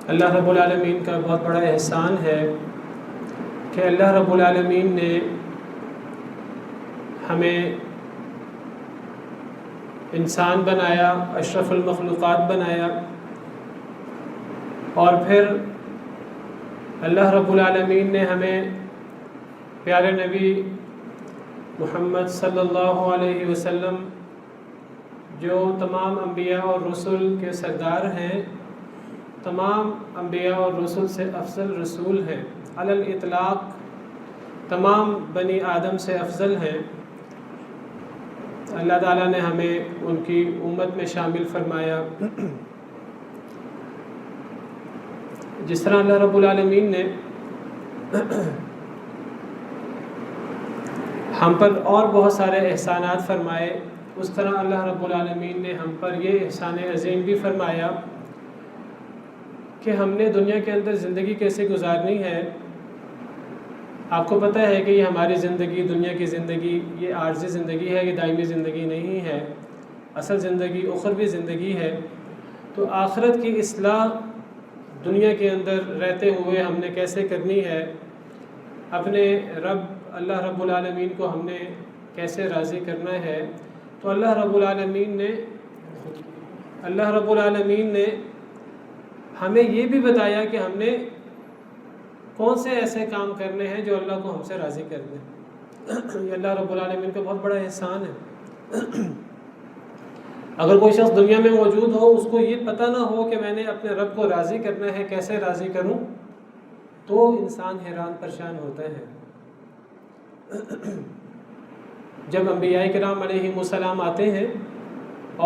اللہ رب العالمین کا بہت بڑا احسان ہے کہ اللہ رب العالمین نے ہمیں انسان بنایا، اشرف المخلوقات بنایا، اور پھر اللہ رب العالمین نے ہمیں پیارے نبی محمد صلی اللہ علیہ وسلم جو تمام انبیاء اور رسول کے سردار ہیں، تمام انبیاء اور رسول سے افضل رسول ہیں، علی الاطلاق تمام بنی آدم سے افضل ہیں، اللہ تعالیٰ نے ہمیں ان کی امت میں شامل فرمایا۔ جس طرح اللہ رب العالمین نے ہم پر اور بہت سارے احسانات فرمائے، اس طرح اللہ رب العالمین نے ہم پر یہ احسان عظیم بھی فرمایا کہ ہم نے دنیا کے اندر زندگی کیسے گزارنی ہے۔ آپ کو پتہ ہے کہ یہ ہماری زندگی، دنیا کی زندگی، یہ عارضی زندگی ہے، یہ دائمی زندگی نہیں ہے، اصل زندگی اخروی زندگی ہے۔ تو آخرت کی اصلاح دنیا کے اندر رہتے ہوئے ہم نے کیسے کرنی ہے، اپنے رب اللہ رب العالمین کو ہم نے کیسے راضی کرنا ہے۔ تو اللہ رب العالمین نے ہمیں یہ بھی بتایا کہ ہم نے کون سے ایسے کام کرنے ہیں جو اللہ کو ہم سے راضی کر دیں۔ یہ اللہ رب العالمین کا بہت بڑا احسان ہے۔ اگر کوئی شخص دنیا میں موجود ہو، اس کو یہ پتہ نہ ہو کہ میں نے اپنے رب کو راضی کرنا ہے، کیسے راضی کروں، تو انسان حیران پریشان ہوتا ہے۔ جب انبیاء کرام علیہم السلام آتے ہیں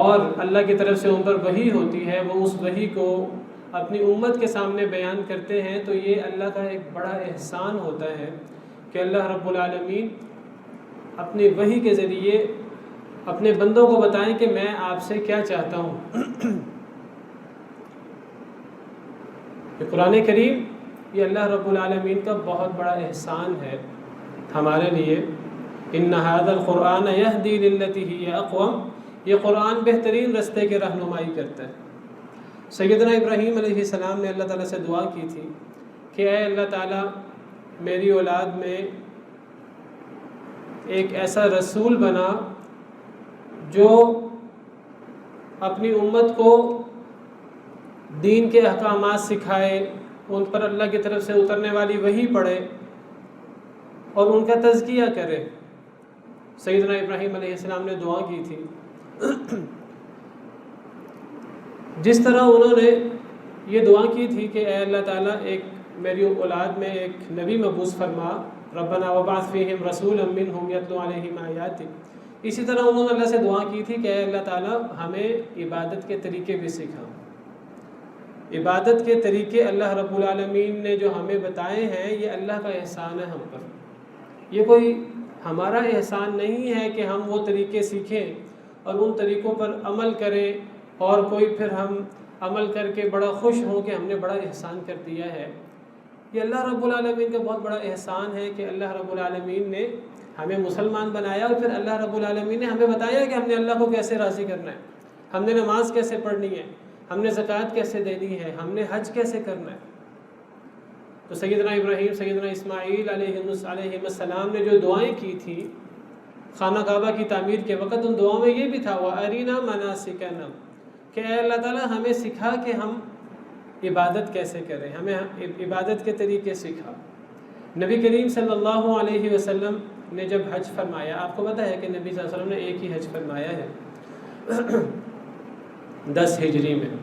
اور اللہ کی طرف سے ان پر وحی ہوتی ہے، وہ اس وحی کو اپنی امت کے سامنے بیان کرتے ہیں، تو یہ اللہ کا ایک بڑا احسان ہوتا ہے کہ اللہ رب العالمین اپنی وحی کے ذریعے اپنے بندوں کو بتائیں کہ میں آپ سے کیا چاہتا ہوں۔ یہ قرآن کریم، یہ اللہ رب العالمین کا بہت بڑا احسان ہے ہمارے لیے۔ ان ھذا القرآن یہدی للتی ہی اقوم، یہ قرآن بہترین رستے کی رہنمائی کرتا ہے۔ سیدنا ابراہیم علیہ السلام نے اللہ تعالیٰ سے دعا کی تھی کہ اے اللہ تعالیٰ، میری اولاد میں ایک ایسا رسول بنا جو اپنی امت کو دین کے احکامات سکھائے، ان پر اللہ کی طرف سے اترنے والی وحی پڑھے اور ان کا تزکیہ کرے۔ سیدنا ابراہیم علیہ السلام نے دعا کی تھی۔ جس طرح انہوں نے یہ دعا کی تھی کہ اے اللہ تعالیٰ، ایک میری اولاد میں ایک نبی مبعوث فرما، ربنا وابعث فیہم رسولا منہم یتلو علیہم آیاتک، اسی طرح انہوں نے اللہ سے دعا کی تھی کہ اے اللہ تعالیٰ، ہمیں عبادت کے طریقے بھی سکھا۔ عبادت کے طریقے اللہ رب العالمین نے جو ہمیں بتائے ہیں، یہ اللہ کا احسان ہے ہم پر۔ یہ کوئی ہمارا احسان نہیں ہے کہ ہم وہ طریقے سیکھیں اور ان طریقوں پر عمل کریں اور کوئی پھر ہم عمل کر کے بڑا خوش ہوں کہ ہم نے بڑا احسان کر دیا ہے۔ یہ اللہ رب العالمین کا بہت بڑا احسان ہے کہ اللہ رب العالمین نے ہمیں مسلمان بنایا، اور پھر اللہ رب العالمین نے ہمیں بتایا کہ ہم نے اللہ کو کیسے راضی کرنا ہے، ہم نے نماز کیسے پڑھنی ہے، ہم نے زکوٰۃ کیسے دینی ہے، ہم نے حج کیسے کرنا ہے۔ تو سیدنا ابراہیم، سیدنا اسماعیل علیہ السلام نے جو دعائیں کی تھی خانہ کعبہ کی تعمیر کے وقت، ان دعاؤں میں یہ بھی تھا وَأَرِنَا مَنَاسِكَنَا، کہ اے اللہ تعالیٰ، ہمیں سکھا کہ ہم عبادت کیسے کریں، ہمیں عبادت کے طریقے سکھا۔ نبی کریم صلی اللہ علیہ وسلم نے جب حج فرمایا، آپ کو پتہ ہے کہ نبی صلی اللہ علیہ وسلم نے ایک ہی حج فرمایا ہے 10 ہجری میں،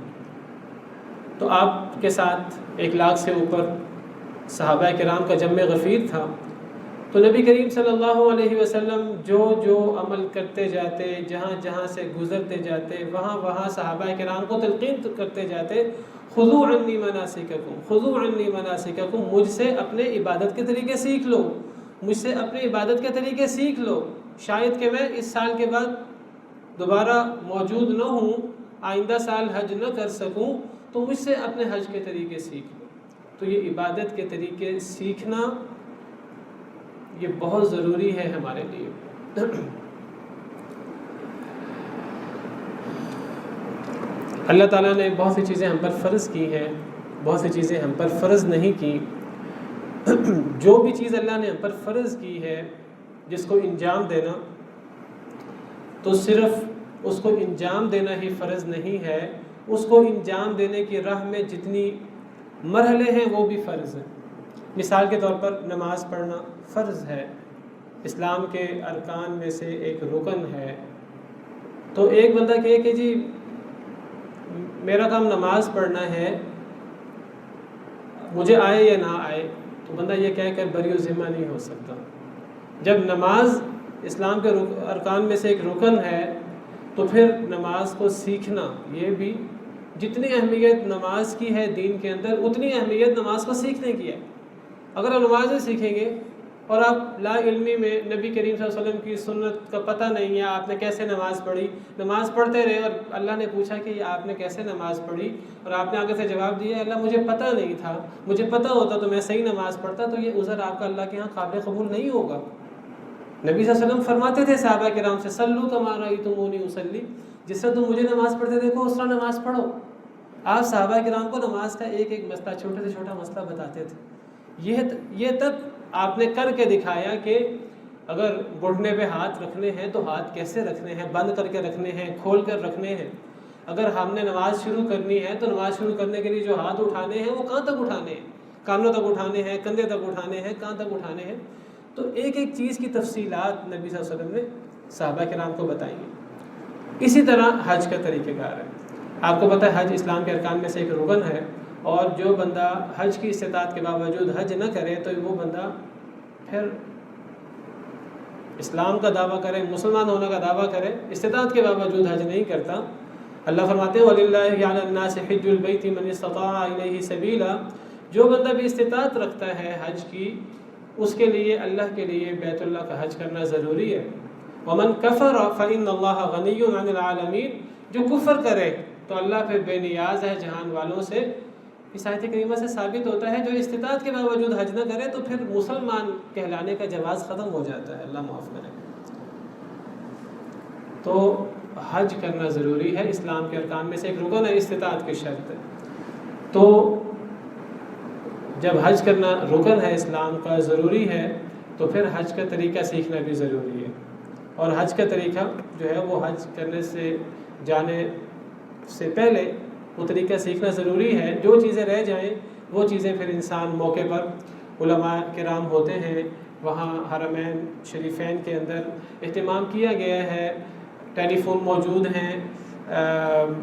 تو آپ کے ساتھ 1 لاکھ سے اوپر صحابہ کرام کا جمع غفیر تھا۔ تو نبی کریم صلی اللہ علیہ وسلم جو عمل کرتے جاتے، جہاں جہاں سے گزرتے جاتے، وہاں وہاں صحابہ کرام کو تلقین کرتے جاتے، خذوا عنی مناسککم، خذوا عنی مناسککم، مجھ سے اپنے عبادت کے طریقے سیکھ لو، مجھ سے اپنے عبادت کے طریقے سیکھ لو، شاید کہ میں اس سال کے بعد دوبارہ موجود نہ ہوں، آئندہ سال حج نہ کر سکوں، تو مجھ سے اپنے حج کے طریقے سیکھ لو۔ تو یہ عبادت کے طریقے سیکھنا یہ بہت ضروری ہے ہمارے لیے۔ اللہ تعالیٰ نے بہت سی چیزیں ہم پر فرض کی ہیں، بہت سی چیزیں ہم پر فرض نہیں کی. جو بھی چیز اللہ نے ہم پر فرض کی ہے جس کو انجام دینا، تو صرف اس کو انجام دینا ہی فرض نہیں ہے، اس کو انجام دینے کی راہ میں جتنی مرحلے ہیں وہ بھی فرض ہیں. مثال کے طور پر نماز پڑھنا فرض ہے، اسلام کے ارکان میں سے ایک رکن ہے. تو ایک بندہ کہے کہ جی میرا کام نماز پڑھنا ہے، مجھے آئے یا نہ آئے، تو بندہ یہ کہہ کر بری و ذمہ نہیں ہو سکتا. جب نماز اسلام کے ارکان میں سے ایک رکن ہے تو پھر نماز کو سیکھنا، یہ بھی جتنی اہمیت نماز کی ہے دین کے اندر اتنی اہمیت نماز کو سیکھنے کی ہے. اگر آپ نماز نہیں سیکھیں گے اور آپ لا علمی میں نبی کریم صلی اللہ علیہ وسلم کی سنت کا پتہ نہیں ہے، آپ نے کیسے نماز پڑھی، نماز پڑھتے رہے اور اللہ نے پوچھا کہ آپ نے کیسے نماز پڑھی اور آپ نے آگے سے جواب دیا اللہ مجھے پتہ نہیں تھا، مجھے پتہ ہوتا تو میں صحیح نماز پڑھتا، تو یہ عذر آپ کا اللہ کے ہاں قابل قبول نہیں ہوگا. نبی صلی اللہ علیہ وسلم فرماتے تھے صحابہ کرام سے صلو کما رأیتمونی اصلی، جس طرح تم مجھے نماز پڑھتے دیکھو اس طرح نماز پڑھو. آپ صحابہ کرام کو نماز کا ایک ایک مسئلہ، چھوٹے سے چھوٹا مسئلہ بتاتے تھے. یہ تک آپ نے کر کے دکھایا کہ اگر گھٹنے پہ ہاتھ رکھنے ہیں تو ہاتھ کیسے رکھنے ہیں، بند کر کے رکھنے ہیں، کھول کر رکھنے ہیں. اگر ہم نے نماز شروع کرنی ہے تو نماز شروع کرنے کے لیے جو ہاتھ اٹھانے ہیں وہ کہاں تک اٹھانے ہیں، کانوں تک اٹھانے ہیں، کندھے تک اٹھانے ہیں، کہاں تک اٹھانے ہیں. تو ایک ایک چیز کی تفصیلات نبی صلی اللہ علیہ وسلم نے صحابہ کرام کو بتائی ہیں. اسی طرح حج کا طریقہ کار ہے. آپ کو پتہ ہے حج اسلام کے ارکان میں سے ایک رکن ہے، اور جو بندہ حج کی استطاعت کے باوجود حج نہ کرے تو وہ بندہ پھر اسلام کا دعویٰ کرے، مسلمان ہونے کا دعویٰ کرے، استطاعت کے باوجود حج نہیں کرتا. اللہ فرماتے ہیں وَلِلَّهِ عَلَى النَّاسِ حِجُّ الْبَيْتِ مَنِ اسْتَطَاعَ إِلَيْهِ سَبِيلًا، جو بندہ بھی استطاعت رکھتا ہے حج کی، اس کے لیے اللہ کے لیے بیت اللہ کا حج کرنا ضروری ہے. وَمَنْ كَفَرَ فَإِنَّ اللَّهَ غَنِيٌّ عَنِ الْعَالَمِينَ، جو کفر کرے تو اللہ پھر بے نیاز ہے جہان والوں سے. اس آیت کریمہ سے ثابت ہوتا ہے جو استطاعت کے باوجود حج نہ کرے تو پھر مسلمان کہلانے کا جواز ختم ہو جاتا ہے، اللہ معاف کرے. تو حج کرنا ضروری ہے، اسلام کے ارکان میں سے ایک رکن ہے، استطاعت کی شرط ہے. تو جب حج کرنا رکن ہے اسلام کا، ضروری ہے، تو پھر حج کا طریقہ سیکھنا بھی ضروری ہے. اور حج کا طریقہ جو ہے وہ حج کرنے سے جانے سے پہلے وہ طریقہ سیکھنا ضروری ہے. جو چیزیں رہ جائیں وہ چیزیں پھر انسان موقع پر، علماء کرام ہوتے ہیں وہاں حرمین شریفین کے اندر اہتمام کیا گیا ہے، ٹیلی فون موجود ہیں،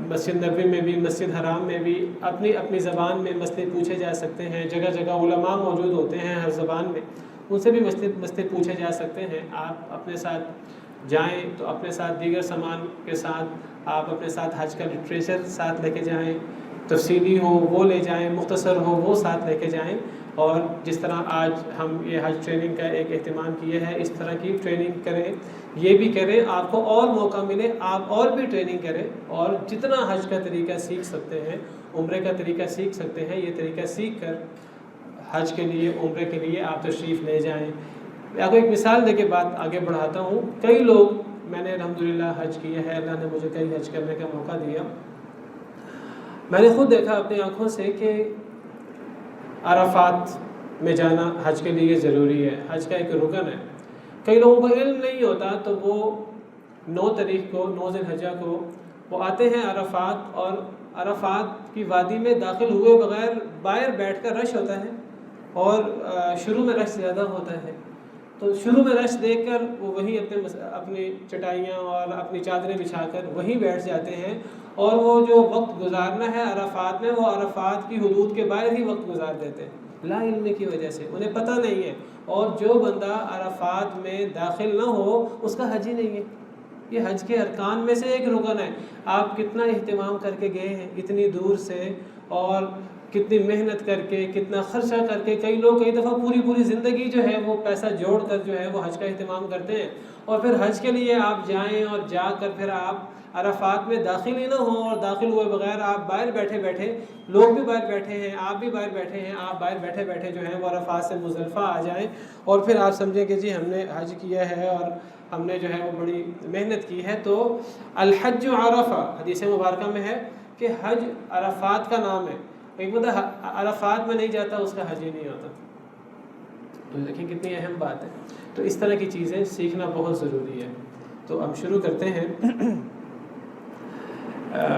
مسجد نبوی میں بھی مسجد حرام میں بھی اپنی اپنی زبان میں مسئلے پوچھے جا سکتے ہیں. جگہ جگہ علماء موجود ہوتے ہیں ہر زبان میں، ان سے بھی مسئلے پوچھے جا سکتے ہیں. آپ اپنے ساتھ جائیں تو اپنے ساتھ دیگر سامان کے ساتھ آپ اپنے ساتھ حج کا لٹریچر ساتھ لے کے جائیں، تفصیلی ہو وہ لے جائیں، مختصر ہو وہ ساتھ لے کے جائیں. اور جس طرح آج ہم یہ حج ٹریننگ کا ایک اہتمام کیا ہے، اس طرح کی ٹریننگ کریں، یہ بھی کریں. آپ کو اور موقع ملے آپ اور بھی ٹریننگ کریں، اور جتنا حج کا طریقہ سیکھ سکتے ہیں، عمرے کا طریقہ سیکھ سکتے ہیں، یہ طریقہ سیکھ کر حج کے لیے، عمرے کے لیے آپ تشریف لے جائیں. آپ کو ایک مثال دے کے بات آگے بڑھاتا ہوں. کئی لوگ، میں نے الحمدللہ حج کیا ہے، اللہ نے مجھے کئی حج کرنے کا موقع دیا. میں نے خود دیکھا اپنی آنکھوں سے کہ عرفات میں جانا حج کے لیے ضروری ہے، حج کا ایک رکن ہے. کئی لوگوں کو علم نہیں ہوتا تو وہ 9 تاریخ کو، 9 ذی الحجہ کو وہ آتے ہیں عرفات، اور عرفات کی وادی میں داخل ہوئے بغیر باہر بیٹھ کر رش ہوتا ہے، اور شروع میں رش زیادہ ہوتا ہے. تو شروع میں رش دیکھ کر وہ وہیں اپنی چٹائیاں اور اپنی چادریں بچھا کر وہیں بیٹھ جاتے ہیں، اور وہ جو وقت گزارنا ہے عرفات میں وہ عرفات کی حدود کے باہر ہی وقت گزار دیتے ہیں لا علمی کی وجہ سے، انہیں پتہ نہیں ہے. اور جو بندہ عرفات میں داخل نہ ہو اس کا حج ہی نہیں ہے. یہ حج کے ارکان میں سے ایک رکن ہے. آپ کتنا اہتمام کر کے گئے ہیں اتنی دور سے، اور کتنی محنت کر کے، کتنا خرچہ کر کے. کئی لوگ کئی دفعہ پوری زندگی جو ہے وہ پیسہ جوڑ کر جو ہے وہ حج کا اہتمام کرتے ہیں، اور پھر حج کے لیے آپ جائیں اور جا کر پھر آپ عرفات میں داخل ہی نہ ہوں، اور داخل ہوئے بغیر آپ باہر بیٹھے، لوگ بھی باہر بیٹھے ہیں، آپ بھی باہر بیٹھے ہیں، آپ باہر بیٹھے جو ہیں وہ عرفات سے مزدلفہ آ جائیں، اور پھر آپ سمجھیں کہ جی ہم نے حج کیا ہے اور ہم نے جو ہے وہ بڑی محنت کی ہے. تو الحج عرفہ، حدیث مبارکہ میں ہے کہ حج عرفات کا نام ہے. ایک بندہ عرفات میں نہیں جاتا اس کا حج ہی نہیں ہوتا. تو دیکھیں کتنی اہم بات ہے. تو اس طرح کی چیزیں سیکھنا بہت ضروری ہے. تو ہم شروع کرتے ہیں.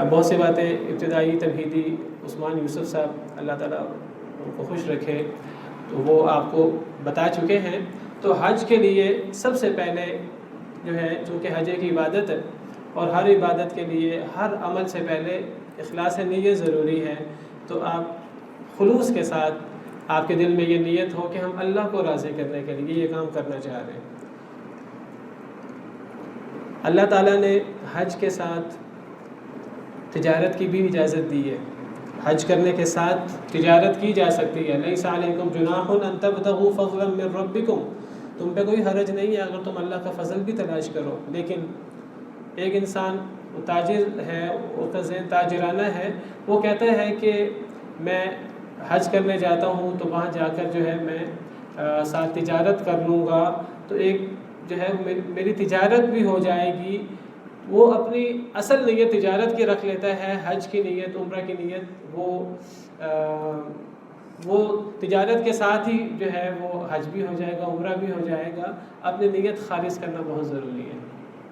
بہت سی باتیں ابتدائی تمہیدی عثمان یوسف صاحب اللہ تعالیٰ ان کو خوش رکھے تو وہ آپ کو بتا چکے ہیں. تو حج کے لیے سب سے پہلے جو ہے چونکہ حج کی عبادت ہے اور ہر عبادت کے لیے ہر عمل سے پہلے اخلاص نیت ضروری ہے. تو آپ خلوص کے ساتھ آپ کے دل میں یہ نیت ہو کہ ہم اللہ کو راضی کرنے کے لیے یہ کام کرنا چاہ رہے ہیں. اللہ تعالیٰ نے حج کے ساتھ تجارت کی بھی اجازت دی ہے. حج کرنے کے ساتھ تجارت کی جا سکتی ہے. لیس علیکم جناح ان تبتغوا فضلا من ربکم, تم پہ کوئی حرج نہیں ہے اگر تم اللہ کا فضل بھی تلاش کرو. لیکن ایک انسان تاجر ہے, اس کا ذہن تاجرانہ ہے, وہ کہتا ہے کہ میں حج کرنے جاتا ہوں تو وہاں جا کر جو ہے میں ساتھ تجارت کر لوں گا, تو ایک جو ہے میری تجارت بھی ہو جائے گی. وہ اپنی اصل نیت تجارت کی رکھ لیتا ہے, حج کی نیت, عمرہ کی نیت وہ تجارت کے ساتھ ہی جو ہے وہ حج بھی ہو جائے گا, عمرہ بھی ہو جائے گا. اپنی نیت خالص کرنا بہت ضروری ہے.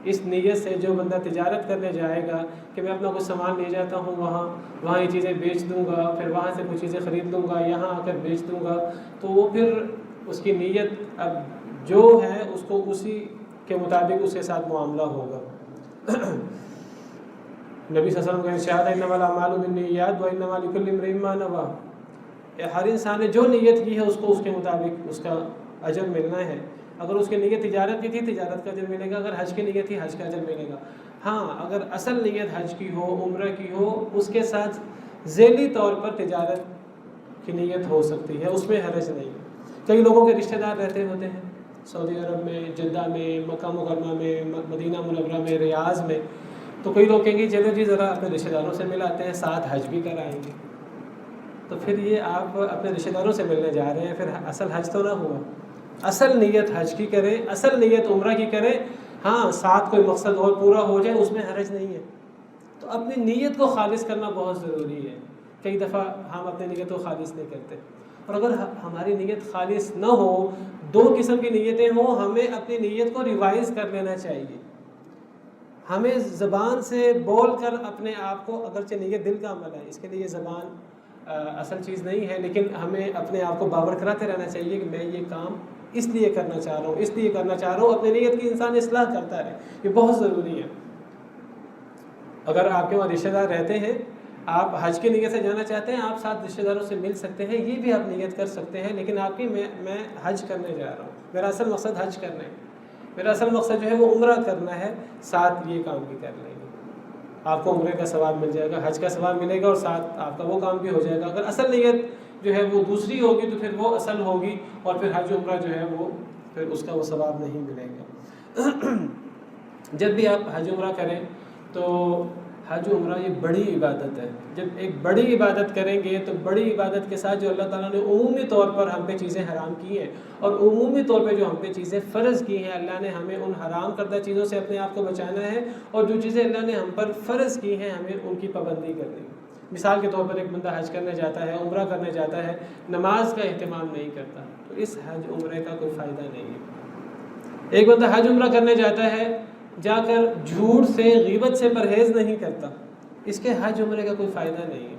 اس نیت سے جو بندہ تجارت کرنے جائے گا کہ میں اپنا کچھ سامان لے جاتا ہوں وہاں یہ چیزیں بیچ دوں گا, پھر وہاں سے کچھ چیزیں خرید لوں گا, یہاں آ کر بیچ دوں گا, تو وہ پھر اس کی نیت اب جو ہے اس کو اسی کے مطابق اس کے ساتھ معاملہ ہوگا. نبی صلی اللہ علیہ وسلم کا ارشاد ہے انما الاعمال بالنیات وانما لکل امرئ ما نوى. ہر انسان نے جو نیت کی ہے اس کو اس کے مطابق اس کا اجر ملنا ہے. اگر اس کی نیت تجارت کی تھی تجارت کا اجر ملے گا, اگر حج کی نیت تھی حج کا اجر ملے گا. ہاں اگر اصل نیت حج کی ہو, عمرہ کی ہو, اس کے ساتھ ذیلی طور پر تجارت کی نیت ہو سکتی ہے, اس میں حرج نہیں. کئی لوگوں کے رشتہ دار رہتے ہوتے ہیں سعودی عرب میں, جدہ میں, مکہ مکرمہ میں, مدینہ منورہ میں, ریاض میں, تو کئی لوگ کہیں گے چلو جی ذرا اپنے رشتہ داروں سے ملاتے ہیں, ساتھ حج بھی کرائیں گے. تو پھر یہ آپ اپنے رشتہ داروں سے ملنے جا رہے ہیں, پھر اصل حج تو نہ ہوا. اصل نیت حج کی کریں, اصل نیت عمرہ کی کریں. ہاں ساتھ کوئی مقصد اور پورا ہو جائے اس میں حرج نہیں ہے. تو اپنی نیت کو خالص کرنا بہت ضروری ہے. کئی دفعہ ہم اپنی نیت کو خالص نہیں کرتے, اور اگر ہماری نیت خالص نہ ہو, دو قسم کی نیتیں ہوں, ہمیں اپنی نیت کو ریوائز کر لینا چاہیے. ہمیں زبان سے بول کر اپنے آپ کو, اگرچہ نیت دل کا عمل ہے, اس کے لیے زبان اصل چیز نہیں ہے, لیکن ہمیں اپنے آپ کو باور کراتے رہنا چاہیے کہ میں یہ کام اس لیے کرنا چاہ رہا ہوں, اس لیے کرنا چاہ رہا ہوں. اپنی نیت کی انسان اصلاح کرتا رہے, یہ بہت ضروری ہے. اگر آپ کے وہاں رشتہ دار رہتے ہیں, آپ حج کی نیت سے جانا چاہتے ہیں, آپ ساتھ رشتہ داروں سے مل سکتے ہیں, یہ بھی آپ نیت کر سکتے ہیں. لیکن آپ کی میں حج کرنے جا رہا ہوں, میرا اصل مقصد حج کرنا ہے, میرا اصل مقصد جو ہے وہ عمرہ کرنا ہے, ساتھ یہ کام بھی کر لیں گے. آپ کو عمرے کا ثواب مل جائے گا, حج کا ثواب ملے گا, اور ساتھ آپ کا وہ کام بھی ہو جائے گا. اگر اصل نیت جو ہے وہ دوسری ہوگی تو پھر وہ اصل ہوگی, اور پھر حج عمرہ جو ہے وہ پھر اس کا وہ ثواب نہیں ملے گا. جب بھی آپ حج عمرہ کریں تو حج عمرہ یہ بڑی عبادت ہے. جب ایک بڑی عبادت کریں گے تو بڑی عبادت کے ساتھ جو اللہ تعالیٰ نے عمومی طور پر ہم پہ چیزیں حرام کی ہیں, اور عمومی طور پہ جو ہم پہ چیزیں فرض کی ہیں, اللہ نے ہمیں ان حرام کردہ چیزوں سے اپنے آپ کو بچانا ہے, اور جو چیزیں اللہ نے ہم پر فرض کی ہیں ہمیں ان کی پابندی کرنی ہے. مثال کے طور پر ایک بندہ حج کرنے جاتا ہے, عمرہ کرنے جاتا ہے, نماز کا اہتمام نہیں کرتا, تو اس حج عمرے کا کوئی فائدہ نہیں ہے. ایک بندہ حج عمرہ کرنے جاتا ہے, جا کر جھوٹ سے, غیبت سے پرہیز نہیں کرتا, اس کے حج عمرے کا کوئی فائدہ نہیں ہے.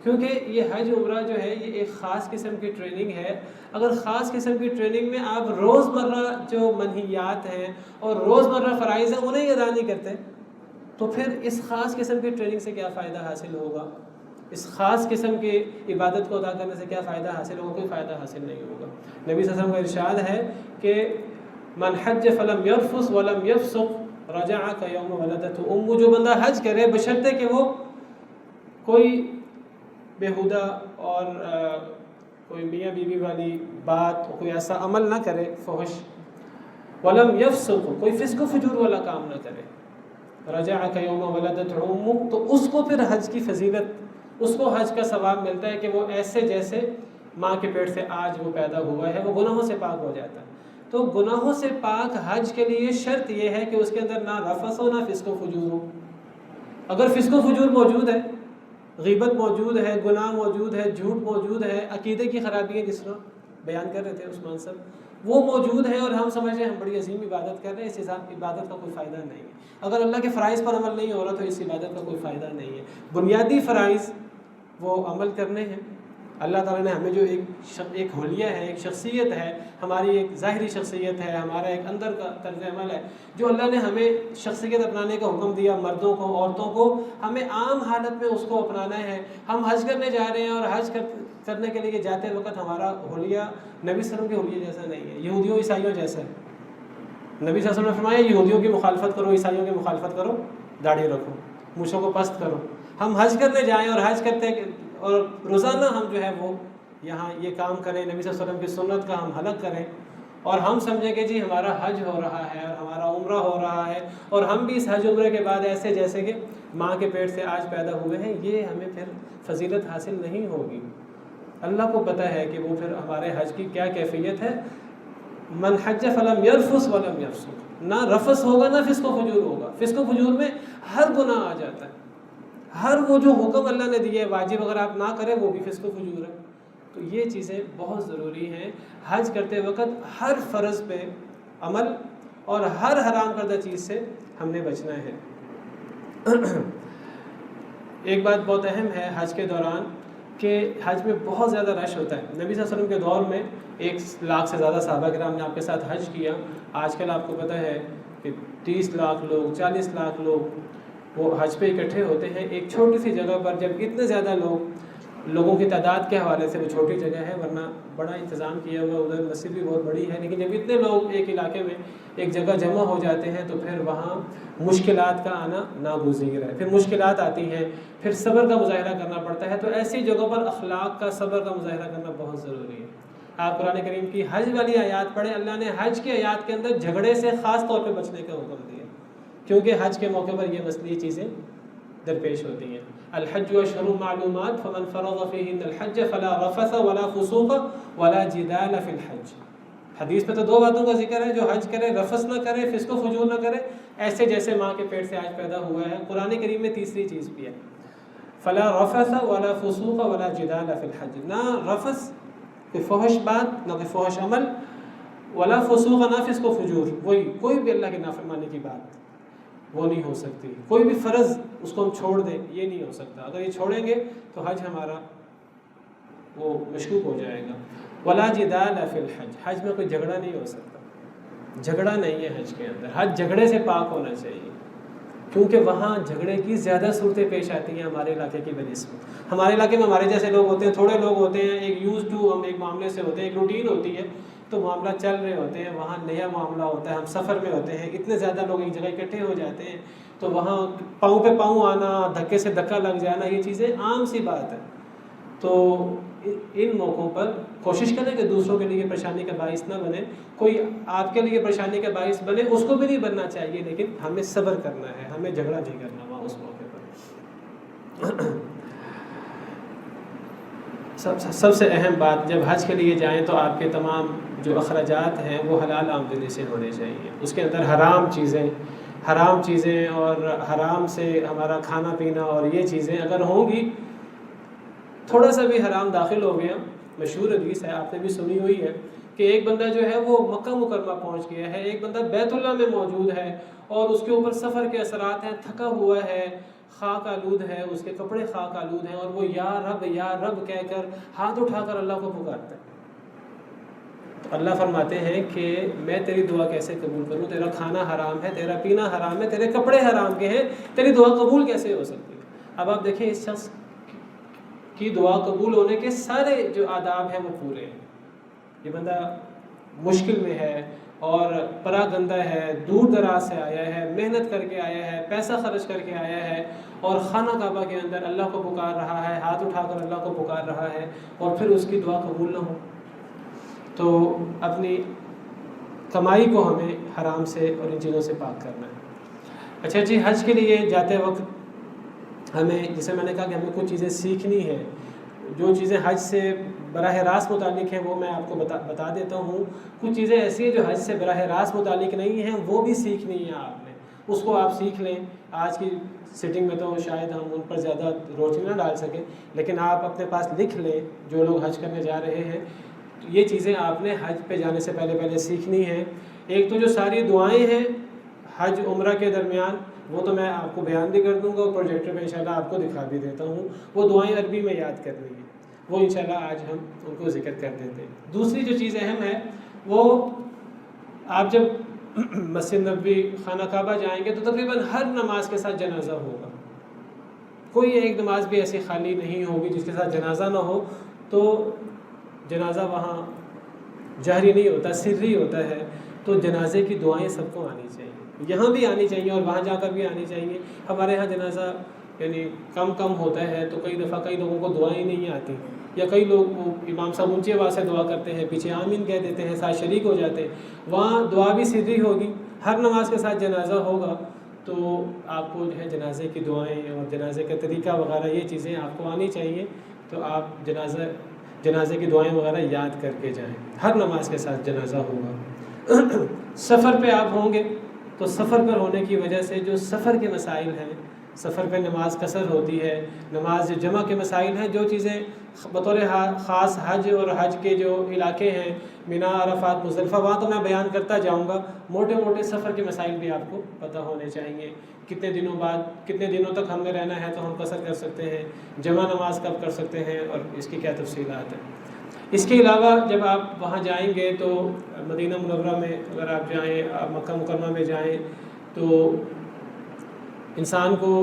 کیونکہ یہ حج عمرہ جو ہے یہ ایک خاص قسم کی ٹریننگ ہے. اگر خاص قسم کی ٹریننگ میں آپ روزمرہ جو منہیات ہیں اور روزمرہ فرائض ہیں انہیں ادا نہیں کرتے, تو پھر اس خاص قسم کی ٹریننگ سے کیا فائدہ حاصل ہوگا؟ اس خاص قسم کی عبادت کو ادا کرنے سے کیا فائدہ حاصل ہوگا؟ کوئی فائدہ حاصل نہیں ہوگا. نبی صلی اللہ علیہ وسلم کا ارشاد ہے کہ من حج فلم یرفث ولم یفسق رجع کیوم ولدته امه. جو بندہ حج کرے بشرطے کہ وہ کوئی بیہودہ اور کوئی میاں بیوی والی بات, کوئی ایسا عمل نہ کرے فحش, ولم یفسق, کوئی فسق و فجور والا کام نہ کرے, رجع کیوم ولدته امه, تو اس کو پھر حج کی فضیلت, اس کو حج کا ثواب ملتا ہے کہ وہ ایسے جیسے ماں کے پیٹ سے آج وہ پیدا ہوا ہے, وہ گناہوں سے پاک ہو جاتا ہے. تو گناہوں سے پاک حج کے لیے شرط یہ ہے کہ اس کے اندر نہ رفث ہو نہ فسق و فجور ہو. اگر فسق و فجور موجود ہے غیبت موجود ہے، گناہ موجود ہے، جھوٹ موجود ہے، عقیدے کی خرابیاں جس طرح بیان کر رہے تھے عثمان صاحب، وہ موجود ہے، اور ہم سمجھ رہے ہیں ہم بڑی عظیم عبادت کر رہے ہیں، اس عبادت کا کوئی فائدہ نہیں ہے۔ اگر اللہ کے فرائض پر عمل نہیں ہو رہا تو اس عبادت کا کوئی فائدہ نہیں ہے۔ بنیادی فرائض وہ عمل کرنے ہیں۔ اللہ تعالیٰ نے ہمیں جو ایک حلیہ ہے، ایک شخصیت ہے، ہماری ایک ظاہری شخصیت ہے، ہمارا ایک اندر کا طرز عمل ہے، جو اللہ نے ہمیں شخصیت اپنانے کا حکم دیا، مردوں کو، عورتوں کو، ہمیں عام حالت میں اس کو اپنانا ہے۔ ہم حج کرنے جا رہے ہیں اور حج کرنے کے لیے جاتے وقت ہمارا حلیہ نبی صلی اللہ علیہ وسلم کے حلیے جیسا نہیں ہے، یہودیوں عیسائیوں جیسا ہے۔ نبی صلی اللہ علیہ وسلم نے فرمایا یہودیوں کی مخالفت کرو، عیسائیوں کی مخالفت کرو، داڑھی رکھو، مونچھوں کو پست کرو۔ ہم حج کرنے جائیں اور حج کرتے اور روزانہ ہم جو ہے وہ یہاں یہ کام کریں، نبی صلی اللہ علیہ وسلم کی سنت کا ہم حلق کریں، اور ہم سمجھیں کہ جی ہمارا حج ہو رہا ہے اور ہمارا عمرہ ہو رہا ہے، اور ہم بھی اس حج عمرے کے بعد ایسے جیسے کہ ماں کے پیٹ سے آج پیدا ہوئے ہیں، یہ ہمیں پھر فضیلت حاصل نہیں ہوگی۔ اللہ کو پتہ ہے کہ وہ پھر ہمارے حج کی کیا کیفیت ہے۔ من حج فلم یرفث ولم یفسق، نہ رفث ہوگا نہ فسق و فجور ہوگا۔ فسق و فجور میں ہر گناہ آ جاتا ہے، ہر وہ جو حکم اللہ نے دیے واجب اگر آپ نہ کریں وہ بھی فسق و فجور ہے۔ تو یہ چیزیں بہت ضروری ہیں۔ حج کرتے وقت ہر فرض پہ عمل اور ہر حرام کردہ چیز سے ہم نے بچنا ہے۔ ایک بات بہت اہم ہے حج کے دوران کہ حج میں بہت زیادہ رش ہوتا ہے۔ نبی صلی اللہ علیہ وسلم کے دور میں 1 لاکھ سے زیادہ صحابہ کرام نے آپ کے ساتھ حج کیا۔ آج کل آپ کو پتہ ہے کہ 30 لاکھ لوگ، 40 لاکھ لوگ وہ حج پہ اکٹھے ہوتے ہیں ایک چھوٹی سی جگہ پر۔ جب اتنے زیادہ لوگوں کی تعداد کے حوالے سے وہ چھوٹی جگہ ہے، ورنہ بڑا انتظام کیا ہوا، ادھر مسجد بھی بہت بڑی ہے، لیکن جب اتنے لوگ ایک علاقے میں ایک جگہ جمع ہو جاتے ہیں تو پھر وہاں مشکلات کا آنا ناگزیر ہے۔ پھر مشکلات آتی ہیں، پھر صبر کا مظاہرہ کرنا پڑتا ہے۔ تو ایسی جگہوں پر اخلاق کا، صبر کا مظاہرہ کرنا بہت ضروری ہے۔ آپ قرآن کریم کی حج والی آیات پڑھیں، اللہ نے حج کی آیات کے اندر جھگڑے سے خاص طور پہ بچنے کا حکم دیا، کیونکہ حج کے موقع پر یہ چیزیں درپیش ہوتی ہیں۔ الحج اشہر معلومات فمن فرض فیہن الحج فلا رفث ولا فسوق ولا جدال فی الحج۔ حدیث میں تو 2 باتوں کا ذکر ہے، جو حج کرے رفث نہ کرے، فسق و فجور نہ کرے، ایسے جیسے ماں کے پیٹ سے آج پیدا ہوا ہے۔ قرآن کریم میں تیسری چیز بھی ہے، فلا رفث ولا فسوق ولا جدال فی الحج۔ نہ رفث کوئی فحش بات، نہ کوئی فحش عمل، ولا فسوق نہ فسق و فجور، کوئی بھی اللہ کی نافرمانی کی بات وہ نہیں ہو سکتی۔ کوئی بھی فرض اس کو ہم چھوڑ دیں یہ نہیں ہو سکتا۔ اگر یہ چھوڑیں گے تو حج ہمارا وہ مشکوک ہو جائے گا۔ ولا جدال فی الحج، حج میں کوئی جھگڑا نہیں ہو سکتا، جھگڑا نہیں ہے حج کے اندر۔ حج جھگڑے سے پاک ہونا چاہیے، کیونکہ وہاں جھگڑے کی زیادہ صورتیں پیش آتی ہیں ہمارے علاقے کی بنسبت۔ ہمارے علاقے میں ہمارے جیسے لوگ ہوتے ہیں، تھوڑے لوگ ہوتے ہیں، ایک یوز ٹو ہم ایک معاملے سے ہوتے ہیں، ایک روٹین ہوتی ہے، تو معاملہ چل رہے ہوتے ہیں، وہاں نیا معاملہ ہوتا ہے، ہم سفر میں ہوتے ہیں، اتنے زیادہ لوگ ایک جگہ اکٹھے ہو جاتے ہیں، تو وہاں پاؤں پہ پاؤں آنا، دھکے سے دھکا لگ جانا، یہ چیزیں عام سی بات ہے۔ تو ان موقعوں پر کوشش کریں کہ دوسروں کے لیے پریشانی کا باعث نہ بنے، کوئی آپ کے لیے پریشانی کا باعث بنے اس کو بھی نہیں بننا چاہیے، لیکن ہمیں صبر کرنا ہے، ہمیں جھگڑا نہیں کرنا وہاں اس موقع پر۔ سب سے اہم بات، جب حج کے لیے جائیں تو آپ کے تمام جو اخراجات ہیں وہ حلال آمدنی سے ہونے چاہیے۔ اس کے اندر حرام چیزیں اور حرام سے ہمارا کھانا پینا اور یہ چیزیں اگر ہوں گی، تھوڑا سا بھی حرام داخل ہو گیا، مشہور حدیث ہے، آپ نے بھی سنی ہوئی ہے کہ ایک بندہ جو ہے وہ مکہ مکرمہ پہنچ گیا ہے، ایک بندہ بیت اللہ میں موجود ہے اور اس کے اوپر سفر کے اثرات ہیں، تھکا ہوا ہے، خاک آلود ہے، اس کے کپڑے خاک آلود ہیں، اور وہ یا رب کہہ کر ہاتھ اٹھا کر اللہ کو پکارتا ہے، تو اللہ فرماتے ہیں کہ میں تیری دعا کیسے قبول کروں؟ تیرا کھانا حرام ہے، تیرا پینا حرام ہے، تیرے کپڑے حرام کے ہیں، تیری دعا قبول کیسے ہو سکتی ہے؟ اب آپ دیکھیں اس شخص کی دعا قبول ہونے کے سارے جو آداب ہیں وہ پورے ہیں۔ یہ بندہ مشکل میں ہے اور پرا گندہ ہے، دور دراز سے آیا ہے، محنت کر کے آیا ہے، پیسہ خرچ کر کے آیا ہے، اور خانہ کعبہ کے اندر اللہ کو پکار رہا ہے، ہاتھ اٹھا کر اللہ کو پکار رہا ہے، اور پھر اس کی دعا قبول نہ ہو، تو اپنی کمائی کو ہمیں حرام سے اور ان چیزوں سے پاک کرنا ہے۔ اچھا جی، حج کے لیے جاتے وقت ہمیں، جیسے میں نے کہا کہ ہمیں کچھ چیزیں سیکھنی ہے، جو چیزیں حج سے براہ راست متعلق ہیں وہ میں آپ کو بتا دیتا ہوں۔ کچھ چیزیں ایسی ہیں جو حج سے براہ راست متعلق نہیں ہیں، وہ بھی سیکھنی ہیں آپ نے۔ اس کو آپ سیکھ لیں. آج کی سٹنگ میں تو شاید ہم ان پر زیادہ روشنی نہ ڈال سکیں، لیکن آپ اپنے پاس لکھ لیں جو لوگ حج کرنے جا رہے ہیں. تو یہ چیزیں آپ نے حج پہ جانے سے پہلے سیکھنی ہیں. ایک تو جو ساری دعائیں ہیں حج عمرہ کے درمیان، وہ تو میں آپ کو بیان بھی کر دوں گا اور پروجیکٹر پہ انشاءاللہ آپ کو دکھا بھی دیتا ہوں. وہ دعائیں عربی میں یاد کرنی ہیں، وہ انشاءاللہ آج ہم ان کو ذکر کر دیتے ہیں. دوسری جو چیز اہم ہے وہ آپ جب مسجد نبوی خانہ کعبہ جائیں گے تو تقریباً ہر نماز کے ساتھ جنازہ ہوگا. کوئی ایک نماز بھی ایسی خالی نہیں ہوگی جس کے ساتھ جنازہ نہ ہو. تو جنازہ وہاں جہری نہیں ہوتا، سری ہوتا ہے. تو جنازے کی دعائیں سب کو آنی چاہیے، یہاں بھی آنی چاہیے اور وہاں جا کر بھی آنی چاہیے. ہمارے ہاں جنازہ یعنی کم ہوتا ہے تو کئی دفعہ کئی لوگوں کو دعائیں نہیں آتی، یا کئی لوگ امام صاحب اونچی آواز سے دعا کرتے ہیں، پیچھے آمین کہہ دیتے ہیں، ساتھ شریک ہو جاتے ہیں. وہاں دعا بھی سری ہوگی. ہر نماز کے ساتھ جنازہ ہوگا تو آپ کو جو ہے جنازے کی دعائیں اور جنازے کا طریقہ وغیرہ یہ چیزیں آپ کو آنی چاہیے. تو آپ جنازے کی دعائیں وغیرہ یاد کر کے جائیں. ہر نماز کے ساتھ جنازہ ہوگا. سفر پہ آپ ہوں گے تو سفر پر ہونے کی وجہ سے جو سفر کے مسائل ہیں، سفر پہ نماز قصر ہوتی ہے، نماز جمع کے مسائل ہیں، جو چیزیں بطور خاص حج اور حج کے جو علاقے ہیں منی، عرفات، مزدلفہ، وہاں تو میں بیان کرتا جاؤں گا. موٹے سفر کے مسائل بھی آپ کو پتہ ہونے چاہیے. کتنے دنوں تک ہم نے رہنا ہے تو ہم قصر کر سکتے ہیں، جمع نماز کب کر سکتے ہیں اور اس کی کیا تفصیلات ہیں. اس کے علاوہ جب آپ وہاں جائیں گے تو مدینہ منورہ میں اگر آپ جائیں، آپ مکہ مکرمہ میں جائیں تو انسان کو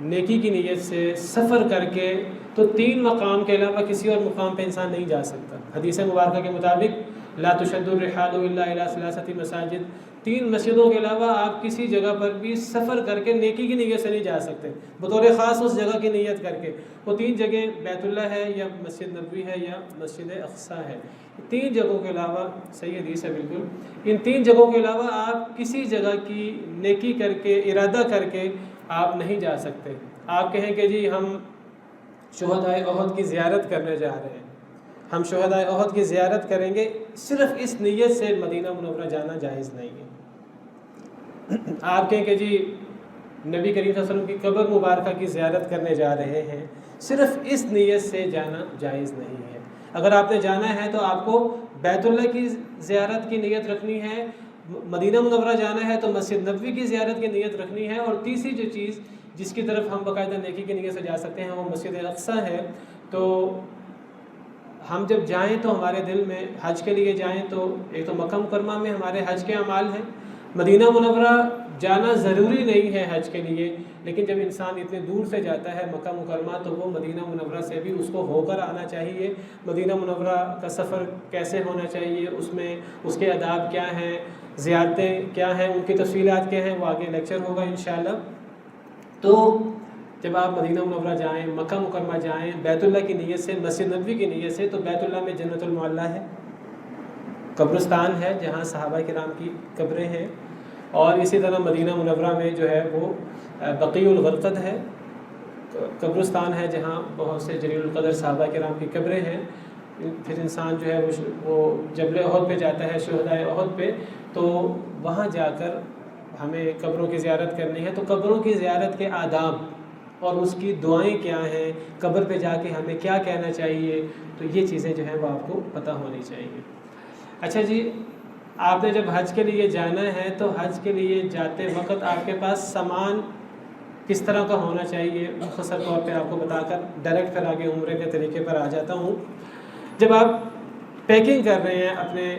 نیکی کی نیت سے سفر کر کے تو 3 مقام کے علاوہ کسی اور مقام پہ انسان نہیں جا سکتا. حدیث مبارکہ کے مطابق لا تشد الرحال الا الى 3 مساجد، 3 مسجدوں کے علاوہ آپ کسی جگہ پر بھی سفر کر کے نیکی کی نیت سے نہیں جا سکتے، بطور خاص اس جگہ کی نیت کر کے. وہ 3 جگہ بیت اللہ ہے یا مسجد نبوی ہے یا مسجد اقصیٰ ہے. 3 جگہوں کے علاوہ، صحیح حدیث ہے بالکل، ان 3 جگہوں کے علاوہ آپ کسی جگہ کی نیکی کر کے، ارادہ کر کے آپ نہیں جا سکتے. آپ کہیں کہ جی ہم شہدائے احد کی زیارت کرنے جا رہے ہیں، ہم شہدائے احد کی زیارت کریں گے، صرف اس نیت سے مدینہ منورہ جانا جائز نہیں ہے. آپ کہیں کہ جی نبی کریم صلی اللہ علیہ وسلم کی قبر مبارکہ کی زیارت کرنے جا رہے ہیں، صرف اس نیت سے جانا جائز نہیں ہے. اگر آپ نے جانا ہے تو آپ کو بیت اللہ کی زیارت کی نیت رکھنی ہے، مدینہ منورہ جانا ہے تو مسجد نبوی کی زیارت کی نیت رکھنی ہے، اور تیسری جو چیز جس کی طرف ہم باقاعدہ نیکی کی نیت سے جا سکتے ہیں وہ مسجد اقصیٰ ہے. تو ہم جب جائیں تو ہمارے دل میں حج کے لیے جائیں تو ایک تو مکہ مکرمہ میں ہمارے حج کے اعمال ہیں. مدینہ منورہ جانا ضروری نہیں ہے حج کے لیے، لیکن جب انسان اتنے دور سے جاتا ہے مکہ مکرمہ تو وہ مدینہ منورہ سے بھی اس کو ہو کر آنا چاہیے. مدینہ منورہ کا سفر کیسے ہونا چاہیے، اس میں اس کے آداب کیا ہیں، زیارتیں کیا ہیں، ان کی تفصیلات کیا ہیں، وہ آگے لیکچر ہوگا انشاءاللہ. تو جب آپ مدینہ منورہ جائیں، مکہ مکرمہ جائیں بیت اللہ کی نیت سے، مسجد نبوی کی نیت سے، تو بیت اللہ میں جنت المعلیٰ ہے، قبرستان ہے جہاں صحابہ کرام کی قبریں ہیں، اور اسی طرح مدینہ منورہ میں جو ہے وہ بقیع الغرقد ہے، قبرستان ہے جہاں بہت سے جلیل القدر صحابہ کرام کی قبریں ہیں. پھر انسان جو ہے وہ جبل احد پہ جاتا ہے، شہدائے احد پہ، تو وہاں جا کر ہمیں قبروں کی زیارت کرنی ہے. تو قبروں کی زیارت کے آداب اور اس کی دعائیں کیا ہیں، قبر پہ جا کے ہمیں کیا کہنا چاہیے، تو یہ چیزیں جو ہیں وہ آپ کو پتہ ہونی چاہیے. اچھا جی، آپ نے جب حج کے لیے جانا ہے تو حج کے لیے جاتے وقت آپ کے پاس سامان کس طرح کا ہونا چاہیے، مختصر طور پہ آپ کو بتا کر ڈائریکٹ پھر آگے عمرے کے طریقے پر آ جاتا ہوں. جب آپ پیکنگ کر رہے ہیں اپنے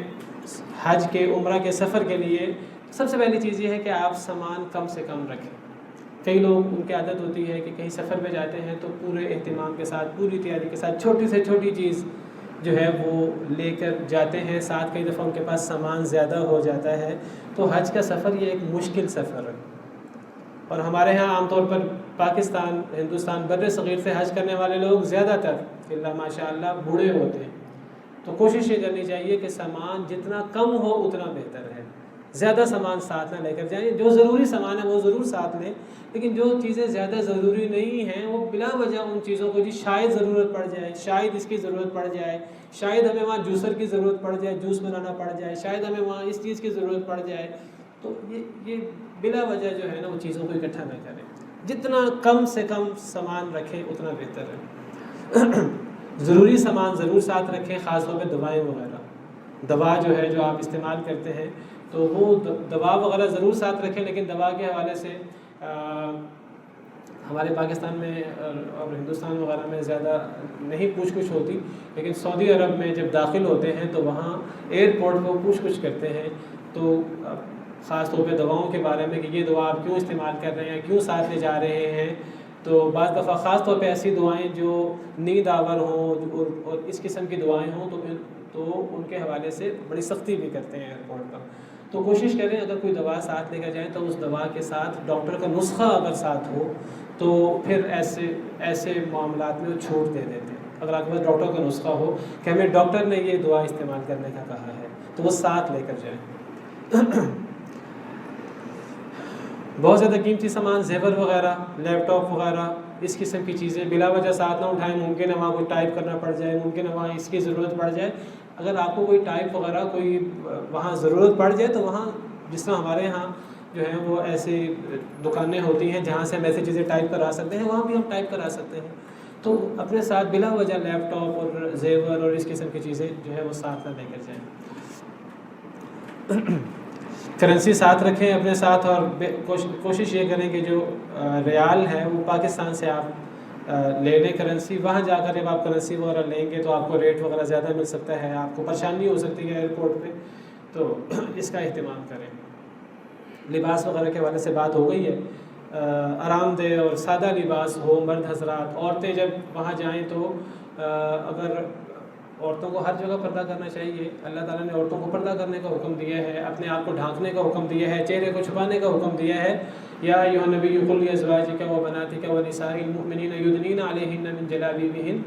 حج کے، عمرہ کے سفر کے لیے، سب سے پہلی چیز یہ ہے کہ آپ سامان کم سے کم رکھیں. کئی لوگ ان کی عادت ہوتی ہے کہ کہیں سفر پہ جاتے ہیں تو پورے اہتمام کے ساتھ، پوری تیاری کے ساتھ چھوٹی سے چھوٹی چیز جو ہے وہ لے کر جاتے ہیں، ساتھ کئی دفعہ ان کے پاس سامان زیادہ ہو جاتا ہے. تو حج کا سفر یہ ایک مشکل سفر ہے، اور ہمارے ہاں عام طور پر پاکستان، ہندوستان، بر صغیر سے حج کرنے والے لوگ زیادہ تر اللہ ماشاء اللہ بوڑھے ہوتے ہیں. تو کوشش یہ کرنی چاہیے کہ سامان جتنا کم ہو اتنا بہتر ہے. زیادہ سامان ساتھ نہ لے کر جائیں. جو ضروری سامان ہے وہ ضرور ساتھ لیں، لیکن جو چیزیں زیادہ ضروری نہیں ہیں وہ بلا وجہ ان چیزوں کو، جی شاید ضرورت پڑ جائے، شاید اس کی ضرورت پڑ جائے، شاید ہمیں وہاں جوسر کی ضرورت پڑ جائے، جوس بنانا پڑ جائے، شاید ہمیں وہاں اس چیز کی ضرورت پڑ جائے، تو یہ بلا وجہ جو ہے نا وہ چیزوں کو اکٹھا نہ کریں، جتنا کم سے کم سامان رکھیں اتنا بہتر ہے۔ ضروری سامان ضرور ساتھ رکھیں، خاص طور پہ دوائیں وغیرہ، دوا جو ہے جو آپ استعمال کرتے ہیں تو وہ دوا وغیرہ ضرور ساتھ رکھیں، لیکن دوا کے حوالے سے ہمارے پاکستان میں اور ہندوستان وغیرہ میں زیادہ نہیں پوچھ گچھ ہوتی، لیکن سعودی عرب میں جب داخل ہوتے ہیں تو وہاں ایئرپورٹ کو پوچھ گچھ کرتے ہیں، تو خاص طور پہ دواؤں کے بارے میں کہ یہ دوا آپ کیوں استعمال کر رہے ہیں، کیوں ساتھ لے جا رہے ہیں۔ تو بعض دفعہ خاص طور پہ ایسی دعائیں جو نیند آور ہوں اور اس قسم کی دعائیں ہوں تو ان کے حوالے سے بڑی سختی بھی کرتے ہیں ایئرپورٹ پر۔ تو کوشش کریں اگر کوئی دوا ساتھ لے کر جائیں تو اس دوا کے ساتھ ڈاکٹر کا نسخہ اگر ساتھ ہو تو پھر ایسے معاملات میں وہ چھوٹ دے دیتے ہیں۔ اگر آپ کے پاس ڈاکٹر کا نسخہ ہو کہ ہمیں ڈاکٹر نے یہ دعا استعمال کرنے کا کہا ہے تو وہ ساتھ لے کر جائیں۔ بہت زیادہ قیمتی سامان، زیور وغیرہ، لیپ ٹاپ وغیرہ، اس قسم کی چیزیں بلا وجہ ساتھ نہ اٹھائیں۔ ممکن ہے وہاں کوئی ٹائپ کرنا پڑ جائے، ممکن ہے وہاں اس کی ضرورت پڑ جائے۔ اگر آپ کو کوئی ٹائپ وغیرہ کوئی وہاں ضرورت پڑ جائے تو وہاں جس طرح ہمارے یہاں جو ہے وہ ایسی دکانیں ہوتی ہیں جہاں سے ہم ایسی چیزیں ٹائپ کرا سکتے ہیں، وہاں بھی ہم ٹائپ کرا سکتے ہیں۔ تو اپنے ساتھ بلا وجہ لیپ ٹاپ اور زیور اور اس قسم کی چیزیں جو ہے وہ ساتھ نہ لے کر جائیں۔ کرنسی ساتھ رکھیں اپنے ساتھ، اور کوشش یہ کریں کہ جو ریال ہے وہ پاکستان سے آپ لے لیں کرنسی۔ وہاں جا کر جب آپ کرنسی وغیرہ لیں گے تو آپ کو ریٹ وغیرہ زیادہ مل سکتا ہے، آپ کو پریشانی ہو سکتی ہے ایئرپورٹ پہ، تو اس کا اہتمام کریں۔ لباس وغیرہ کے حوالے سے بات ہو گئی ہے، آرام دہ اور سادہ لباس ہو۔ مرد حضرات، عورتیں جب وہاں جائیں تو اگر عورتوں کو ہر جگہ پردہ کرنا چاہیے، اللہ تعالیٰ نے عورتوں کو پردہ کرنے کا حکم دیا ہے، اپنے آپ کو ڈھانکنے کا حکم دیا ہے، چہرے کو چھپانے کا حکم دیا ہے۔ یا ایھا النبی قل لازواجک وبناتک ونساء المؤمنین یدنین علیہن من جلابیبہن،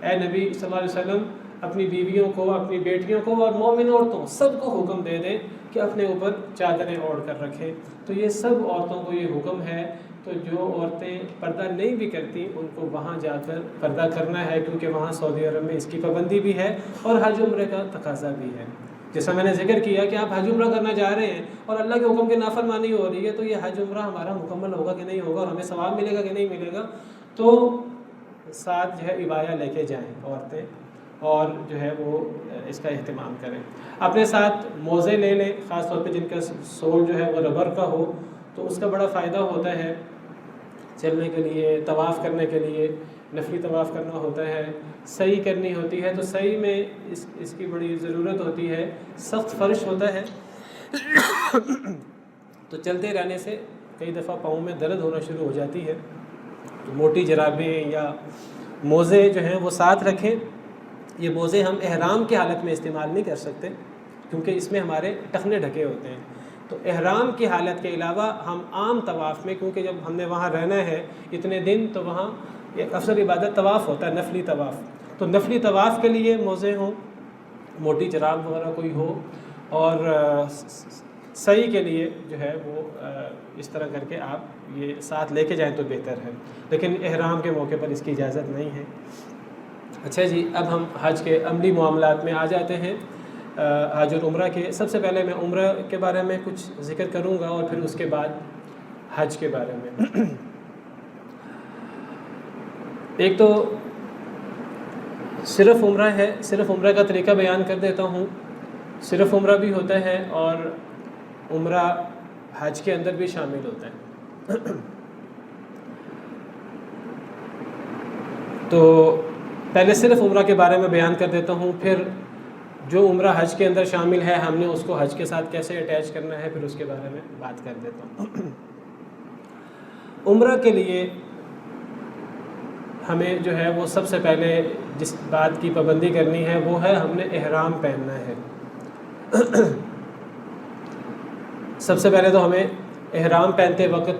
اے نبی صلی اللہ علیہ وسلم اپنی بیویوں کو، اپنی بیٹیوں کو اور مومن عورتوں سب کو حکم دے دیں کہ اپنے اوپر چادریں اوڑھ کر رکھیں۔ تو یہ سب عورتوں کو یہ حکم ہے، تو جو عورتیں پردہ نہیں بھی کرتی ان کو وہاں جا کر پردہ کرنا ہے، کیونکہ وہاں سعودی عرب میں اس کی پابندی بھی ہے اور حج عمرے کا تقاضا بھی ہے۔ جیسا میں نے ذکر کیا کہ آپ حج عمرہ کرنا جا رہے ہیں اور اللہ کے حکم کی نافرمانی ہو رہی ہے، تو یہ حج عمرہ ہمارا مکمل ہوگا کہ نہیں ہوگا، اور ہمیں ثواب ملے گا کہ نہیں ملے گا۔ تو ساتھ جو ہے عبایا لے کے جائیں عورتیں، اور جو ہے وہ اس کا اہتمام کریں۔ اپنے ساتھ موزے لے لیں، خاص طور پہ جن کا سول جو ہے وہ ربر کا ہو، تو اس کا بڑا فائدہ ہوتا ہے چلنے کے لیے، طواف کرنے کے لیے، نفلی طواف کرنا ہوتا ہے، سعی کرنی ہوتی ہے، تو سعی میں اس کی بڑی ضرورت ہوتی ہے، سخت فرش ہوتا ہے تو چلتے رہنے سے کئی دفعہ پاؤں میں درد ہونا شروع ہو جاتی ہے، تو موٹی جرابیں یا موزے جو ہیں وہ ساتھ رکھیں۔ یہ موزے ہم احرام کی حالت میں استعمال نہیں کر سکتے کیونکہ اس میں ہمارے ٹخنے ڈھکے ہوتے ہیں، تو احرام کی حالت کے علاوہ ہم عام طواف میں، کیونکہ جب ہم نے وہاں رہنا ہے اتنے دن تو وہاں ایک افضل عبادت طواف ہوتا ہے، نفلی طواف، تو نفلی طواف کے لیے موزے ہوں، موٹی جراب وغیرہ کوئی ہو، اور سعی کے لیے جو ہے وہ اس طرح کر کے آپ یہ ساتھ لے کے جائیں تو بہتر ہے، لیکن احرام کے موقع پر اس کی اجازت نہیں ہے۔ اچھا جی، اب ہم حج کے عملی معاملات میں آ جاتے ہیں، حج اور عمرہ کے۔ سب سے پہلے میں عمرہ کے بارے میں کچھ ذکر کروں گا اور پھر اس کے بعد حج کے بارے میں۔ ایک تو صرف عمرہ ہے، صرف عمرہ کا طریقہ بیان کر دیتا ہوں۔ صرف عمرہ بھی ہوتا ہے اور عمرہ حج کے اندر بھی شامل ہوتا ہے۔ تو پہلے صرف عمرہ کے بارے میں بیان کر دیتا ہوں، پھر جو عمرہ حج کے اندر شامل ہے ہم نے اس کو حج کے ساتھ کیسے اٹیچ کرنا ہے، پھر اس کے بارے میں بات کر دیتا ہوں۔ عمرہ کے لیے ہمیں جو ہے وہ سب سے پہلے جس بات کی پابندی کرنی ہے وہ ہے ہم نے احرام پہننا ہے۔ سب سے پہلے تو ہمیں احرام پہنتے وقت،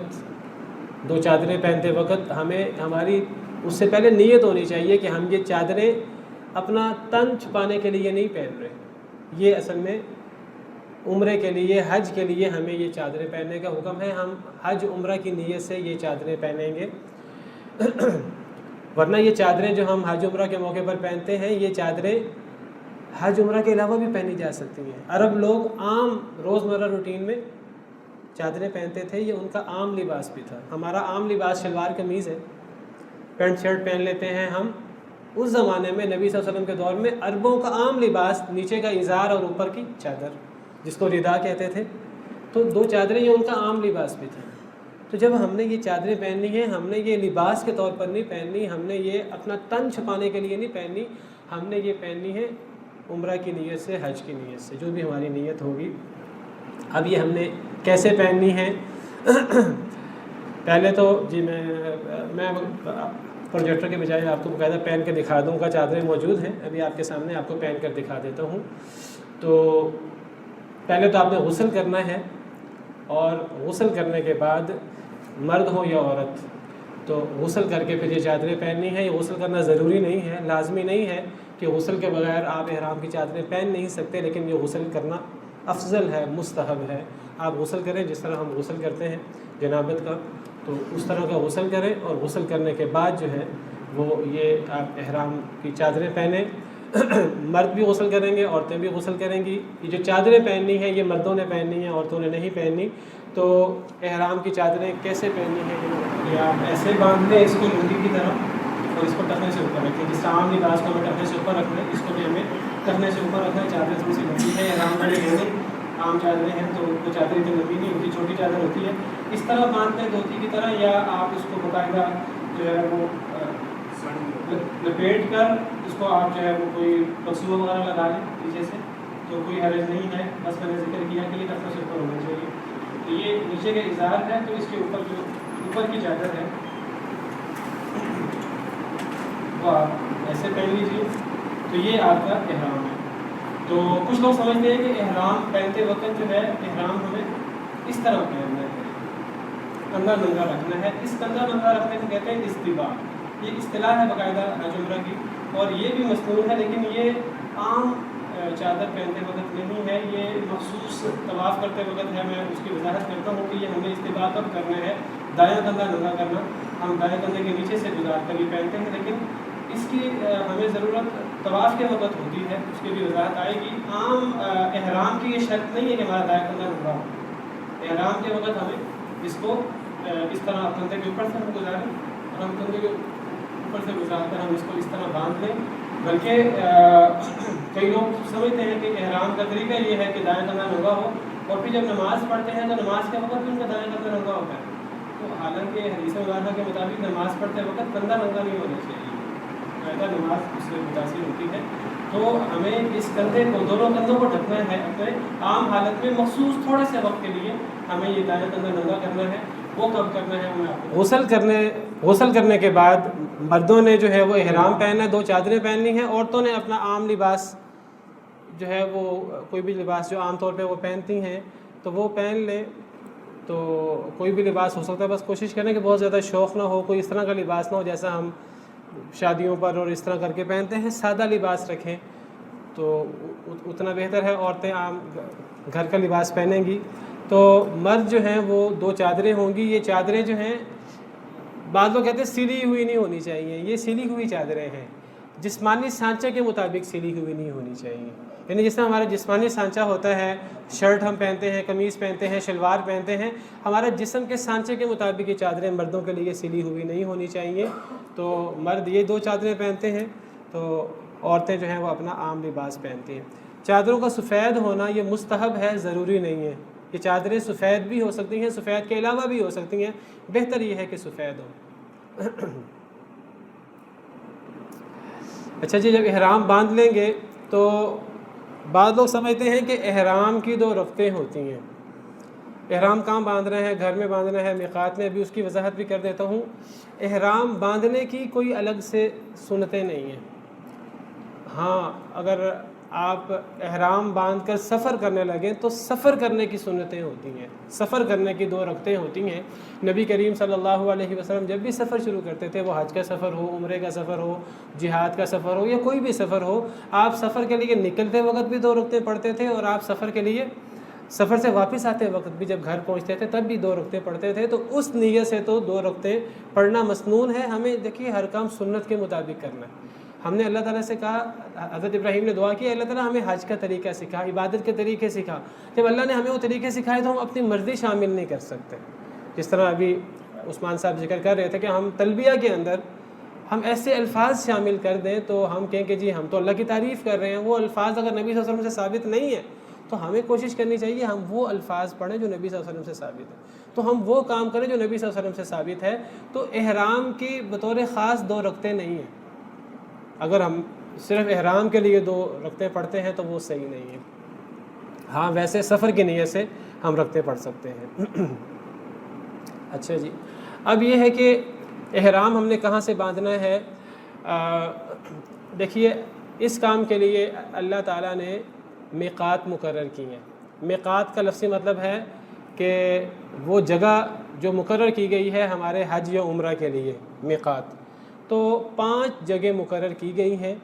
دو چادریں پہنتے وقت ہماری اس سے پہلے نیت ہونی چاہیے کہ ہم یہ چادریں اپنا تن چھپانے کے لیے نہیں پہن رہے، یہ اصل میں عمرے کے لیے، حج کے لیے ہمیں یہ چادریں پہننے کا حکم ہے۔ ہم حج عمرہ کی نیت سے یہ چادریں پہنیں گے، ورنہ یہ چادریں جو ہم حج عمرہ کے موقع پر پہنتے ہیں یہ چادریں حج عمرہ کے علاوہ بھی پہنی جا سکتی ہیں۔ عرب لوگ عام روزمرہ روٹین میں چادریں پہنتے تھے یہ ان کا عام لباس بھی تھا. ہمارا عام لباس شلوار قمیض ہے, پینٹ شرٹ پہن لیتے ہیں ہم. اس زمانے میں نبی صلی اللہ علیہ وسلم کے دور میں عربوں کا عام لباس نیچے کا ازار اور اوپر کی چادر, جس کو ردا کہتے تھے. تو 2 چادریں یہ ان کا عام لباس بھی تھا. تو جب ہم نے یہ چادریں پہننی ہیں, ہم نے یہ لباس کے طور پر نہیں پہننی, ہم نے یہ اپنا تن چھپانے کے لیے نہیں پہننی, ہم نے یہ پہننی ہے عمرہ کی نیت سے, حج کی نیت سے, جو بھی ہماری نیت ہوگی. اب یہ ہم نے کیسے پہننی ہے؟ پہلے تو جی میں پروجیکٹر کے بجائے آپ کو باقاعدہ پہن کے دکھا دوں گا. چادریں موجود ہیں ابھی آپ کے سامنے, آپ کو پہن کر دکھا دیتا ہوں. تو پہلے تو آپ نے غسل کرنا ہے, اور غسل کرنے کے بعد مرد ہو یا عورت تو غسل کر کے پھر یہ چادریں پہننی ہیں. یہ غسل کرنا ضروری نہیں ہے, لازمی نہیں ہے کہ غسل کے بغیر آپ احرام کی چادریں پہن نہیں سکتے, لیکن یہ غسل کرنا افضل ہے, مستحب ہے. آپ غسل کریں جس طرح ہم غسل کرتے ہیں جنابت کا, تو اس طرح کا غسل کریں, اور غسل کرنے کے بعد جو ہے وہ یہ آپ احرام کی چادریں پہنیں. مرد بھی غسل کریں گے, عورتیں بھی غسل کریں گی. یہ جو چادریں پہننی ہیں یہ مردوں نے پہننی ہیں, عورتوں نے نہیں پہننی. تو احرام کی چادریں کیسے پہننی ہیں؟ یہ آپ ایسے باندھ لیں اس کو لنگی کی طرح, اور اس کو ٹخنے سے اوپر رکھیں. جس طرح عام لباس کو ہمیں ٹخنے سے اوپر رکھنا ہے, اس کو بھی ہمیں ٹخنے سے اوپر رکھنا ہے. چادریں تھوڑی سی لمبی ہے, احرام والی ہے نہیں, عام چادریں ہیں تو وہ چادریں اتنی لمبی نہیں ہوتی, چھوٹی چادر ہوتی ہے. اس طرح باندھ لیں دھوتی کی طرح, یا آپ اس کو باقاعدہ جو ہے وہ لپیٹ کر اس کو آپ جو ہے وہ کوئی پکسو وغیرہ لگا لیں پیچھے سے, تو کوئی حرج نہیں ہے. بس میں نے ذکر کیا کہ یہ ٹخنے سے اوپر ہونا چاہیے. تو یہ نیچے کا ازار ہے, تو اس کے اوپر جو اوپر کی چادر ہے وہ آپ ایسے پہن لیجیے. تو یہ آپ کا احرام ہے. تو کچھ لوگ سمجھتے ہیں کہ احرام پہنتے وقت جو ہے احرام ہمیں اس طرح پہننا ہے, کندھا ننگا رکھنا ہے. اس کندھا ننگا رکھنے کو کہتے ہیں استباع. یہ اصطلاح ہے باقاعدہ حج عمرہ کی, اور یہ بھی مستور ہے, لیکن یہ عام چادر پہنتے وقت نہیں ہے, یہ مخصوص طواف کرتے وقت ہے. میں اس کی وضاحت کرتا ہوں کہ یہ ہمیں استباع کب کرنا ہے. دایاں کندھا ننگا کرنا, ہم دایاں کندھے کے نیچے سے گزار کر یہ پہنتے ہیں, لیکن اس کی ہمیں ضرورت طواف کے وقت ہوتی ہے. اس کی بھی وضاحت آئے گی. عام احرام کی یہ شرط نہیں ہے کہ ہمارا دایاں کندھا ننگا ہو. احرام کے وقت ہمیں اس کو اس طرح کندھے کے اوپر سے ہم گزاریں, اور ہم کندھے کے اوپر سے گزار کر ہم اس کو اس طرح باندھ لیں. بلکہ کئی لوگ سمجھتے ہیں کہ احرام کا طریقہ یہ ہے کہ دایاں کندھا ننگا ہو, اور پھر جب نماز پڑھتے ہیں تو نماز کے وقت بھی ان کا دایاں کندھا ننگا ہوتا ہے. تو حالانکہ حدیث مبارکہ کے مطابق نماز پڑھتے وقت کندھا ننگا نہیں ہونا چاہیے, ایسا نماز اس سے متاثر ہوتی ہے. تو ہمیں اس کندھے کو, دونوں کندھوں کو ڈھکنا ہے. اپنے عام حالت میں مخصوص تھوڑے سے وقت کے لیے ہمیں یہ دایاں کندھا ننگا کرنا ہے. وہ کب کرنا ہے؟ ہمیں آپ غسل کرنے کے بعد مردوں نے جو ہے وہ احرام پہننا ہے, 2 چادریں پہننی ہیں. عورتوں نے اپنا عام لباس جو ہے وہ کوئی بھی لباس جو عام طور پہ وہ پہنتی ہیں تو وہ پہن لیں. تو کوئی بھی لباس ہو سکتا ہے, بس کوشش کریں کہ بہت زیادہ شوق نہ ہو, کوئی اس طرح کا لباس نہ ہو جیسا ہم شادیوں پر اور اس طرح کر کے پہنتے ہیں. سادہ لباس رکھیں تو اتنا بہتر ہے. عورتیں عام گھر کا لباس پہنیں گی. تو مرد جو ہیں وہ 2 چادریں ہوں گی. یہ چادریں جو ہیں بعض لوگ کہتے ہیں سلی ہوئی نہیں ہونی چاہیے. یہ سلی ہوئی چادریں ہیں, جسمانی سانچے کے مطابق سلی ہوئی نہیں ہونی چاہیے. یعنی جس طرح ہمارا جسمانی سانچہ ہوتا ہے, شرٹ ہم پہنتے ہیں, قمیض پہنتے ہیں, شلوار پہنتے ہیں, ہمارا جسم کے سانچے کے مطابق یہ چادریں مردوں کے لیے سلی ہوئی نہیں ہونی چاہیے. تو مرد یہ 2 چادریں پہنتے ہیں, تو عورتیں جو ہیں وہ اپنا عام لباس پہنتی ہیں. چادروں کا سفید ہونا یہ مستحب ہے, ضروری نہیں ہے. یہ چادریں سفید بھی ہو سکتی ہیں, سفید کے علاوہ بھی ہو سکتی ہیں, بہتر یہ ہے کہ سفید ہو. اچھا جی, جب احرام باندھ لیں گے تو بعض لوگ سمجھتے ہیں کہ احرام کی 2 رفتیں ہوتی ہیں. احرام کہاں باندھنا ہے؟ گھر میں باندھنا ہے, میقات میں؟ بھی اس کی وضاحت بھی کر دیتا ہوں. احرام باندھنے کی کوئی الگ سے سنتیں نہیں ہیں. ہاں, اگر آپ احرام باندھ کر سفر کرنے لگیں تو سفر کرنے کی سنتیں ہوتی ہیں. سفر کرنے کی 2 رکعتیں ہوتی ہیں. نبی کریم صلی اللہ علیہ وسلم جب بھی سفر شروع کرتے تھے, وہ حج کا سفر ہو, عمرے کا سفر ہو, جہاد کا سفر ہو, یا کوئی بھی سفر ہو, آپ سفر کے لیے نکلتے وقت بھی 2 رکعتیں پڑھتے تھے, اور آپ سفر کے لیے سفر سے واپس آتے وقت بھی جب گھر پہنچتے تھے تب بھی 2 رکعتیں پڑھتے تھے. تو اس نیت سے تو 2 رکعتیں پڑھنا مسنون ہے. ہمیں دیکھیے ہر کام سنت کے مطابق کرنا ہے. ہم نے اللہ تعالیٰ سے کہا، حضرت ابراہیم نے دعا کی اللہ تعالیٰ ہمیں حج کا طریقہ سکھا، عبادت کے طریقے سکھا۔ جب اللہ نے ہمیں وہ طریقے سکھائے تو ہم اپنی مرضی شامل نہیں کر سکتے۔ جس طرح ابھی عثمان صاحب ذکر کر رہے تھے کہ ہم تلبیہ کے اندر ہم ایسے الفاظ شامل کر دیں تو ہم کہیں کہ جی ہم تو اللہ کی تعریف کر رہے ہیں، وہ الفاظ اگر نبی صلی اللہ علیہ وسلم سے ثابت نہیں ہے تو ہمیں کوشش کرنی چاہیے ہم وہ الفاظ پڑھیں جو نبی صلی اللہ علیہ وسلم سے ثابت ہے، تو ہم وہ کام کریں جو نبی صلی اللہ علیہ وسلم سے ثابت ہے۔ تو احرام کی بطور خاص 2 رکعتیں نہیں ہیں، اگر ہم صرف احرام کے لیے 2 رکعتیں پڑھتے ہیں تو وہ صحیح نہیں ہے۔ ہاں ویسے سفر کی نیت سے ہم رکعتیں پڑھ سکتے ہیں۔ اچھا جی، اب یہ ہے کہ احرام ہم نے کہاں سے باندھنا ہے۔ دیکھیے اس کام کے لیے اللہ تعالیٰ نے میقات مقرر کی ہیں۔ میقات کا لفظی مطلب ہے کہ وہ جگہ جو مقرر کی گئی ہے ہمارے حج یا عمرہ کے لیے، میقات۔ تو 5 جگہ مقرر کی گئی ہیں۔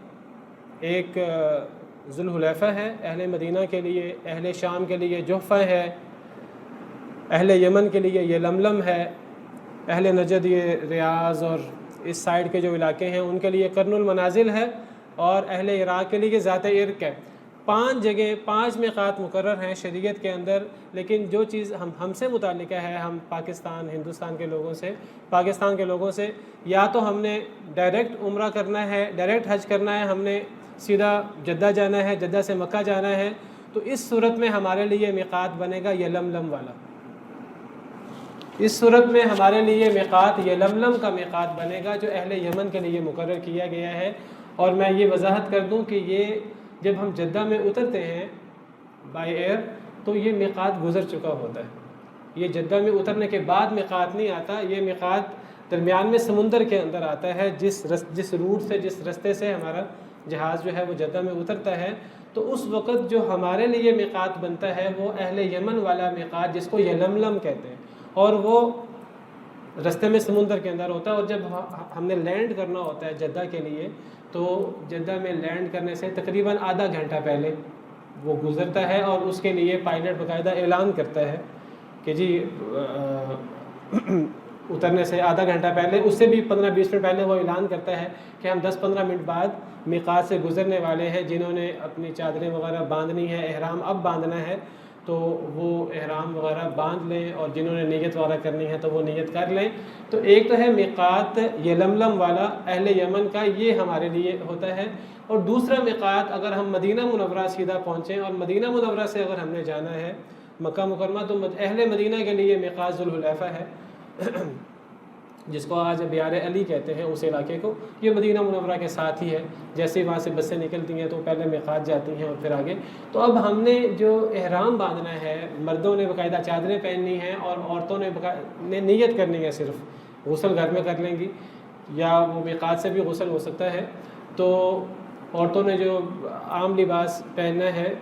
ایک ذوالحلیفہ ہے اہل مدینہ کے لیے، اہل شام کے لیے جحفہ ہے، اہل یمن کے لیے یہ لملم ہے، اہل نجد یہ ریاض اور اس سائڈ کے جو علاقے ہیں ان کے لیے قرن المنازل ہے، اور اہل عراق کے لیے ذات عرق ہے۔ 5 جگہ 5 میقات مقرر ہیں شریعت کے اندر، لیکن جو چیز ہم سے متعلقہ ہے، ہم پاکستان ہندوستان کے لوگوں سے، پاکستان کے لوگوں سے، یا تو ہم نے ڈائریکٹ عمرہ کرنا ہے، ڈائریکٹ حج کرنا ہے، ہم نے سیدھا جدہ جانا ہے، جدہ سے مکہ جانا ہے، تو اس صورت میں ہمارے لیے میقات بنے گا یہ لملم والا۔ اس صورت میں ہمارے لیے میقات یہ لملم کا میقات بنے گا جو اہل یمن کے لیے مقرر کیا گیا ہے۔ اور میں یہ وضاحت کر دوں کہ یہ جب ہم جدہ میں اترتے ہیں بائی ایئر تو یہ میقات گزر چکا ہوتا ہے، یہ جدہ میں اترنے کے بعد میقات نہیں آتا، یہ میقات درمیان میں سمندر کے اندر آتا ہے، جس روٹ سے جس رستے سے ہمارا جہاز جو ہے وہ جدہ میں اترتا ہے، تو اس وقت جو ہمارے لیے میقات بنتا ہے وہ اہل یمن والا میقات جس کو یلملم کہتے ہیں، اور وہ رستے میں سمندر کے اندر ہوتا ہے۔ اور جب ہم نے لینڈ کرنا ہوتا ہے جدہ کے لیے تو جدہ میں لینڈ کرنے سے تقریباً آدھا گھنٹہ پہلے وہ گزرتا ہے، اور اس کے لیے پائلٹ باقاعدہ اعلان کرتا ہے کہ جی اترنے سے آدھا گھنٹہ پہلے، اس سے بھی 15-20 منٹ پہلے وہ اعلان کرتا ہے کہ ہم 10-15 منٹ بعد میقات سے گزرنے والے ہیں، جنہوں نے اپنی چادریں وغیرہ باندھنی ہے، احرام اب باندھنا ہے تو وہ احرام وغیرہ باندھ لیں، اور جنہوں نے نیت وغیرہ کرنی ہے تو وہ نیت کر لیں۔ تو ایک تو ہے میقات یہ لملم والا اہل یمن کا، یہ ہمارے لیے ہوتا ہے۔ اور دوسرا میقات اگر ہم مدینہ منورہ سیدھا پہنچیں، اور مدینہ منورہ سے اگر ہم نے جانا ہے مکہ مکرمہ، تو اہل مدینہ کے لیے میقات ذوالحلیفہ ہے، جس کو آج بیار علی کہتے ہیں اس علاقے کو، یہ مدینہ منورہ کے ساتھ ہی ہے۔ جیسے ہی وہاں سے بسیں نکلتی ہیں تو پہلے میقات جاتی ہیں اور پھر آگے۔ تو اب ہم نے جو احرام باندھنا ہے، مردوں نے باقاعدہ چادریں پہننی ہیں اور عورتوں نے نیت کرنی ہے، صرف غسل گھر میں کر لیں گی یا وہ میقات سے بھی غسل ہو سکتا ہے۔ تو عورتوں نے جو عام لباس پہننا ہے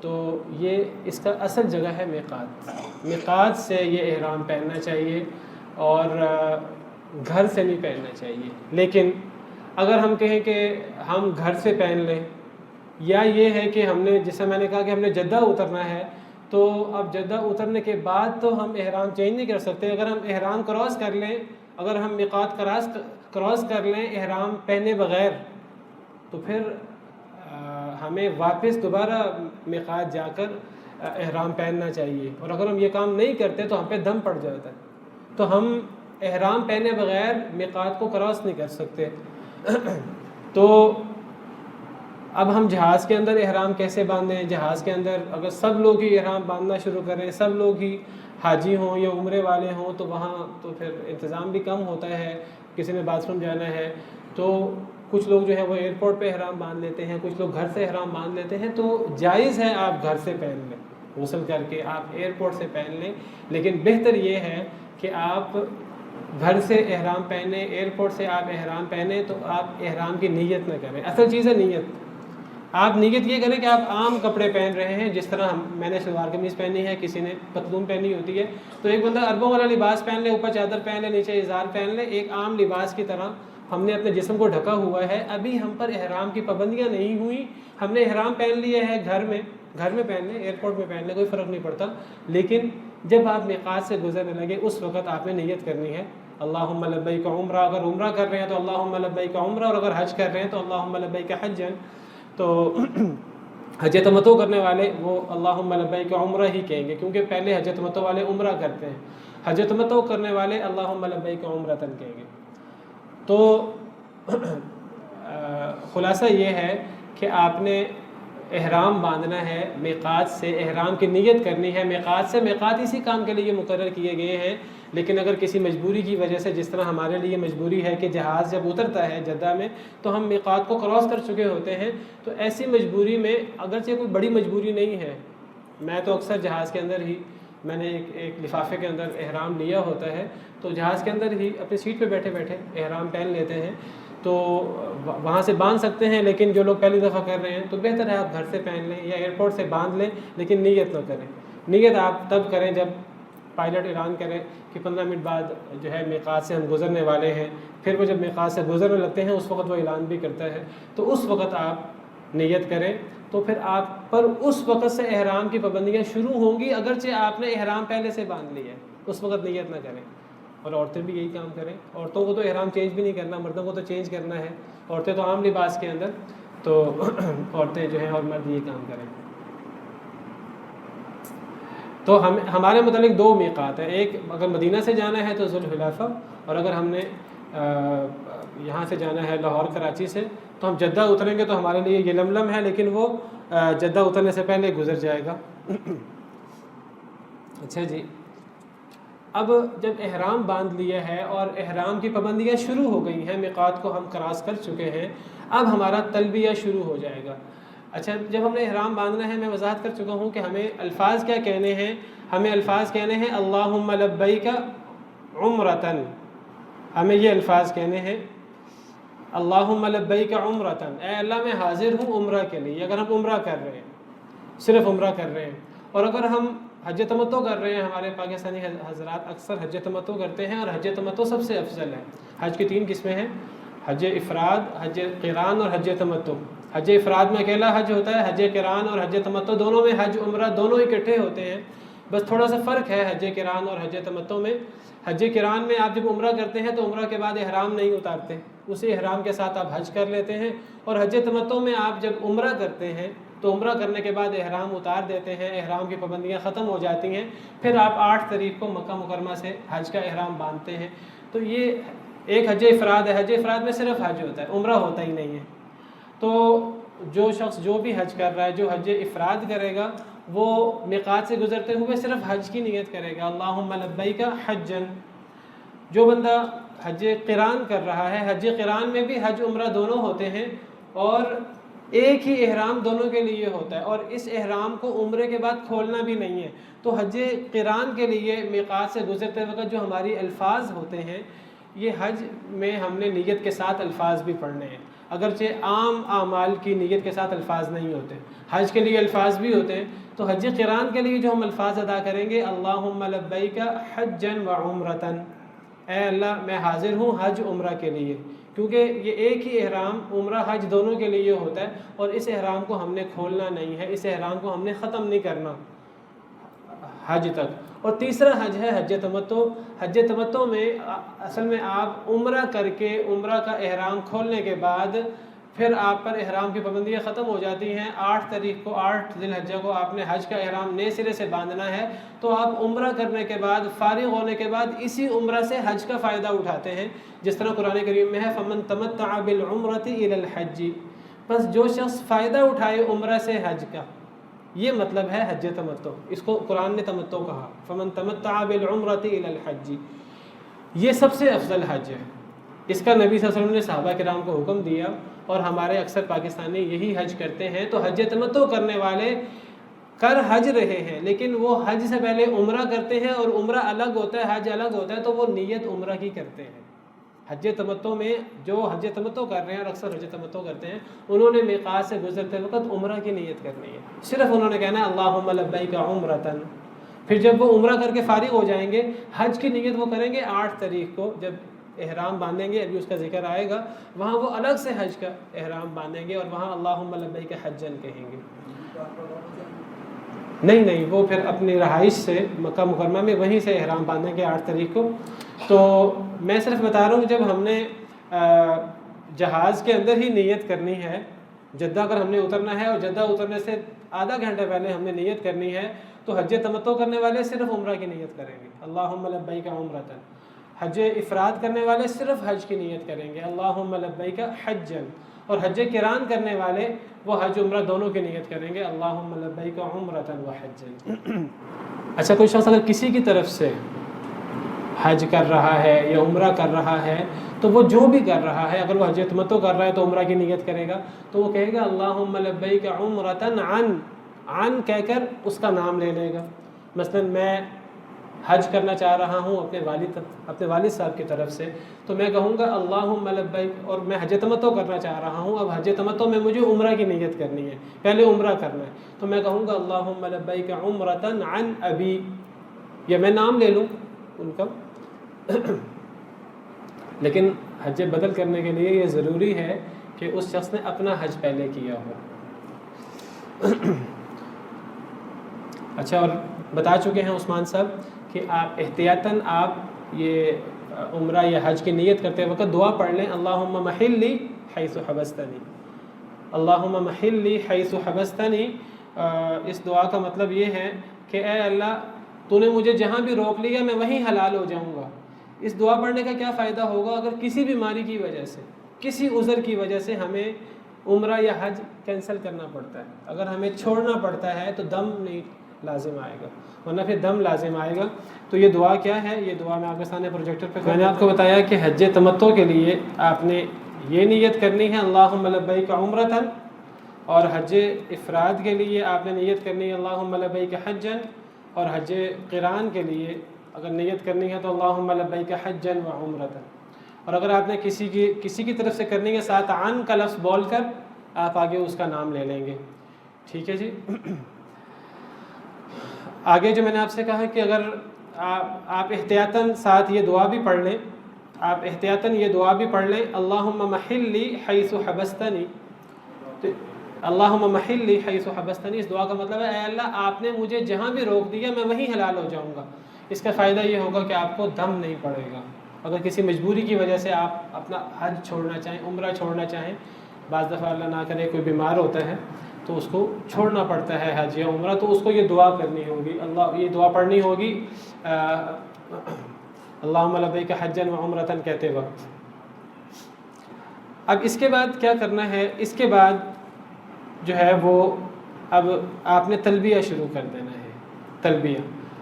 تو یہ اس کا اصل جگہ ہے میقات، میقات سے یہ احرام پہننا چاہیے اور گھر سے نہیں پہننا چاہیے۔ لیکن اگر ہم کہیں کہ ہم گھر سے پہن لیں، یا یہ ہے کہ ہم نے، جیسا میں نے کہا کہ ہم نے جدہ اترنا ہے، تو اب جدہ اترنے کے بعد تو ہم احرام چینج نہیں کر سکتے۔ اگر ہم احرام کراس کر لیں، اگر ہم میقات کراس کر لیں احرام پہنے بغیر، تو پھر ہمیں واپس دوبارہ میقات جا کر احرام پہننا چاہیے، اور اگر ہم یہ کام نہیں کرتے تو ہم پہ دم پڑ جاتا ہے، تو ہم احرام پہنے بغیر میقات کو کراس نہیں کر سکتے۔ تو اب ہم جہاز کے اندر احرام کیسے باندھیں؟ جہاز کے اندر اگر سب لوگ ہی احرام باندھنا شروع کریں، سب لوگ ہی حاجی ہوں یا عمرے والے ہوں، تو وہاں تو پھر انتظام بھی کم ہوتا ہے، کسی نے باتھ روم جانا ہے تو کچھ لوگ جو ہے وہ ایئرپورٹ پہ احرام باندھ لیتے ہیں، کچھ لوگ گھر سے احرام باندھ لیتے ہیں۔ تو جائز ہے آپ گھر سے پہن لیں، غسل کر کے آپ ایئرپورٹ سے پہن لیں، لیکن بہتر یہ ہے کہ آپ گھر سے احرام پہنیں، ایئرپورٹ سے آپ احرام پہنیں تو آپ احرام کی نیت نہ کریں۔ اصل چیز ہے نیت۔ آپ نیت یہ کریں کہ آپ عام کپڑے پہن رہے ہیں، جس طرح میں نے شلوار قمیض پہنی ہے، کسی نے پتلون پہنی ہوتی ہے، تو ایک بندہ عربوں والا لباس پہن لے، اوپر چادر پہن لے، نیچے ازار پہن لے، ایک عام لباس کی طرح ہم نے اپنے جسم کو ڈھکا ہوا ہے، ابھی ہم پر احرام کی پابندیاں نہیں ہوئی، ہم نے احرام پہن لیا ہے گھر میں پہن لیں، ایئرپورٹ میں پہن لیں، کوئی فرق نہیں پڑتا۔ لیکن جب آپ میقات سے گزرنے لگے اس وقت آپ نے نیت کرنی ہے اللہم لبیک عمرہ، اگر عمرہ کر رہے ہیں تو اللہم لبیک عمرہ، اور اگر حج کر رہے ہیں تو اللہم لبیک حجا۔ تو حج تمتع کرنے والے وہ اللہم لبیک عمرہ ہی کہیں گے، کیونکہ پہلے حج تمتع والے عمرہ کرتے ہیں، حج تمتع کرنے والے اللہم لبیک عمرۃ کہیں گے۔ تو خلاصہ یہ ہے کہ آپ نے احرام باندھنا ہے، میقات سے احرام کی نیت کرنی ہے، میقات سے، میقات اسی کام کے لیے مقرر کیے گئے ہیں، لیکن اگر کسی مجبوری کی وجہ سے، جس طرح ہمارے لیے مجبوری ہے کہ جہاز جب اترتا ہے جدہ میں تو ہم میقات کو کراس کر چکے ہوتے ہیں، تو ایسی مجبوری میں، اگرچہ کوئی بڑی مجبوری نہیں ہے، میں تو اکثر جہاز کے اندر ہی، میں نے ایک لفافے کے اندر احرام لیا ہوتا ہے، تو جہاز کے اندر ہی اپنی سیٹ پہ بیٹھے بیٹھے احرام پہن لیتے ہیں، تو وہاں سے باندھ سکتے ہیں، لیکن جو لوگ پہلی دفعہ کر رہے ہیں تو بہتر ہے آپ گھر سے پہن لیں یا ایئرپورٹ سے باندھ لیں، لیکن نیت نہ کریں۔ نیت آپ تب کریں جب پائلٹ اعلان کرے کہ 15 منٹ بعد جو ہے میقات سے ہم گزرنے والے ہیں، پھر وہ جب میقات سے گزرنے لگتے ہیں اس وقت وہ اعلان بھی کرتا ہے، تو اس وقت آپ نیت کریں، تو پھر آپ پر اس وقت سے احرام کی پابندیاں شروع ہوں گی، اگرچہ آپ نے احرام پہلے سے باندھ لیا ہے، اس وقت نیت نہ کریں۔ اور عورتیں بھی یہی کام کریں، عورتوں کو تو احرام چینج بھی نہیں کرنا، مردوں کو تو چینج کرنا ہے، عورتیں تو عام لباس کے اندر، تو عورتیں جو ہیں اور مرد یہ کام کریں۔ تو ہمارے متعلق 2 میقات ہیں، ایک اگر مدینہ سے جانا ہے تو ذوالحلیفہ، اور اگر ہم نے یہاں سے جانا ہے لاہور کراچی سے تو ہم جدہ اتریں گے، تو ہمارے لیے یہ لملم ہے، لیکن وہ جدہ اترنے سے پہلے گزر جائے گا۔ اچھا جی، اب جب احرام باندھ لیا ہے اور احرام کی پابندیاں شروع ہو گئی ہیں، میقات کو ہم کراس کر چکے ہیں، اب ہمارا تلبیہ شروع ہو جائے گا۔ اچھا، جب ہم نے احرام باندھنا ہے، میں وضاحت کر چکا ہوں کہ ہمیں الفاظ کیا کہنے ہیں، ہمیں الفاظ کہنے ہیں اللہم لبیک عمرۃ، ہمیں یہ الفاظ کہنے ہیں اللہم لبیک عمرۃ، اے اللہ میں حاضر ہوں عمرہ کے لیے، اگر ہم عمرہ کر رہے ہیں، صرف عمرہ کر رہے ہیں۔ اور اگر ہم حج تمتع کر رہے ہیں، ہمارے پاکستانی حضرات اکثر حج تمتع کرتے ہیں، اور حج تمتع سب سے افضل ہے۔ حج کی 3 قسمیں ہیں، حج افراد، حج قران اور حج تمتع۔ حج افراد میں اکیلا حج ہوتا ہے، حج قران اور حج تمتع دونوں میں حج عمرہ دونوں اکٹھے ہوتے ہیں، بس تھوڑا سا فرق ہے حج قران اور حج تمتع میں۔ حج قران میں آپ جب عمرہ کرتے ہیں تو عمرہ کے بعد احرام نہیں اتارتے، اسی احرام کے ساتھ آپ حج کر لیتے ہیں، اور حج تمتع میں آپ جب عمرہ کرتے ہیں تو عمرہ کرنے کے بعد احرام اتار دیتے ہیں، احرام کی پابندیاں ختم ہو جاتی ہیں، پھر آپ 8 تاریخ کو مکہ مکرمہ سے حج کا احرام باندھتے ہیں۔ تو یہ ایک حج افراد ہے، حج افراد میں صرف حج ہوتا ہے، عمرہ ہوتا ہی نہیں ہے۔ تو جو شخص جو بھی حج کر رہا ہے، جو حج افراد کرے گا، وہ میقات سے گزرتے ہوئے صرف حج کی نیت کرے گا، اللہم لبیک حجا۔ جو بندہ حج قران کر رہا ہے، حج قران میں بھی حج عمرہ دونوں ہوتے ہیں، اور ایک ہی احرام دونوں کے لیے ہوتا ہے، اور اس احرام کو عمرے کے بعد کھولنا بھی نہیں ہے۔ تو حج قران کے لیے میقات سے گزرتے وقت جو ہماری الفاظ ہوتے ہیں، یہ حج میں ہم نے نیت کے ساتھ الفاظ بھی پڑھنے ہیں، اگرچہ عام اعمال کی نیت کے ساتھ الفاظ نہیں ہوتے، حج کے لیے الفاظ بھی ہوتے ہیں۔ تو حج قران کے لیے جو ہم الفاظ ادا کریں گے، اللہم لبیک حجا وعمرۃ، اے اللہ میں حاضر ہوں حج عمرہ کے لیے، کیونکہ یہ ایک ہی احرام عمرہ حج دونوں کے لیے ہوتا ہے، اور اس احرام کو ہم نے کھولنا نہیں ہے، اس احرام کو ہم نے ختم نہیں کرنا حج تک۔ اور تیسرا حج ہے حج تمتع۔ حج تمتع میں اصل میں آپ عمرہ کر کے، عمرہ کا احرام کھولنے کے بعد پھر آپ پر احرام کی پابندیاں ختم ہو جاتی ہیں۔ 8 تاریخ کو، 8 ذی الحجہ کو آپ نے حج کا احرام نئے سرے سے باندھنا ہے، تو آپ عمرہ کرنے کے بعد، فارغ ہونے کے بعد اسی عمرہ سے حج کا فائدہ اٹھاتے ہیں، جس طرح قرآن کریم میں ہے فَمَن تَمَتَّعَ بِالْعُمْرَةِ إِلَى الْحَجِّ، بس جو شخص فائدہ اٹھائے عمرہ سے حج کا، یہ مطلب ہے حج تمتع، اس کو قرآن نے تمتع کہا، فَمَن تَمَتَّعَ بِالْعُمْرَةِ إِلَى الْحَجِّ۔ یہ سب سے افضل حج ہے، اس کا نبی صلی اللہ علیہ وسلم نے صحابہ کرام کو حکم دیا، اور ہمارے اکثر پاکستانی یہی حج کرتے ہیں۔ تو حج تمتع کرنے والے کر حج رہے ہیں، لیکن وہ حج سے پہلے عمرہ کرتے ہیں، اور عمرہ الگ ہوتا ہے، حج الگ ہوتا ہے، تو وہ نیت عمرہ کی کرتے ہیں۔ حج تمتع میں جو حج تمتع کر رہے ہیں اور اکثر حج تمتع کرتے ہیں، انہوں نے میقات سے گزرتے وقت عمرہ کی نیت کرنی ہے، صرف انہوں نے کہنا ہے اللہم لبیک عمرۃ۔ پھر جب وہ عمرہ کر کے فارغ ہو جائیں گے، حج کی نیت وہ کریں گے 8 تاریخ کو، جب احرام باندھیں گے، ابھی اس کا ذکر آئے گا، وہاں وہ الگ سے حج کا احرام باندھیں گے، اور وہاں اللہم لبیک حجا کہیں گے۔ نہیں وہ پھر اپنی رہائش سے مکہ مکرمہ میں وہیں سے احرام باندھیں گے 8 تاریخ کو. تو میں صرف بتا رہا ہوں جب ہم نے جہاز کے اندر ہی نیت کرنی ہے، جدہ اگر ہم نے اترنا ہے اور جدہ اترنے سے آدھا گھنٹہ پہلے ہم نے نیت کرنی ہے تو حج تمتع کرنے والے صرف عمرہ کی نیت کریں گے، اللہم لبیک عمرۃ. حج افراد کرنے والے صرف حج کی نیت کریں گے، اللہم لبیک حجا. اور حج قران کرنے والے وہ حج عمرہ دونوں کی نیت کریں گے، اللہم لبیک عمرۃ وحجا. اچھا، کوئی شخص اگر کسی کی طرف سے حج کر رہا ہے یا عمرہ کر رہا ہے تو وہ جو بھی کر رہا ہے، اگر وہ حج تمتع کر رہا ہے تو عمرہ کی نیت کرے گا تو وہ کہے گا اللہم لبیک عمرۃ عن کہہ کر اس کا نام لے لے گا. مثلا میں حج کرنا چاہ رہا ہوں اپنے والد صاحب کی طرف سے، تو میں کہوں گا اللہم لبیک، اور میں حج تمتع کرنا چاہ رہا ہوں. اب حج تمتع میں مجھے عمرہ کی نیت کرنی ہے، پہلے عمرہ کرنا ہے، تو میں کہوں گا اللہم لبیک عمرۃ عن ابی، یا میں نام لے لوں ان کا. لیکن حج بدل کرنے کے لیے یہ ضروری ہے کہ اس شخص نے اپنا حج پہلے کیا ہو. اچھا، اور بتا چکے ہیں عثمان صاحب کہ آپ احتیاطاً آپ یہ عمرہ یا حج کی نیت کرتے وقت دعا پڑھ لیں، اللہم محلی حیث حبستنی، اللہم محلی حیث حبستنی. اس دعا کا مطلب یہ ہے کہ اے اللہ، تو نے مجھے جہاں بھی روک لیا میں وہیں حلال ہو جاؤں گا. اس دعا پڑھنے کا کیا فائدہ ہوگا؟ اگر کسی بیماری کی وجہ سے، کسی عذر کی وجہ سے ہمیں عمرہ یا حج کینسل کرنا پڑتا ہے، اگر ہمیں چھوڑنا پڑتا ہے تو دم نہیں لازم آئے گا، ورنہ پھر دم لازم آئے گا. تو یہ دعا کیا ہے؟ یہ دعا میں آپ کے سامنے پروجیکٹر پہ میں نے آپ کو بتایا کہ حج تمتع کے لیے آپ نے یہ نیت کرنی ہے اللہم لبیک عمرۃ، اور حج افراد کے لیے آپ نے نیت کرنی ہے اللہم لبیک حجا، اور حج قران کے لیے اگر نیت کرنی ہے تو اللہم لبیک حجا وعمرۃ. اور اگر آپ نے کسی کی طرف سے کرنی ہے، ساتھ عن کا لفظ بول کر آپ آگے اس کا نام لے لیں گے. ٹھیک ہے جی. آگے جو میں نے آپ سے کہا کہ اگر آپ احتیاطاً ساتھ یہ دعا بھی پڑھ لیں، آپ احتیاطاً یہ دعا بھی پڑھ لیں اللہم محلی حیث حبستنی. اللہم محلی حیث حبستنی، اس دعا کا مطلب ہے اے اللہ، آپ نے مجھے جہاں بھی روک دیا میں وہیں حلال ہو جاؤں گا. اس کا فائدہ یہ ہوگا کہ آپ کو دم نہیں پڑے گا. اگر کسی مجبوری کی وجہ سے آپ اپنا حج چھوڑنا چاہیں، عمرہ چھوڑنا چاہیں، بعض دفعہ اللہ نہ کرے کوئی بیمار ہوتا ہے تو اس کو چھوڑنا پڑتا ہے حج یا عمرہ، تو اس کو یہ دعا کرنی ہوگی، یہ دعا پڑھنی ہوگی اللہم لبیک حجا وعمرۃ کہتے وقت. اب اس کے بعد کیا کرنا ہے؟ اس کے بعد جو ہے وہ اب آپ نے تلبیہ شروع کر دینا ہے. تلبیہ،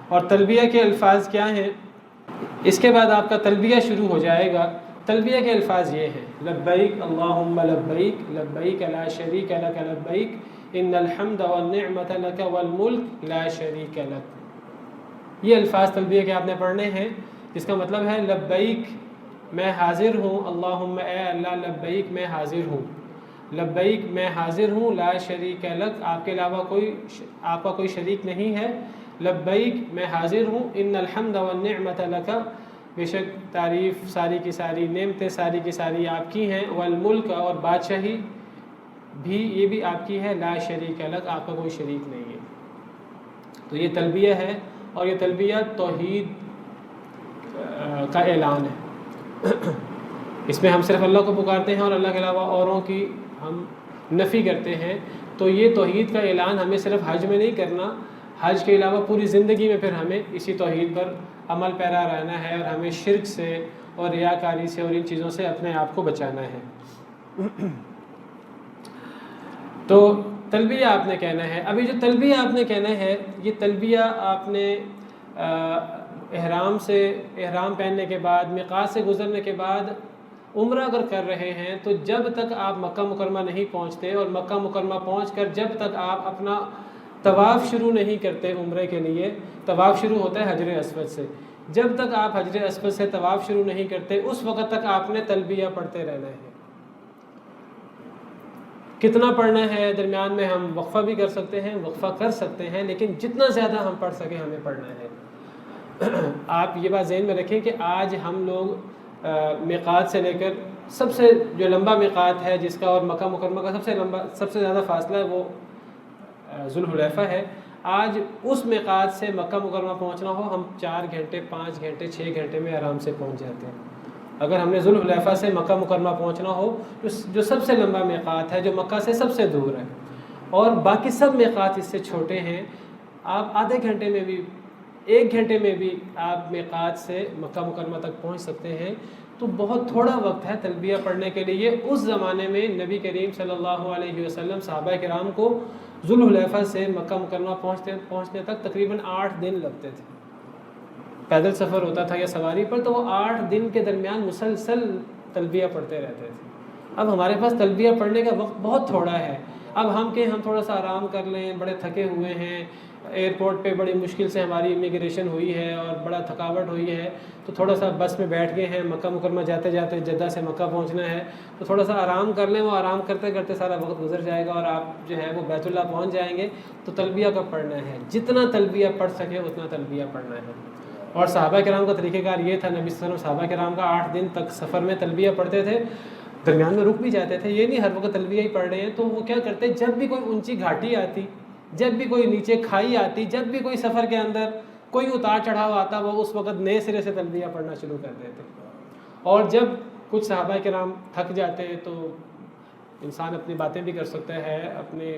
اور تلبیہ کے الفاظ کیا ہیں؟ اس کے بعد آپ کا تلبیہ شروع ہو جائے گا. تلبیہ کے الفاظ یہ ہیں لبیک اللہم لبیک لبیک لا شریک لک لبیک ان الحمد والنعمت لک والملک لا شریک لک. یہ الفاظ تلبیہ کے آپ نے پڑھنے ہیں، جس کا مطلب ہے لبیک میں حاضر ہوں، اللہم اے اللہ لبیک میں حاضر ہوں، لبیک میں حاضر ہوں، لا شریک لک آپ کے علاوہ آپ کا کوئی شریک نہیں ہے، لبیک میں حاضر ہوں، ان الحمد والنعمت لک بے شک تعریف ساری کی ساری، نعمتیں ساری کی ساری آپ کی ہیں، والملک اور بادشاہی بھی یہ بھی آپ کی ہے، لا شریک لک آپ کا کوئی شریک نہیں ہے. تو یہ تلبیہ ہے، اور یہ تلبیہ توحید کا اعلان ہے. اس میں ہم صرف اللہ کو پکارتے ہیں اور اللہ کے علاوہ اوروں کی ہم نفی کرتے ہیں. تو یہ توحید کا اعلان ہمیں صرف حج میں نہیں کرنا، حج کے علاوہ پوری زندگی میں پھر ہمیں اسی توحید پر عمل پیرا رہنا ہے، اور ہمیں شرک سے اور ریاکاری سے اور ان چیزوں سے اپنے آپ کو بچانا ہے. تو تلبیہ آپ نے کہنا ہے. ابھی جو تلبیہ آپ نے کہنا ہے، یہ تلبیہ آپ نے احرام پہننے کے بعد، میقات سے گزرنے کے بعد عمرہ اگر کر رہے ہیں تو جب تک آپ مکہ مکرمہ نہیں پہنچتے، اور مکہ مکرمہ پہنچ کر جب تک آپ اپنا طواف شروع نہیں کرتے عمرے کے لیے، طواف شروع ہوتا ہے حجر اسود سے، جب تک آپ حجر اسود سے طواف شروع نہیں کرتے اس وقت تک آپ نے تلبیہ پڑھتے رہنا ہے. کتنا پڑھنا ہے؟ درمیان میں ہم وقفہ بھی کر سکتے ہیں، وقفہ کر سکتے ہیں، لیکن جتنا زیادہ ہم پڑھ سکیں ہمیں پڑھنا ہے. آپ یہ بات ذہن میں رکھیں کہ آج ہم لوگ میقات سے لے کر سب سے جو لمبا میقات ہے جس کا اور مکہ مکرمہ کا سب سے زیادہ فاصلہ ہے وہ ذوالحلیفہ ہے. آج اس میقات سے مکہ مکرمہ پہنچنا ہو ہم 4 گھنٹے 5 گھنٹے 6 گھنٹے میں آرام سے پہنچ جاتے ہیں۔ اگر ہم نے ذوالحلیفہ سے مکہ مکرمہ پہنچنا ہو جو سب سے لمبا میقات ہے، جو مکہ سے سب سے دور ہے، اور باقی سب میقات اس سے چھوٹے ہیں، آپ آدھے گھنٹے میں بھی 1 گھنٹے میں بھی آپ میقات سے مکہ مکرمہ تک پہنچ سکتے ہیں، تو بہت تھوڑا وقت ہے تلبیہ پڑھنے کے لیے۔ اس زمانے میں نبی کریم صلی اللہ علیہ وسلم صحابہ کرام کو ذوالحلیفہ سے مکہ مکرمہ پہنچنے تک تقریباً 8 دن لگتے تھے۔ پیدل سفر ہوتا تھا یا سواری پر، تو وہ 8 دن کے درمیان مسلسل تلبیہ پڑھتے رہتے تھے۔ اب ہمارے پاس تلبیہ پڑھنے کا وقت بہت تھوڑا ہے۔ اب ہم تھوڑا سا آرام کر لیں، بڑے تھکے ہوئے ہیں، ایئرپورٹ پہ بڑی مشکل سے ہماری امیگریشن ہوئی ہے اور بڑا تھکاوٹ ہوئی ہے، تو تھوڑا سا بس میں بیٹھ گئے ہیں، مکہ مکرمہ جاتے جاتے جدہ سے مکہ پہنچنا ہے، تو تھوڑا سا آرام کر لیں۔ وہ آرام کرتے کرتے سارا وقت گزر جائے گا اور آپ جو ہے وہ بیت اللہ پہنچ جائیں گے۔ تو تلبیہ کب پڑھنا ہے؟ جتنا تلبیہ پڑھ سکے اتنا تلبیہ پڑھنا ہے۔ اور صحابہ کرام کا طریقہ کار یہ تھا، نبی صلی اللہ علیہ وسلم صحابہ کرام کا 8 دن تک سفر میں تلبیہ پڑھتے تھے، درمیان میں رک بھی جاتے تھے، یہ نہیں ہر وقت تلبیہ ہی پڑھ رہے ہیں۔ تو وہ کیا کرتے، جب بھی کوئی اونچی گھاٹی آتی، جب بھی کوئی نیچے کھائی آتی، جب بھی کوئی سفر کے اندر کوئی اتار چڑھاؤ آتا، وہ اس وقت نئے سرے سے تلبیہ پڑھنا شروع کر دیتے۔ اور جب کچھ صحابہ کرام تھک جاتے تو انسان اپنی باتیں بھی کر سکتا ہے، اپنے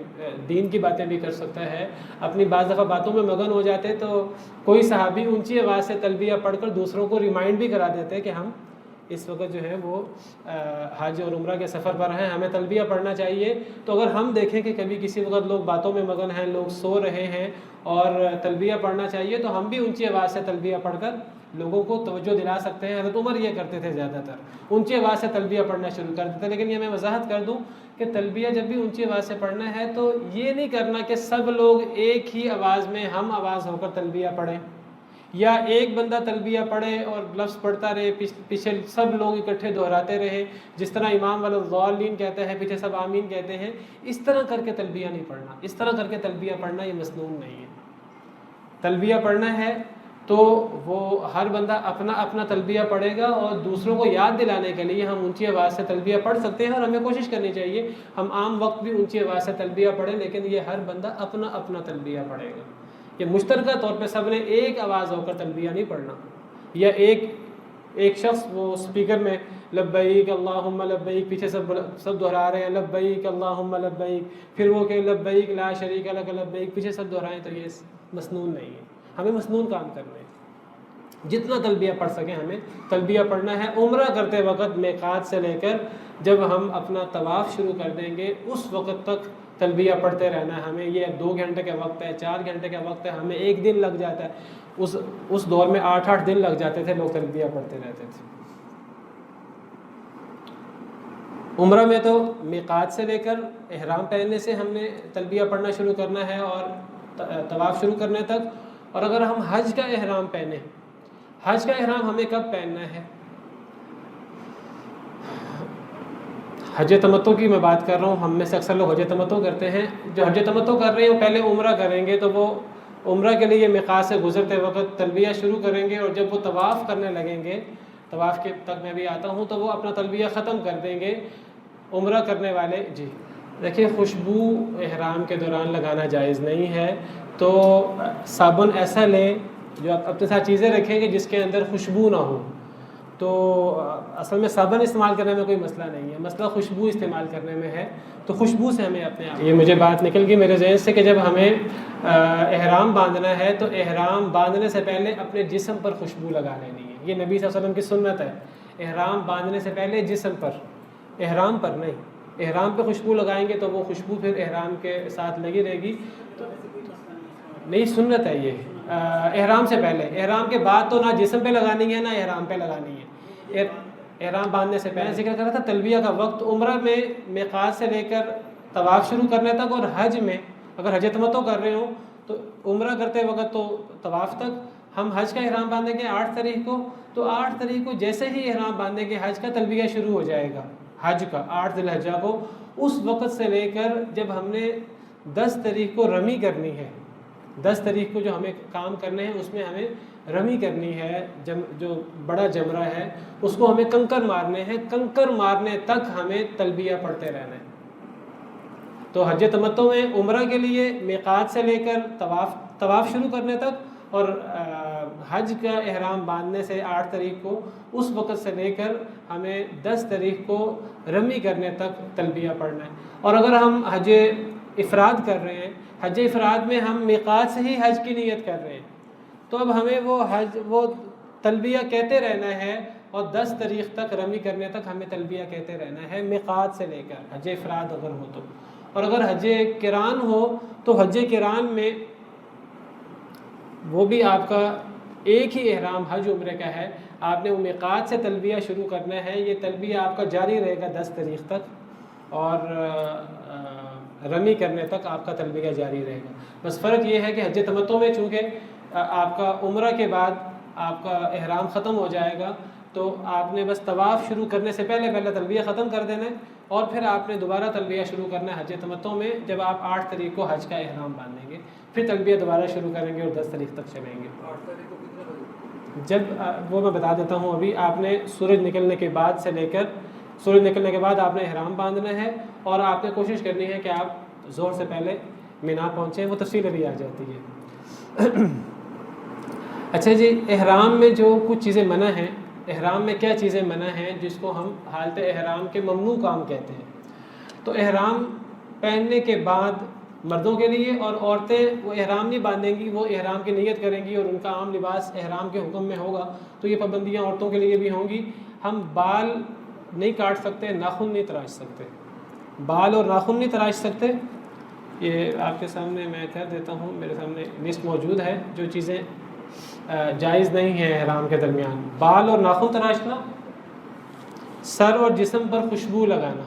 دین کی باتیں بھی کر سکتا ہے، اپنی بعض دفعہ باتوں میں مگن ہو جاتے، تو کوئی صحابی اونچی آواز سے تلبیہ پڑھ کر دوسروں کو ریمائنڈ بھی کرا دیتے کہ ہم اس وقت جو ہے وہ حج اور عمرہ کے سفر پر ہیں، ہمیں تلبیہ پڑھنا چاہیے۔ تو اگر ہم دیکھیں کہ کبھی کسی وقت لوگ باتوں میں مگن ہیں، لوگ سو رہے ہیں اور تلبیہ پڑھنا چاہیے، تو ہم بھی اونچی آواز سے تلبیہ پڑھ کر لوگوں کو توجہ دلا سکتے ہیں۔ حضرت عمر یہ کرتے تھے، زیادہ تر اونچی آواز سے تلبیہ پڑھنا شروع کر دیتے۔ لیکن یہ میں وضاحت کر دوں کہ تلبیہ جب بھی اونچی آواز سے پڑھنا ہے تو یہ نہیں کرنا کہ سب لوگ ایک ہی آواز میں ہم آواز ہو کر تلبیہ پڑھیں، یا ایک بندہ تلبیہ پڑھے اور لفظ پڑھتا رہے، پیچھے سب لوگ اکٹھے دہراتے رہے، جس طرح امام والضالین کہتے ہیں پیچھے سب آمین کہتے ہیں۔ اس طرح کر کے تلبیہ نہیں پڑھنا، اس طرح کر کے تلبیہ پڑھنا یہ مسنون نہیں ہے۔ تلبیہ پڑھنا ہے تو وہ ہر بندہ اپنا اپنا تلبیہ پڑھے گا، اور دوسروں کو یاد دلانے کے لیے ہم اونچی آواز سے تلبیہ پڑھ سکتے ہیں، اور ہمیں کوشش کرنی چاہیے ہم عام وقت بھی اونچی آواز سے تلبیہ پڑھیں، لیکن یہ ہر بندہ اپنا اپنا تلبیہ پڑھے گا۔ یہ مشترکہ طور پہ سب نے ایک آواز ہو کر تلبیہ نہیں پڑھنا، یا ایک شخص وہ اسپیکر میں لبیک اللہم لبیک، پیچھے سب دہرا رہے ہیں لبیک اللہم لبیک، پھر وہ کہ لبیک لا شریک لک لبیک، پیچھے سب دہرائیں، تو یہ مسنون نہیں ہے۔ ہمیں مسنون کام کرنا ہے، جتنا تلبیہ پڑھ سکیں ہمیں تلبیہ پڑھنا ہے۔ عمرہ کرتے وقت میقات سے لے کر جب ہم اپنا طواف شروع کر دیں گے اس وقت تک تلبیہ پڑھتے رہنا ہے ہمیں۔ یہ 2 گھنٹے کا وقت ہے، 4 گھنٹے کا وقت ہے، ہمیں 1 دن لگ جاتا ہے۔ اس دور میں 8 دن لگ جاتے تھے، لوگ تلبیہ پڑھتے رہتے تھے۔ عمرہ میں تو میقات سے لے کر احرام پہننے سے ہم نے تلبیہ پڑھنا شروع کرنا ہے اور طواف شروع کرنے تک۔ اور اگر ہم حج کا احرام پہنیں، حج کا احرام ہمیں کب پہننا ہے؟ حج تمتع کی میں بات کر رہا ہوں، ہم میں سے اکثر لوگ حج تمتع کرتے ہیں۔ جو حج تمتع کر رہے ہیں وہ پہلے عمرہ کریں گے، تو وہ عمرہ کے لیے میقات سے گزرتے وقت تلبیہ شروع کریں گے، اور جب وہ طواف کرنے لگیں گے، طواف کے تک میں بھی آتا ہوں، تو وہ اپنا تلبیہ ختم کر دیں گے۔ عمرہ کرنے والے جی دیکھیے، خوشبو احرام کے دوران لگانا جائز نہیں ہے، تو صابن ایسا لیں جو آپ اپنے ساتھ چیزیں رکھیں گے جس کے اندر خوشبو نہ ہو۔ تو اصل میں صابن استعمال کرنے میں کوئی مسئلہ نہیں ہے، مسئلہ خوشبو استعمال کرنے میں ہے، تو خوشبو سے ہمیں اپنے آپ، یہ مجھے بات نکل گئی میرے ذہن سے کہ جب ہمیں احرام باندھنا ہے تو احرام باندھنے سے پہلے اپنے جسم پر خوشبو لگا لینی ہے۔ یہ نبی صلی اللہ علیہ وسلم کی سنت ہے، احرام باندھنے سے پہلے جسم پر، احرام پر نہیں، احرام پہ خوشبو لگائیں گے تو وہ خوشبو پھر احرام کے ساتھ لگی رہے گی۔ نہیں، سنت ہے یہ احرام سے پہلے، احرام کے بعد تو نہ جسم پہ لگانی ہے نہ احرام پہ لگانی ہے۔ احرام باندھنے سے پہلے ذکر کر رہا تھا تلبیہ کا وقت عمرہ میں میقات سے لے کر طواف شروع کرنے تک، اور حج میں اگر حج تمتع کر رہے ہوں تو عمرہ کرتے وقت تو طواف تک۔ ہم حج کا احرام باندھیں گے 8 تاریخ کو، تو 8 تاریخ کو جیسے ہی احرام باندھیں گے حج کا تلبیہ شروع ہو جائے گا، حج کا 8 ذی الحجہ کو۔ اس وقت سے لے کر جب ہم نے 10 تاریخ کو رمی کرنی ہے، 10 تاریخ کو جو ہمیں کام کرنے ہیں اس میں ہمیں رمی کرنی ہے، جو بڑا جمرہ ہے اس کو ہمیں کنکر مارنے ہیں، کنکر مارنے تک ہمیں تلبیہ پڑھتے رہنا ہے۔ تو حج تمتع میں عمرہ کے لیے میقات سے لے کر طواف شروع کرنے تک اور حج کا احرام باندھنے سے 8 تاریخ کو اس وقت سے لے کر ہمیں 10 تاریخ کو رمی کرنے تک تلبیہ پڑھنا ہے۔ اور اگر ہم حج افراد کر رہے ہیں، حج افراد میں ہم میقات سے ہی حج کی نیت کر رہے ہیں، تو اب ہمیں وہ تلبیہ کہتے رہنا ہے اور 10 تاریخ تک رمی کرنے تک ہمیں تلبیہ کہتے رہنا ہے میقات سے لے کر، حج افراد اگر ہو تو۔ اور اگر حج قران ہو تو حج قران میں وہ بھی آپ کا ایک ہی احرام حج عمرے کا ہے، آپ نے وہ میقات سے تلبیہ شروع کرنا ہے، یہ تلبیہ آپ کا جاری رہے گا 10 تاریخ تک، اور رمی کرنے تک آپ کا تلبیہ جاری رہے گا۔ بس فرق یہ ہے کہ حج تمتع میں چونکہ آپ کا عمرہ کے بعد آپ کا احرام ختم ہو جائے گا، تو آپ نے بس طواف شروع کرنے سے پہلے تلبیہ ختم کر دینا ہے، اور پھر آپ نے دوبارہ تلبیہ شروع کرنا ہے حج تمتع میں جب آپ 8 تاریخ کو حج کا احرام باندھیں گے، پھر تلبیہ دوبارہ شروع کریں گے اور 10 تاریخ تک چلیں گے۔ 8 تاریخ کو کتنے بجے؟ جب وہ میں بتا دیتا ہوں، ابھی آپ نے سورج نکلنے کے بعد سے لے کر سورج نکلنے کے بعد آپ نے احرام باندھنا ہے، اور آپ نے کوشش کرنی ہے کہ آپ ظہر سے پہلے مینا پہنچیں، وہ تفصیل ابھی آ جاتی ہے۔ اچھا جی، احرام میں جو کچھ چیزیں منع ہیں، احرام میں کیا چیزیں منع ہیں جس کو ہم حالت احرام کے ممنوع کام کہتے ہیں؟ تو احرام پہننے کے بعد مردوں کے لیے، اور عورتیں وہ احرام نہیں باندھیں گی، وہ احرام کی نیت کریں گی اور ان کا عام لباس احرام کے حکم میں ہوگا، تو یہ پابندیاں عورتوں کے لیے بھی ہوں گی۔ ہم بال نہیں کاٹ سکتے، ناخن نہیں تراش سکتے، بال اور ناخن نہیں تراش سکتے۔ یہ آپ کے سامنے میں کہہ دیتا ہوں، میرے سامنے لسٹ موجود ہے جو چیزیں جائز نہیں ہیں احرام کے درمیان۔ بال اور ناخن تراشنا، سر اور جسم پر خوشبو لگانا،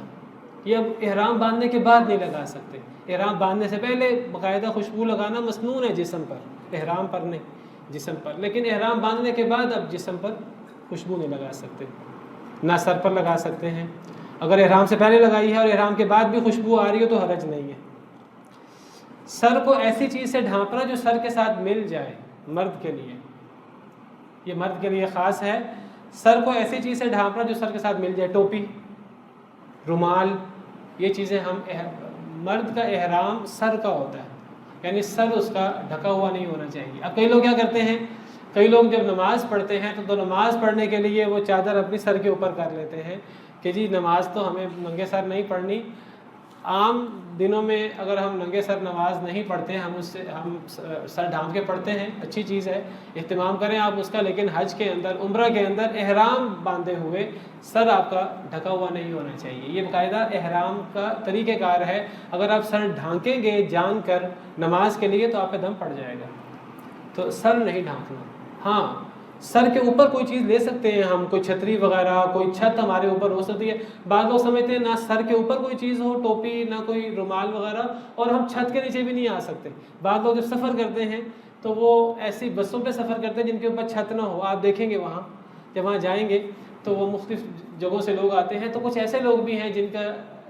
یہ اب احرام باندھنے کے بعد نہیں لگا سکتے، احرام باندھنے سے پہلے باقاعدہ خوشبو لگانا مسنون ہے جسم پر، احرام پر نہیں، جسم پر، لیکن احرام باندھنے کے بعد اب جسم پر خوشبو نہیں لگا سکتے، نہ سر پر لگا سکتے ہیں۔ اگر احرام سے پہلے لگائی ہے اور احرام کے بعد بھی خوشبو آ رہی ہو تو حرج نہیں ہے۔ سر کو ایسی چیز سے ڈھانپنا جو سر کے ساتھ مل جائے، مرد کے لیے یہ مرد کے لیے خاص ہے، سر کو ایسی چیز سے ڈھانپنا جو سر کے ساتھ مل جائے، ٹوپی، رومال، یہ چیزیں ہم مرد کا احرام سر کا ہوتا ہے، یعنی سر اس کا ڈھکا ہوا نہیں ہونا چاہیے۔ اب کئی لوگ کیا کرتے ہیں، کئی لوگ جب نماز پڑھتے ہیں تو نماز پڑھنے کے لیے وہ چادر اپنی سر کے اوپر کر لیتے ہیں کہ جی نماز تو ہمیں ننگے سر نہیں پڑھنی۔ عام دنوں میں اگر ہم ننگے سر نماز نہیں پڑھتے ہیں، ہم سر ڈھانپ کے پڑھتے ہیں، اچھی چیز ہے، اہتمام کریں آپ اس کا، لیکن حج کے اندر، عمرہ کے اندر احرام باندھے ہوئے سر آپ کا ڈھکا ہوا نہیں ہونا چاہیے۔ یہ باقاعدہ احرام کا طریقہ کار ہے، اگر آپ سر ڈھانکیں گے جان کر نماز کے لیے تو آپ پہ دم پڑ جائے گا، تو سر نہیں ڈھانکنا۔ ہاں، سر کے اوپر کوئی چیز لے سکتے ہیں ہم، کوئی چھتری وغیرہ، کوئی چھت ہمارے اوپر ہو سکتی ہے۔ بعض لوگ سمجھتے ہیں نہ سر کے اوپر کوئی چیز ہو، ٹوپی، نہ کوئی رومال وغیرہ، اور ہم چھت کے نیچے بھی نہیں آ سکتے۔ بعض لوگ جب سفر کرتے ہیں تو وہ ایسی بسوں پہ سفر کرتے ہیں جن کے اوپر چھت نہ ہو، آپ دیکھیں گے وہاں جب وہاں جائیں گے تو وہ مختلف جگہوں سے لوگ آتے ہیں، تو کچھ ایسے لوگ بھی ہیں جن کا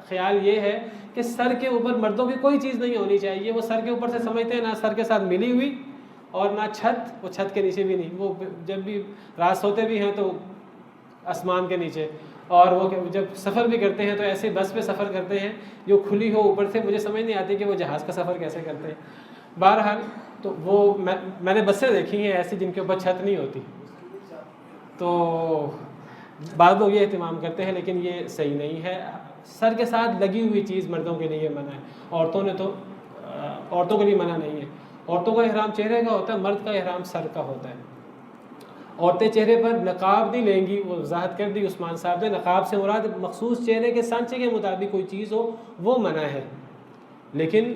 خیال یہ ہے کہ سر کے اوپر مردوں کی کوئی چیز نہیں ہونی چاہیے، وہ سر کے اوپر سے سمجھتے ہیں نہ سر کے ساتھ ملی ہوئی اور نہ چھت، وہ چھت کے نیچے بھی نہیں، وہ جب بھی رات سوتے بھی ہیں تو آسمان کے نیچے، اور وہ جب سفر بھی کرتے ہیں تو ایسے بس پہ سفر کرتے ہیں جو کھلی ہو اوپر سے، مجھے سمجھ نہیں آتی کہ وہ جہاز کا سفر کیسے کرتے ہیں۔ بہرحال تو وہ میں نے بسیں دیکھی ہیں ایسی جن کے اوپر چھت نہیں ہوتی، تو بعض لوگ یہ اہتمام کرتے ہیں، لیکن یہ صحیح نہیں ہے۔ سر کے ساتھ لگی ہوئی چیز مردوں کے لیے منع ہے، عورتوں کے لیے منع نہیں ہے۔ عورتوں کا احرام چہرے کا ہوتا ہے، مرد کا احرام سر کا ہوتا ہے۔ عورتیں چہرے پر نقاب نہیں لیں گی، وہ وضاحت کر دی عثمان صاحب نے، نقاب سے مراد مخصوص چہرے کے سانچے کے مطابق کوئی چیز ہو وہ منع ہے، لیکن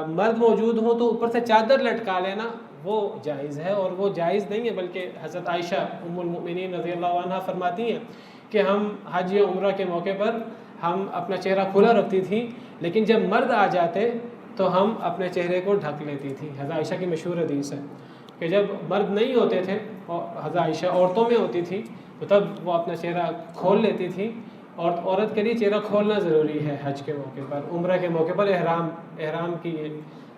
مرد موجود ہوں تو اوپر سے چادر لٹکا لینا وہ جائز ہے، اور وہ جائز نہیں ہے، بلکہ حضرت عائشہ ام المؤمنین رضی اللہ عنہ فرماتی ہیں کہ ہم حج یا عمرہ کے موقع پر ہم اپنا چہرہ کھلا رکھتی تھیں، لیکن جب مرد آ جاتے تو ہم اپنے چہرے کو ڈھک لیتی تھی۔ حضرت عائشہ کی مشہور حدیث ہے کہ جب مرد نہیں ہوتے تھے، حضرت عائشہ عورتوں میں ہوتی تھی، تو تب وہ اپنا چہرہ کھول لیتی تھی، اور عورت کے لیے چہرہ کھولنا ضروری ہے حج کے موقع پر، عمرہ کے موقع پر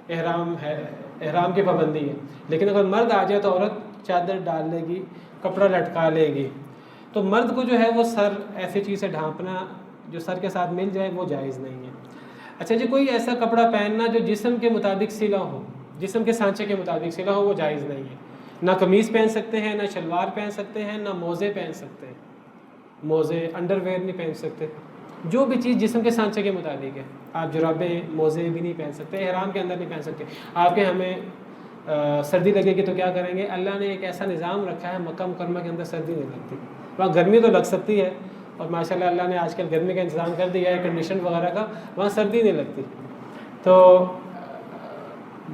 احرام کی پابندی ہے۔ لیکن اگر مرد آ جائے تو عورت چادر ڈال لے گی، کپڑا لٹکا لے گی۔ تو مرد کو جو ہے وہ سر ایسی چیز سے ڈھانپنا جو سر کے ساتھ مل جائے وہ جائز نہیں ہے۔ اچھا جی، کوئی ایسا کپڑا پہننا جو جسم کے مطابق سلا ہو، جسم کے سانچے کے مطابق سلا ہو، وہ جائز نہیں ہے. نہ قمیص پہن سکتے ہیں، نہ شلوار پہن سکتے ہیں، نہ موزے پہن سکتے ہیں. موزے انڈر ویئر نہیں پہن سکتے. جو بھی چیز جسم کے سانچے کے مطابق ہے. آپ جرابیں موزے بھی نہیں پہن سکتے، احرام کے اندر نہیں پہن سکتے. آپ کے ہمیں سردی لگے گی تو کیا کریں گے؟ اللہ نے ایک ایسا نظام رکھا ہے، مکہ مکرمہ کے اندر سردی نہیں لگتی. وہاں گرمی تو لگ سکتی ہے، اور ماشاء اللہ نے آج کل گرمی کا انتظام کر دیا ہے کنڈیشن وغیرہ کا، وہاں سردی نہیں لگتی. تو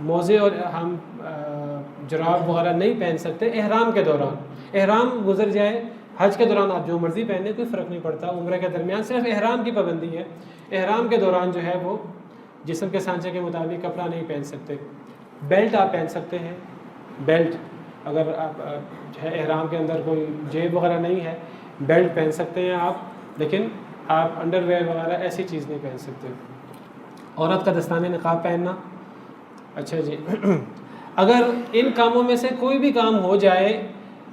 موزے اور ہم جراب وغیرہ نہیں پہن سکتے احرام کے دوران. احرام گزر جائے، حج کے دوران آپ جو مرضی پہنے، کوئی فرق نہیں پڑتا. عمرہ کے درمیان صرف احرام کی پابندی ہے. احرام کے دوران جو ہے وہ جسم کے سانچے کے مطابق کپڑا نہیں پہن سکتے. بیلٹ آپ پہن سکتے ہیں. بیلٹ اگر آپ جو ہے احرام کے اندر کوئی جیب وغیرہ نہیں ہے، بیلٹ پہن سکتے ہیں آپ، لیکن آپ انڈر ویئر وغیرہ ایسی چیز نہیں پہن سکتے. عورت کا دستانے نقاب پہننا. اچھا جی، اگر ان کاموں میں سے کوئی بھی کام ہو جائے،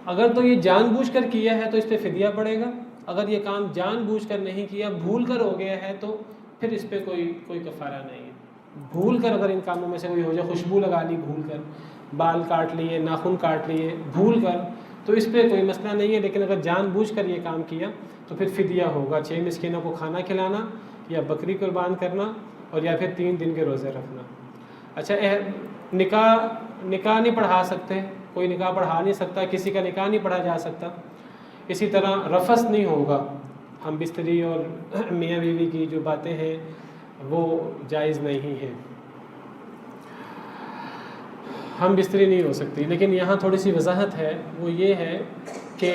اگر تو یہ جان بوجھ کر کیا ہے تو اس پہ فدیہ پڑے گا. اگر یہ کام جان بوجھ کر نہیں کیا، بھول کر ہو گیا ہے، تو پھر اس پہ کوئی کفارہ نہیں ہے. بھول کر اگر ان کاموں میں سے کوئی ہو جائے، خوشبو لگا لی بھول کر، بال کاٹ لیے، ناخن کاٹ لیے بھول کر، تو اس پہ کوئی مسئلہ نہیں ہے. لیکن اگر جان بوجھ کر یہ کام کیا تو پھر فدیہ ہوگا. 6 مسکینوں کو کھانا کھلانا، یا بکری قربان کرنا، اور یا پھر 3 دن کے روزے رکھنا. اچھا، نکاح نہیں پڑھا سکتے، کوئی نکاح پڑھا نہیں سکتا، کسی کا نکاح نہیں پڑھا جا سکتا. اسی طرح رفث نہیں ہوگا. ہم بستری اور میاں بیوی کی جو باتیں ہیں وہ جائز نہیں ہیں. ہم بستری نہیں ہو سکتی. لیکن یہاں تھوڑی سی وضاحت ہے، وہ یہ ہے کہ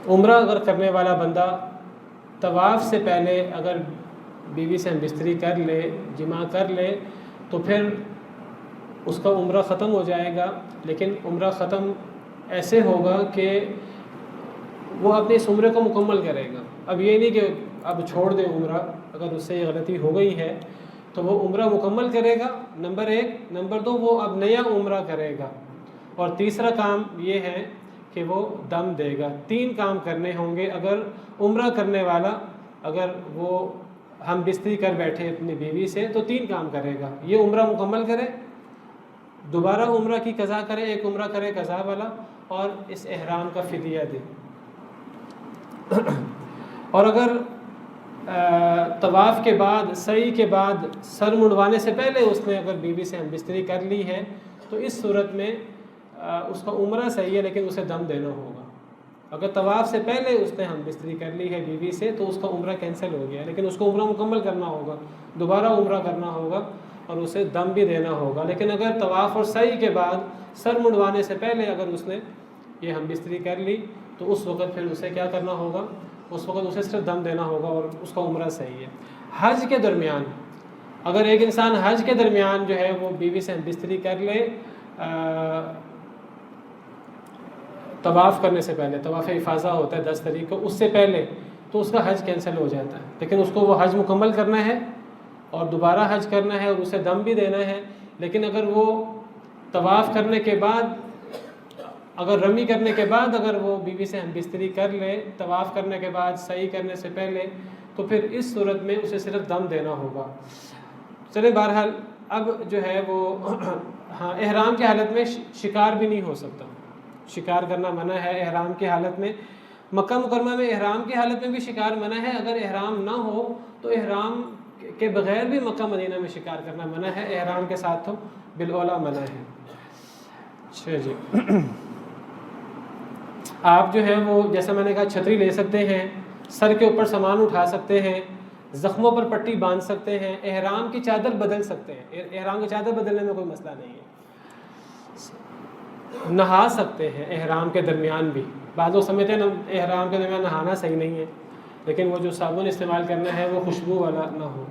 عمرہ اگر کرنے والا بندہ طواف سے پہلے اگر بیوی سے ہم بستری کر لے، جماع کر لے، تو پھر اس کا عمرہ ختم ہو جائے گا. لیکن عمرہ ختم ایسے ہوگا کہ وہ اپنے اس عمرے کو مکمل کرے گا. اب یہ نہیں کہ اب چھوڑ دیں عمرہ، اگر اس سے یہ غلطی ہو گئی ہے تو وہ عمرہ مکمل کرے گا، نمبر 1. نمبر 2، وہ اب نیا عمرہ کرے گا. اور تیسرا کام یہ ہے کہ وہ دم دے گا. 3 کام کرنے ہوں گے. اگر عمرہ کرنے والا اگر وہ ہم بستری کر بیٹھے اپنی بیوی سے تو 3 کام کرے گا. یہ عمرہ مکمل کرے، دوبارہ عمرہ کی قضا کرے، ایک عمرہ کرے قضا والا، اور اس احرام کا فدیہ دے. اور اگر طواف کے بعد، سعی کے بعد، سر منڈوانے سے پہلے اس نے اگر بیوی سے ہم بستری کر لی ہے تو اس صورت میں اس کا عمرہ صحیح ہے، لیکن اسے دم دینا ہوگا. اگر طواف سے پہلے اس نے ہم بستری کر لی ہے بیوی سے تو اس کا عمرہ کینسل ہو گیا، لیکن اس کو عمرہ مکمل کرنا ہوگا، دوبارہ عمرہ کرنا ہوگا، اور اسے دم بھی دینا ہوگا. لیکن اگر طواف اور سعی کے بعد، سر منڈوانے سے پہلے اگر اس نے یہ ہم بستری کر لی تو اس وقت پھر اسے کیا کرنا ہوگا؟ اس وقت اسے صرف دم دینا ہوگا، اور اس کا عمرہ صحیح ہے. حج کے درمیان اگر ایک انسان حج کے درمیان جو ہے وہ بیوی سے ہم بستری کر لے، طواف کرنے سے پہلے، طواف افاضہ ہوتا ہے 10 تاریخ کو، اس سے پہلے، تو اس کا حج کینسل ہو جاتا ہے. لیکن اس کو وہ حج مکمل کرنا ہے اور دوبارہ حج کرنا ہے، اور اسے دم بھی دینا ہے. لیکن اگر وہ طواف کرنے کے بعد، اگر رمی کرنے کے بعد اگر وہ بیوی سے ہم بستری کر لے، طواف کرنے کے بعد، سعی کرنے سے پہلے، تو پھر اس صورت میں اسے صرف دم دینا ہوگا. چلے بہرحال اب جو ہے وہ ہاں، احرام کی حالت میں شکار بھی نہیں ہو سکتا. شکار کرنا منع ہے احرام کی حالت میں. مکہ مکرمہ میں احرام کی حالت میں بھی شکار منع ہے. اگر احرام نہ ہو تو احرام کے بغیر بھی مکہ مدینہ میں شکار کرنا منع ہے. احرام کے ساتھ تو بالاولیٰ منع ہے. اچھا جی، آپ جو ہے وہ جیسا میں نے کہا چھتری لے سکتے ہیں، سر کے اوپر سامان اٹھا سکتے ہیں، زخموں پر پٹی باندھ سکتے ہیں، احرام کی چادر بدل سکتے ہیں. احرام کی چادر بدلنے میں کوئی مسئلہ نہیں ہے. نہا سکتے ہیں احرام کے درمیان بھی. بعض لوگ سمجھتے ہیں احرام کے درمیان نہانا صحیح نہیں ہے، لیکن وہ جو صابن استعمال کرنا ہے وہ خوشبو والا نہ ہو.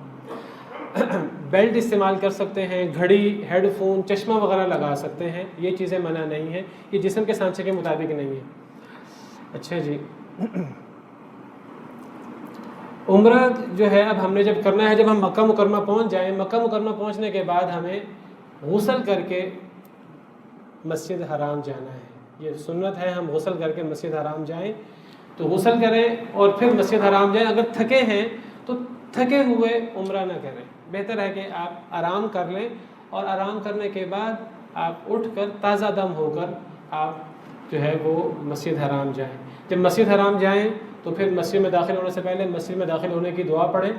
بیلٹ استعمال کر سکتے ہیں، گھڑی، ہیڈ فون، چشمہ وغیرہ لگا سکتے ہیں. یہ چیزیں منع نہیں ہیں، یہ جسم کے سانچے کے مطابق نہیں ہے. اچھا جی، عمرہ جو ہے اب ہم نے جب کرنا ہے، جب ہم مکہ مکرمہ پہنچ جائیں، مکہ مکرمہ پہنچنے کے بعد ہمیں غسل کر کے مسجد حرام جانا ہے. یہ سنت ہے، ہم غسل کر کے مسجد حرام جائیں. تو غسل کریں اور پھر مسجد حرام جائیں. اگر تھکے ہیں تو تھکے ہوئے عمرہ نہ کریں، بہتر ہے کہ آپ آرام کر لیں، اور آرام کرنے کے بعد آپ اٹھ کر تازہ دم ہو کر آپ جو ہے وہ مسجد حرام جائیں۔ جب مسجد حرام جائیں تو پھر مسجد میں داخل ہونے سے پہلے مسجد میں داخل ہونے کی دعا پڑھیں،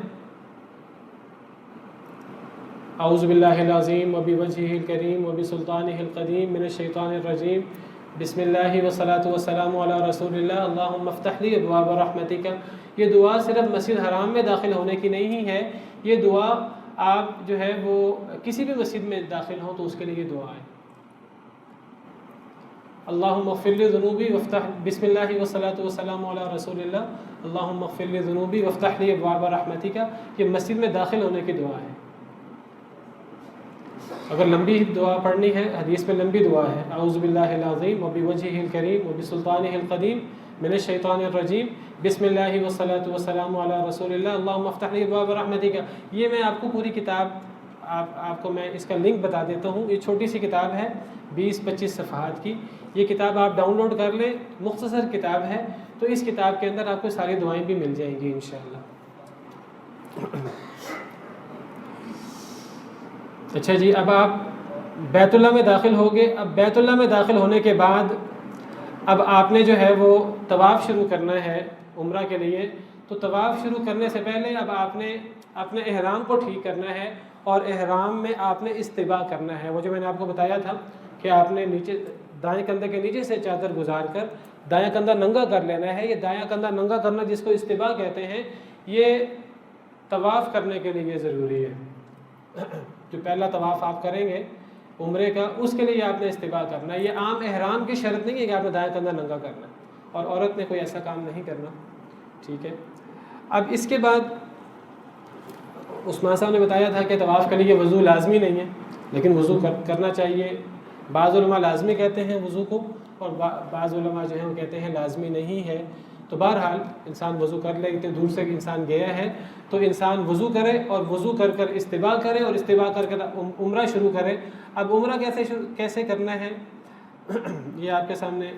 اعوذ باللہ العظیم وبوجہہ الکریم وبسلطانہ القدیم من الشیطان الرجیم، بسم اللہ والصلاۃ والسلام علی رسول اللہ، اللہم افتح لی ابواب رحمتک۔ یہ دعا صرف مسجد حرام میں داخل ہونے کی نہیں ہے، یہ دعا آپ جو ہے وہ کسی بھی مسجد میں داخل ہوں تو اس کے لیے یہ دعا ہے۔ اللہم اغفر لی ذنوبی وافتح، بسم اللہ والصلاۃ والسلام علی رسول اللہ، اللہم اغفر لی ذنوبی وافتح لی ابواب رحمتک، یہ مسجد میں داخل ہونے کی دعا ہے۔ اگر لمبی دعا پڑھنی ہے، حدیث میں لمبی دعا ہے، اعوذ باللہ العظیم وبوجہہ الکریم وبسلطانہ القدیم من الشیطان الرجیم، بسم اللہ والصلاۃ والسلام علی رسول اللہ، اللہم افتح لی ابواب رحمتک۔ یہ میں آپ کو پوری کتاب آپ کو میں اس کا لنک بتا دیتا ہوں، یہ چھوٹی سی کتاب ہے 20-25 صفحات کی، یہ کتاب آپ ڈاؤن لوڈ کر لیں، مختصر کتاب ہے، تو اس کتاب کے اندر آپ کو ساری دعائیں بھی مل جائیں گی انشاءاللہ۔ اچھا جی، اب آپ بیت اللہ میں داخل ہو گئے۔ اب بیت اللہ میں داخل ہونے کے بعد اب آپ نے جو ہے وہ طواف شروع کرنا ہے عمرہ کے لیے، تو طواف شروع کرنے سے پہلے اب آپ نے اپنے احرام کو ٹھیک کرنا ہے، اور احرام میں آپ نے استباء کرنا ہے، وہ جو میں نے آپ کو بتایا تھا کہ آپ نے نیچے دائیں کندھے کے نیچے سے چادر گزار کر دایاں کندھا ننگا کر لینا ہے۔ یہ دایاں کندھا ننگا کرنا جس کو استباء کہتے ہیں، یہ طواف کرنے کے لیے ضروری ہے۔ جو پہلا طواف آپ کریں گے عمرے کا، اس کے لیے آپ نے استباء کرنا ہے۔ یہ عام احرام کی شرط نہیں ہے کہ آپ نے دایاں کندھا ننگا کرنا، اور عورت نے کوئی ایسا کام نہیں کرنا، ٹھیک ہے۔ اب اس کے بعد عثمان صاحب نے بتایا تھا کہ طواف کے لیے وضو لازمی نہیں ہے، لیکن وضو کرنا چاہیے۔ بعض علماء لازمی کہتے ہیں وضو کو، اور بعض علماء جو ہیں وہ کہتے ہیں لازمی نہیں ہے۔ تو بہرحال انسان وضو کر لے، اتنے دور سے انسان گیا ہے تو انسان وضو کرے، اور وضو کر کر استباء کرے، اور استباء کر کر عمرہ شروع کرے۔ اب عمرہ کیسے کرنا ہے، یہ آپ کے سامنے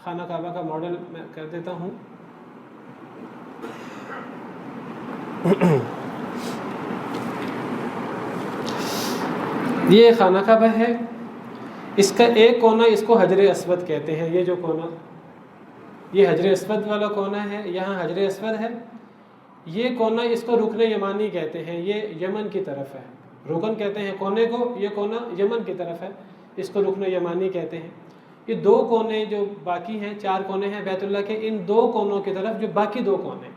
خانہ کعبہ کا ماڈل میں کر دیتا ہوں۔ یہ خانہ کعبہ ہے، اس کا ایک کونا اس کو حجر اسود کہتے ہیں۔ یہ جو کونا، یہ حجر اسود والا کونا ہے، یہاں حجر اسود ہے۔ یہ کونا اس کو رکن یمانی کہتے ہیں، یہ یمن کی طرف ہے، رکن کہتے ہیں کونے کو، یہ کونا یمن کی طرف ہے، اس کو رکن یمانی کہتے ہیں۔ یہ دو کونے جو باقی ہیں، 4 کونے ہیں بیت اللہ کے، ان 2 کونوں کی طرف جو باقی 2 کونے،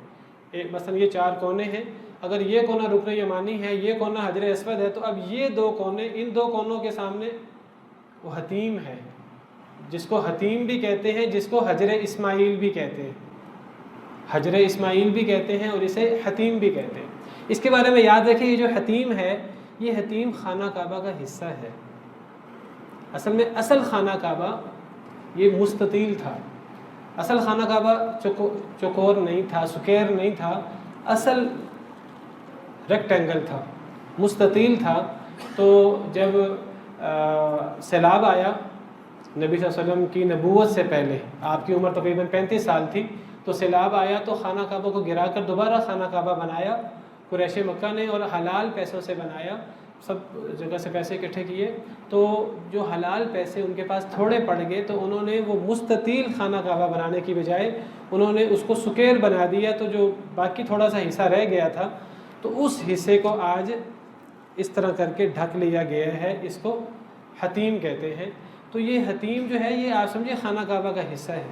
مثلا یہ 4 کونے ہیں، اگر یہ کونا رکن یمانی ہے، یہ کونا حجر اسود ہے، تو اب یہ 2 کونے، ان 2 کونوں کے سامنے وہ حتیم ہے، جس کو حتیم بھی کہتے ہیں، جس کو حجر اسماعیل بھی کہتے ہیں، حجر اسماعیل بھی کہتے ہیں اور اسے حتیم بھی کہتے ہیں۔ اس کے بارے میں یاد رکھیں، یہ جو حتیم ہے، یہ حتیم خانہ کعبہ کا حصہ ہے۔ اصل میں اصل خانہ کعبہ یہ مستطیل تھا، اصل خانہ کعبہ چوکور نہیں تھا، سکیر نہیں تھا، اصل ریکٹینگل تھا، مستطیل تھا۔ تو جب سیلاب آیا نبی صلی اللہ علیہ وسلم کی نبوت سے پہلے، آپ کی عمر تقریباً 35 سال تھی، تو سیلاب آیا تو خانہ کعبہ کو گرا کر دوبارہ خانہ کعبہ بنایا قریش مکہ نے، اور حلال پیسوں سے بنایا، سب جگہ سے پیسے اکٹھے کیے۔ تو جو حلال پیسے ان کے پاس تھوڑے پڑ گئے، تو انہوں نے وہ مستطیل خانہ کعبہ بنانے کی بجائے انہوں نے اس کو سکیر بنا دیا، تو جو باقی تھوڑا سا حصہ رہ گیا تھا، تو اس حصے کو آج اس طرح کر کے ڈھک لیا گیا ہے، اس کو حتیم کہتے ہیں۔ تو یہ حتیم جو ہے، یہ آپ سمجھے خانہ کعبہ کا حصہ ہے۔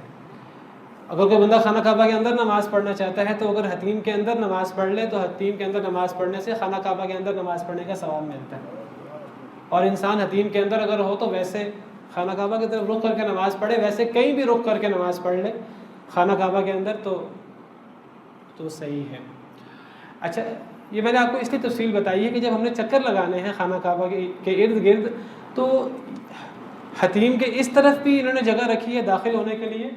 اگر کوئی بندہ خانہ کعبہ کے اندر نماز پڑھنا چاہتا ہے، تو اگر حتیم کے اندر نماز پڑھ لے، تو حتیم کے اندر نماز پڑھنے سے خانہ کعبہ کے اندر نماز پڑھنے کا ثواب ملتا ہے۔ اور انسان حتیم کے اندر اگر ہو تو ویسے خانہ کعبہ کی طرف رخ کر کے نماز پڑھے، ویسے کہیں بھی رخ کر کے نماز پڑھ لے خانہ کعبہ کے اندر تو صحیح ہے۔ اچھا، یہ میں نے آپ کو اس لیے تفصیل بتائی ہے کہ جب ہم نے چکر لگانے ہیں خانہ کعبہ کے ارد گرد، تو حتیم کے اس طرف بھی انہوں نے جگہ رکھی ہے داخل ہونے کے لیے،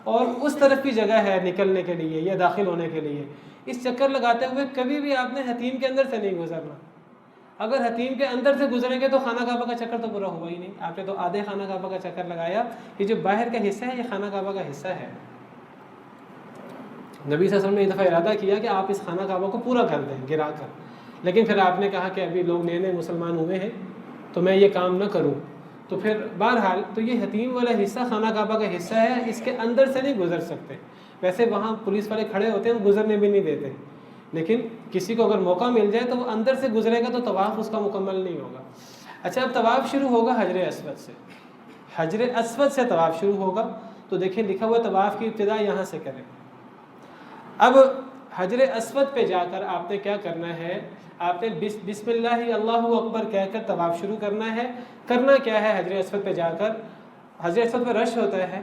اور اس طرف بھی جگہ ہے نکلنے کے لیے یا داخل ہونے کے لیے۔ اس چکر لگاتے ہوئے کبھی بھی آپ نے حتیم کے اندر سے نہیں گزرنا۔ اگر حتیم کے اندر سے گزریں گے تو خانہ کعبہ کا چکر تو پورا ہوا ہی نہیں، آپ نے تو آدھے خانہ کعبہ کا چکر لگایا۔ یہ جو باہر کا حصہ ہے، یہ خانہ کعبہ کا حصہ ہے۔ نبی صلی اللہ علیہ وسلم نے ایک دفعہ ارادہ کیا کہ آپ اس خانہ کعبہ کو پورا کر دیں گرا کر، لیکن پھر آپ نے کہا کہ ابھی لوگ نئے نئے مسلمان ہوئے ہیں تو میں یہ کام نہ کروں. تو پھر بہرحال تو یہ حتیم والا حصہ خانہ کعبہ کا حصہ ہے، اس کے اندر سے نہیں گزر سکتے. ویسے وہاں پولیس والے کھڑے ہوتے ہیں، گزرنے بھی نہیں دیتے، لیکن کسی کو اگر موقع مل جائے تو وہ اندر سے گزرے گا تو طواف اس کا مکمل نہیں ہوگا. اچھا، اب طواف شروع ہوگا حجر اسود سے. حجر اسود سے طواف شروع ہوگا. تو دیکھیں لکھا ہوا طواف کی ابتدا یہاں سے کریں. اب حجر اسود پہ جا کر آپ نے کیا کرنا ہے، آپ نے بسم اللہ اللہ اکبر کہہ کر طواف شروع کرنا ہے. کرنا کیا ہے، حجر اسود پہ جا کر، حجر اسود پہ رش ہوتا ہے،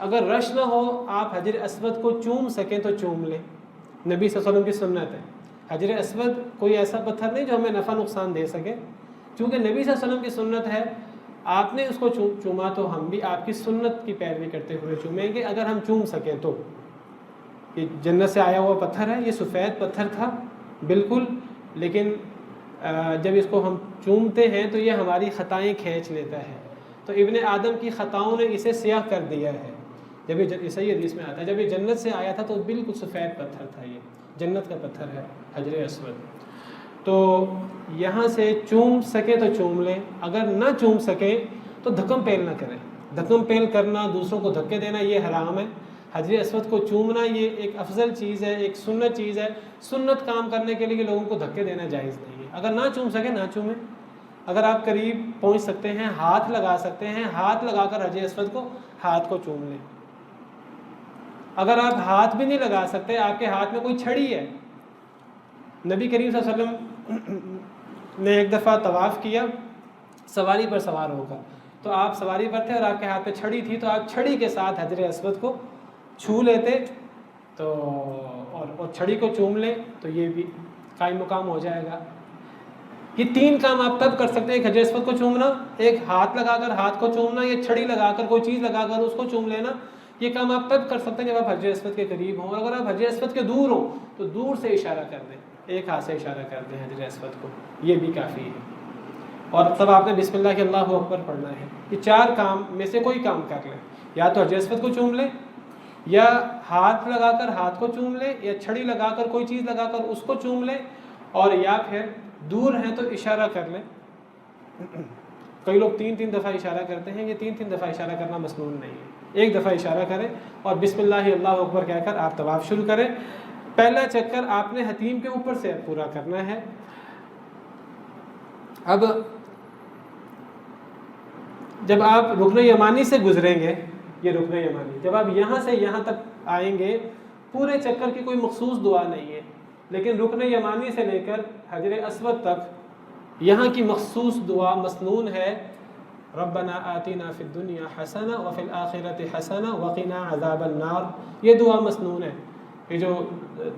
اگر رش نہ ہو آپ حجر اسود کو چوم سکیں تو چوم لیں. نبی صلی اللہ علیہ وسلم کی سنت ہے. حجر اسود کوئی ایسا پتھر نہیں جو ہمیں نفع نقصان دے سکے، چونکہ نبی صلی اللہ علیہ وسلم کی سنت ہے. آپ نے اس کو چوما تو ہم بھی آپ کی سنت کی پیروی کرتے ہوئے چومیں گے اگر ہم چوم سکیں تو. یہ جنت سے آیا ہوا پتھر ہے، یہ سفید پتھر تھا بالکل، لیکن جب اس کو ہم چومتے ہیں تو یہ ہماری خطائیں کھینچ لیتا ہے. تو ابن آدم کی خطاؤں نے اسے سیاہ کر دیا ہے. جب یہ صحیح حدیث میں آتا ہے، جب یہ جنت سے آیا تھا تو بالکل سفید پتھر تھا، یہ جنت کا پتھر ہے حجر اسود. تو یہاں سے چوم سکے تو چوم لیں، اگر نہ چوم سکیں تو دھکم پیل نہ کریں. دھکم پیل کرنا، دوسروں کو دھکے دینا یہ حرام ہے. حجر اسود کو چومنا یہ ایک افضل چیز ہے، ایک سنت چیز ہے. سنت کام کرنے کے لیے لوگوں کو دھکے دینا جائز نہیں ہے. اگر نہ چوم سکے نہ چومیں. اگر آپ قریب پہنچ سکتے ہیں، ہاتھ لگا سکتے ہیں، ہاتھ لگا کر حجر اسود کو ہاتھ کو چوم لیں. اگر آپ ہاتھ بھی نہیں لگا سکتے، آپ کے ہاتھ میں کوئی چھڑی ہے. نبی کریم صلی اللہ علیہ وسلم نے ایک دفعہ طواف کیا سواری پر سوار ہو کر، تو آپ سواری پر تھے اور آپ کے ہاتھ پہ چھڑی تھی، تو آپ چھڑی کے ساتھ حجر اسود کو چھو لیتے تو اور چھڑی کو چوم لیں تو یہ بھی قائم مقام ہو جائے گا. یہ 3 کام آپ تب کر سکتے ہیں، ایک حجر اسود کو چومنا، ایک ہاتھ لگا کر ہاتھ کو چومنا، یا چھڑی لگا کر کوئی چیز لگا کر اس کو چوم لینا. یہ کام آپ تب کر سکتے ہیں جب آپ حجر اسود کے قریب ہوں. اور اگر آپ حجر اسود کے دور ہوں تو دور سے اشارہ کر دیں، ایک ہاتھ سے اشارہ کر دیں حجر اسود کو، یہ بھی کافی ہے. اور تب آپ نے بسم اللہ کے اللہ اکبر پڑھنا ہے. یہ 4 کام میں سے کوئی کام کر لیں، یا تو حجر اسود کو چوم لیں، یا ہاتھ لگا کر ہاتھ کو چوم لیں، یا چھڑی لگا کر کوئی چیز لگا کر اس کو چوم لیں، اور یا پھر دور ہیں تو اشارہ کر لیں. کئی لوگ 3 دفعہ اشارہ کرتے ہیں، یہ 3 دفعہ اشارہ کرنا مسنون نہیں ہے. ایک دفعہ اشارہ کریں اور بسم اللہ اللہ اکبر کہہ کر آپ طواف شروع کریں. پہلا چکر آپ نے حتیم کے اوپر سے پورا کرنا ہے. اب جب آپ رکن یمانی سے گزریں گے، یہ رکن یمانی جب آپ یہاں سے یہاں تک آئیں گے، پورے چکر کی کوئی مخصوص دعا نہیں ہے، لیکن رکن یمانی سے لے کر حجر اسود تک یہاں کی مخصوص دعا مسنون ہے. ربنا آتنا فی الدنیا حسنہ وفی الآخرۃ حسنہ وقنا عذاب النار. یہ دعا مسنون ہے، یہ جو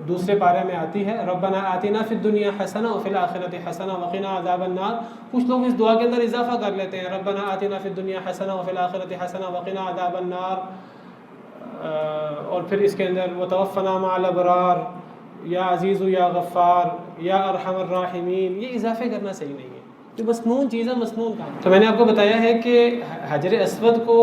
دوسرے پارے میں آتی ہے، ربنا آتنا فی الدنیا حسنہ وفی الآخرۃ حسنہ وقنا عذاب النار. کچھ لوگ اس دعا کے اندر اضافہ کر لیتے ہیں، ربنا آتنا فی الدنیا حسنہ وفی الآخرۃ حسنہ وقنا عذاب النار، اور پھر اس کے اندر وتوفنا مع الابرار، یا عزیز یا غفار یا ارحم الراحمین. یہ اضافے کرنا صحیح نہیں ہے، جو مسنون چیزیں مسنون کام. تو میں نے آپ کو بتایا ہے کہ حجر اسود کو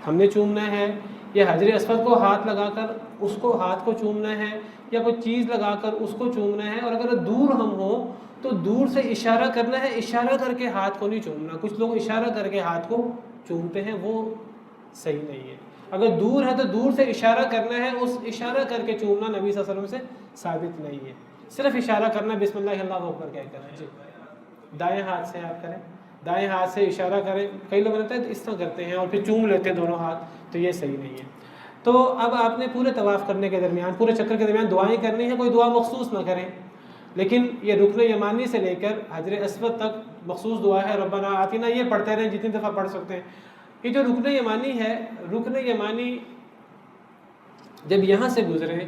ہم نے چومنا ہے، یا حجر اسود کو ہاتھ لگا کر اس کو ہاتھ کو چومنا ہے، یا کوئی چیز لگا کر اس کو چومنا ہے. اور اگر دور ہم ہوں تو دور سے اشارہ کرنا ہے، اشارہ کر کے ہاتھ کو نہیں چومنا. کچھ لوگ اشارہ کر کے ہاتھ کو چومتے ہیں، وہ صحیح نہیں ہے. اگر دور ہے تو دور سے اشارہ کرنا ہے، اس اشارہ کر کے چومنا نبی صلی اللہ علیہ وسلم سے ثابت نہیں ہے. صرف اشارہ کرنا بسم اللہ اللہ اکبر کہہ کر. جی دائیں ہاتھ سے آپ کریں، دائیں ہاتھ سے اشارہ کریں. کئی لوگ رہتے ہیں اس طرح کرتے ہیں اور پھر چوم لیتے ہیں دونوں ہاتھ، تو یہ صحیح نہیں ہے. تو اب آپ نے پورے طواف کرنے کے درمیان، پورے چکر کے درمیان دعائیں کرنی ہیں. کوئی دعا مخصوص نہ کریں، لیکن یہ رکن یمانی سے لے کر حجر اسود تک مخصوص دعا ہے ربنا آتنا. یہ پڑھتے رہیں جتنی دفعہ پڑھ سکتے ہیں. یہ جو رکن یمانی ہے، رکن یمانی جب یہاں سے گزرے،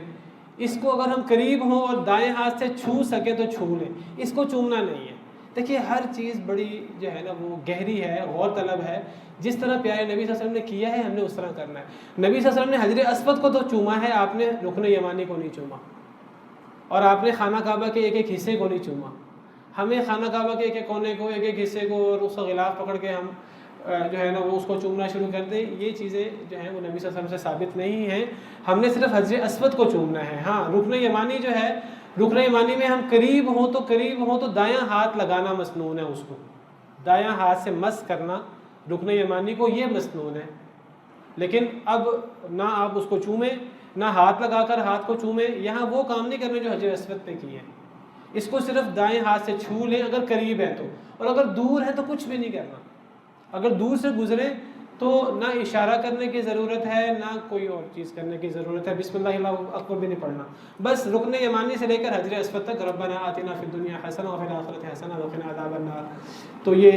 اس کو اگر ہم قریب ہوں اور دائیں ہاتھ سے چھو سکیں تو چھو لیں، اس کو چومنا نہیں ہے. دیکھیے ہر چیز بڑی جو ہے نا وہ گہری ہے، غور طلب ہے. جس طرح پیارے نبی صلی اللہ علیہ وسلم نے کیا ہے ہم نے اس طرح کرنا ہے. نبی صلی اللہ علیہ وسلم نے حجر اسود کو تو چوما ہے، آپ نے رکن یمانی کو نہیں چوما، اور آپ نے خانہ کعبہ کے ایک ایک حصے کو نہیں چوما. ہمیں خانہ کعبہ کے ایک ایک کونے کو، ایک ایک حصے کو اور اس کا غلاف پکڑ کے ہم جو ہے نا وہ اس کو چومنا شروع کر دے، یہ چیزیں جو ہیں وہ نبی صلی اللہ علیہ وسلم سے ثابت نہیں ہیں. ہم نے صرف حجر اسود کو چومنا ہے. ہاں رکن یمانی جو ہے، رکن یمانی میں ہم قریب ہوں تو دایاں ہاتھ لگانا مسنون ہے، اس کو دایاں ہاتھ سے مس کرنا رکن یمانی کو یہ مسنون ہے. لیکن اب نہ آپ اس کو چومیں نہ ہاتھ لگا کر ہاتھ کو چومیں، یہاں وہ کام نہیں کرنے جو حجر اسود پہ کیے ہیں. اس کو صرف دائیں ہاتھ سے چھو لیں اگر قریب ہے تو، اور اگر دور ہے تو کچھ بھی نہیں کرنا. اگر دور سے گزرے تو نہ اشارہ کرنے کی ضرورت ہے نہ کوئی اور چیز کرنے کی ضرورت ہے، بسم اللہ اللہ اکبر بھی نہیں پڑھنا. بس رکن یمانی سے لے کر حجر اسود تک ربنا آتنا فی الدنیا حسنہ وفی الآخرۃ حسنہ وقنا عذاب النار. تو یہ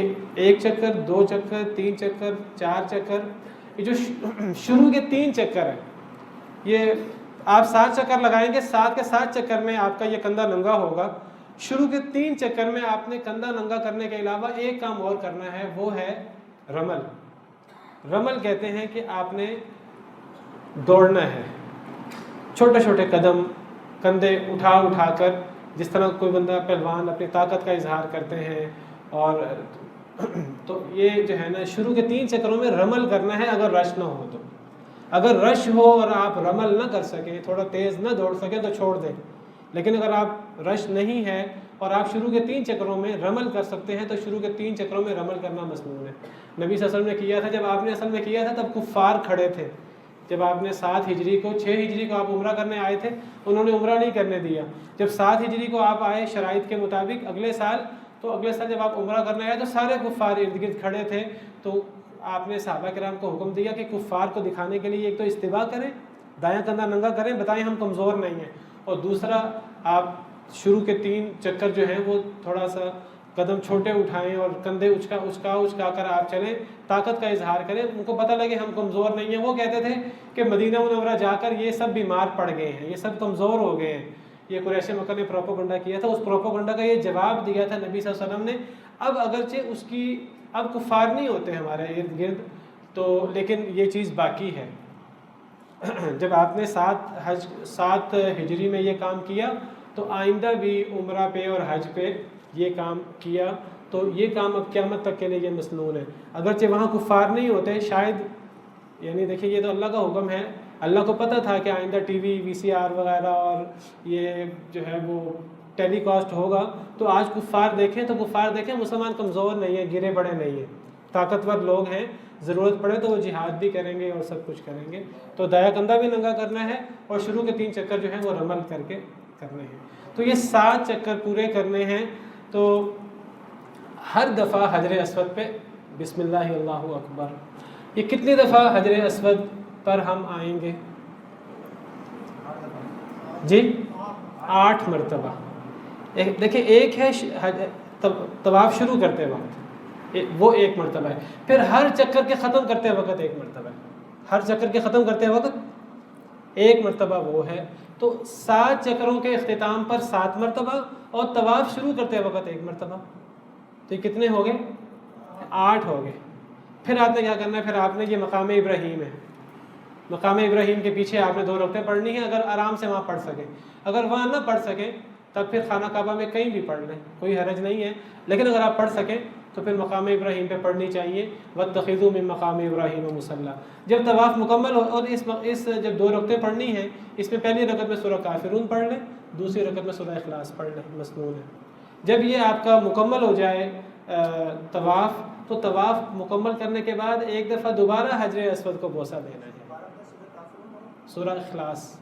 1 چکر، 2 چکر، 3 چکر، 4 چکر، یہ جو شروع کے 3 چکر ہیں، یہ آپ 7 چکر لگائیں گے. 7 کے 7 چکر میں آپ کا یہ کندھا ننگا ہوگا. شروع کے 3 چکر میں آپ نے کندھا ننگا کرنے کے علاوہ ایک کام اور کرنا ہے، وہ ہے رمل. رمل کہتے ہیں کہ آپ نے دوڑنا ہے، چھوٹے چھوٹے قدم کندھے اٹھا کر، جس طرح کوئی بندہ پہلوان اپنی طاقت کا اظہار کرتے ہیں. اور تو یہ جو ہے نا شروع کے 3 چکروں میں رمل کرنا ہے. اگر رش نہ ہو تو، اگر رش ہو اور آپ رمل نہ کر سکیں، تھوڑا تیز نہ دوڑ سکیں تو چھوڑ دیں. لیکن اگر آپ رش نہیں ہے اور آپ شروع کے 3 چکروں میں رمل کر سکتے ہیں تو شروع کے 3 چکروں میں رمل کرنا مسنون ہے. نبی صلی اللہ علیہ وسلم نے کیا تھا. جب آپ نے اصل میں کیا تھا تب کفار کھڑے تھے. جب آپ نے 7 ہجری کو 6 ہجری کو آپ عمرہ کرنے آئے تھے، انہوں نے عمرہ نہیں کرنے دیا. جب 7 ہجری کو آپ آئے شرائط کے مطابق اگلے سال جب آپ عمرہ کرنے آئے تو سارے کفار ارد گرد کھڑے تھے. تو آپ نے صحابہ کرام کو حکم دیا کہ کفار کو دکھانے کے لیے ایک تو استباء کریں، دایاں کندھا ننگا کریں، بتائیں ہم کمزور نہیں ہیں. اور دوسرا آپ شروع کے 3 چکر جو ہیں وہ تھوڑا سا قدم چھوٹے اٹھائیں اور کندھے اچکا کر آپ چلیں، طاقت کا اظہار کریں. ان کو پتہ لگے ہم کمزور نہیں ہیں. وہ کہتے تھے کہ مدینہ منورہ جا کر یہ سب بیمار پڑ گئے ہیں، یہ سب کمزور ہو گئے ہیں. یہ قریش مکہ نے پروپیگنڈا کیا تھا. اس پروپیگنڈا کا یہ جواب دیا تھا نبی صلی اللہ علیہ وسلم نے. اب اگرچہ اس کی اب کفار نہیں ہوتے ہمارے ارد گرد تو، لیکن یہ چیز باقی ہے. جب آپ نے 7 ہجری میں یہ کام کیا تو آئندہ بھی عمرہ پہ اور حج پہ یہ کام کیا تو یہ کام اب قیامت تک کے لیے یہ مسنون ہے. اگرچہ وہاں کفار نہیں ہوتے شاید، یعنی دیکھیں یہ تو اللہ کا حکم ہے. اللہ کو پتہ تھا کہ آئندہ ٹی وی VCR وغیرہ اور یہ جو ہے وہ ٹیلی کاسٹ ہوگا. تو آج کفار دیکھیں مسلمان کمزور نہیں ہیں، گرے بڑے نہیں ہیں، طاقتور لوگ ہیں. ضرورت پڑے تو وہ جہاد بھی کریں گے اور سب کچھ کریں گے. تو دایا کندھا بھی ننگا کرنا ہے اور شروع کے 3 چکر جو ہیں وہ رمل کر کے کرنے ہیں. تو یہ 7 چکر پورے کرنے ہیں. تو ہر دفعہ حجر اسود پہ بسم اللہ اللہ اکبر. یہ کتنی دفعہ حجر اسود پر ہم آئیں گے؟ جی 8 مرتبہ. دیکھیں ایک ہے طواف شروع کرتے وقت، وہ 1 مرتبہ ہے. پھر ہر چکر کے ختم کرتے وقت 1 مرتبہ ہے. ہر چکر کے ختم کرتے وقت 1 مرتبہ وہ ہے. تو 7 چکروں کے اختتام پر 7 مرتبہ اور طواف شروع کرتے وقت 1 مرتبہ. تو یہ کتنے ہو گئے؟ 8 ہو گئے. پھر آپ نے کیا کرنا ہے؟ پھر آپ نے یہ مقام ابراہیم ہے، مقام ابراہیم کے پیچھے آپ نے 2 رکعتیں پڑھنی ہیں. اگر آرام سے وہاں پڑھ سکیں، اگر وہاں نہ پڑھ سکیں تب پھر خانہ کعبہ میں کہیں بھی پڑھ لیں، کوئی حرج نہیں ہے. لیکن اگر آپ پڑھ سکیں تو پھر مقام ابراہیم پہ پڑھنی چاہیے. وَاتَّخِذُوا مِن مَقَامِ إِبْرَاهِيمَ مُصَلًّى. جب طواف مکمل ہو اور اس جب 2 رکعتیں پڑھنی ہیں، اس میں پہلی رکعت میں سورہ کافرون پڑھ لیں، دوسری رکعت میں سورہ اخلاص پڑھ لیں، مسنون ہے. جب یہ آپ کا مکمل ہو جائے طواف، تو طواف مکمل کرنے کے بعد ایک دفعہ دوبارہ حجر اسود کو بوسہ دینا ہے. سورہ اخلاص،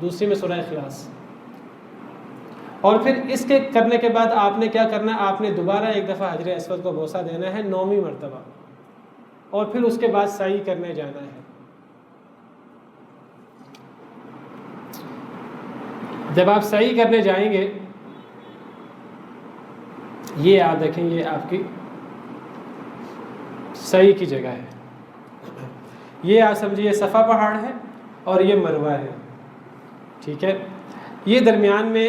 دوسری میں سورہ اخلاص. اور پھر اس کے کرنے کے بعد آپ نے کیا کرنا ہے؟ آپ نے دوبارہ ایک دفعہ حجر اسود کو بوسہ دینا ہے 9ویں مرتبہ. اور پھر اس کے بعد سعی کرنے جانا ہے. جب آپ سعی کرنے جائیں گے، یہ آپ دیکھیں یہ آپ کی سعی کی جگہ ہے. یہ آپ سمجھیے صفا پہاڑ ہے اور یہ مروہ ہے. ٹھیک ہے. یہ درمیان میں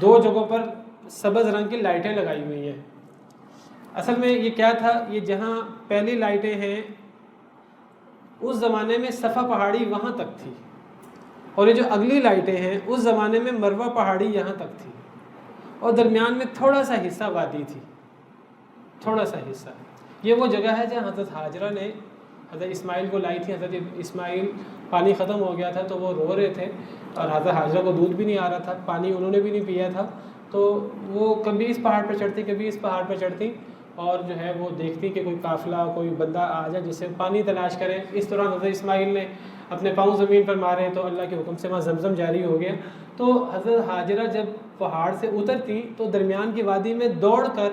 2 جگہوں پر سبز رنگ کی لائٹیں لگائی ہوئی ہیں. اصل میں یہ کیا تھا؟ یہ جہاں پہلی لائٹیں ہیں اس زمانے میں صفا پہاڑی وہاں تک تھی، اور یہ جو اگلی لائٹیں ہیں اس زمانے میں مروہ پہاڑی یہاں تک تھی، اور درمیان میں تھوڑا سا حصہ وادی تھی. تھوڑا سا حصہ. یہ وہ جگہ ہے جہاں حضرت حاجرہ نے حضرت اسماعیل کو لائی تھی. حضرت اسماعیل پانی ختم ہو گیا تھا تو وہ رو رہے تھے اور حضرت حاجرہ کو دودھ بھی نہیں آ رہا تھا, پانی انہوں نے بھی نہیں پیا تھا. تو وہ کبھی اس پہاڑ پہ چڑھتی کبھی اس پہاڑ پہ چڑھتی اور جو ہے وہ دیکھتی کہ کوئی قافلہ کوئی بندہ آ جائے جس سے پانی تلاش کرے. اس دوران حضرت اسماعیل نے اپنے پاؤں زمین پر مارے تو اللہ کے حکم سے وہاں زمزم جاری ہو گیا. تو حضرت حاجرہ جب پہاڑ سے اترتی تو درمیان کی وادی میں دوڑ کر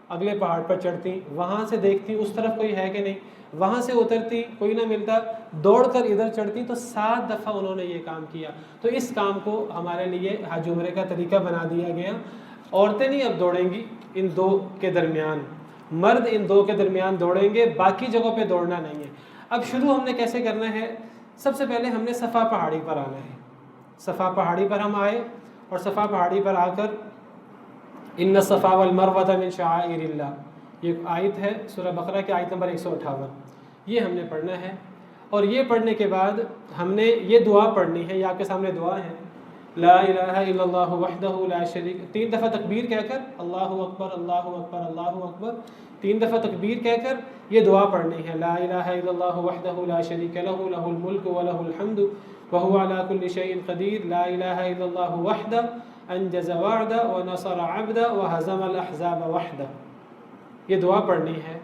اگلے پہاڑ پر چڑھتی, وہاں سے دیکھتی اس طرف کوئی ہے کہ نہیں, وہاں سے اترتی کوئی نہ ملتا, دوڑ کر ادھر چڑھتی. تو 7 دفعہ انہوں نے یہ کام کیا. تو اس کام کو ہمارے لیے حج عمرے کا طریقہ بنا دیا گیا. عورتیں نہیں اب دوڑیں گی ان دو کے درمیان, مرد ان دو کے درمیان دوڑیں گے, باقی جگہوں پہ دوڑنا نہیں ہے. اب شروع ہم نے کیسے کرنا ہے؟ سب سے پہلے ہم نے صفا پہاڑی پر آنا ہے. صفا پہاڑی پر ہم آئے اور صفا پہاڑی پر آ کر ان الصفا والمروۃ من شعائر اللہ, یہ آیت ہے سورہ بقرہ کی آیت نمبر 158, یہ ہم نے پڑھنا ہے. اور یہ پڑھنے کے بعد ہم نے یہ دعا پڑھنی ہے. یہ آپ کے سامنے دعا ہے, لا الہ الا اللہ وحدہ لا شریک, 3 دفعہ تکبیر کہہ کر اللہ اکبر اللہ اکبر اللہ اکبر, 3 دفعہ تکبیر کہہ کر یہ دعا پڑھنی ہے. لا الہ الا اللہ وحدہ لا شریک لہ لہ الملک ولہ الحمد وهو على كل شيء قدیر. لا الہ الا اللہ وحدہ انجز وعدہ ونصر عبدہ وہزم الاحزاب وحدہ. یہ دعا پڑھنی ہے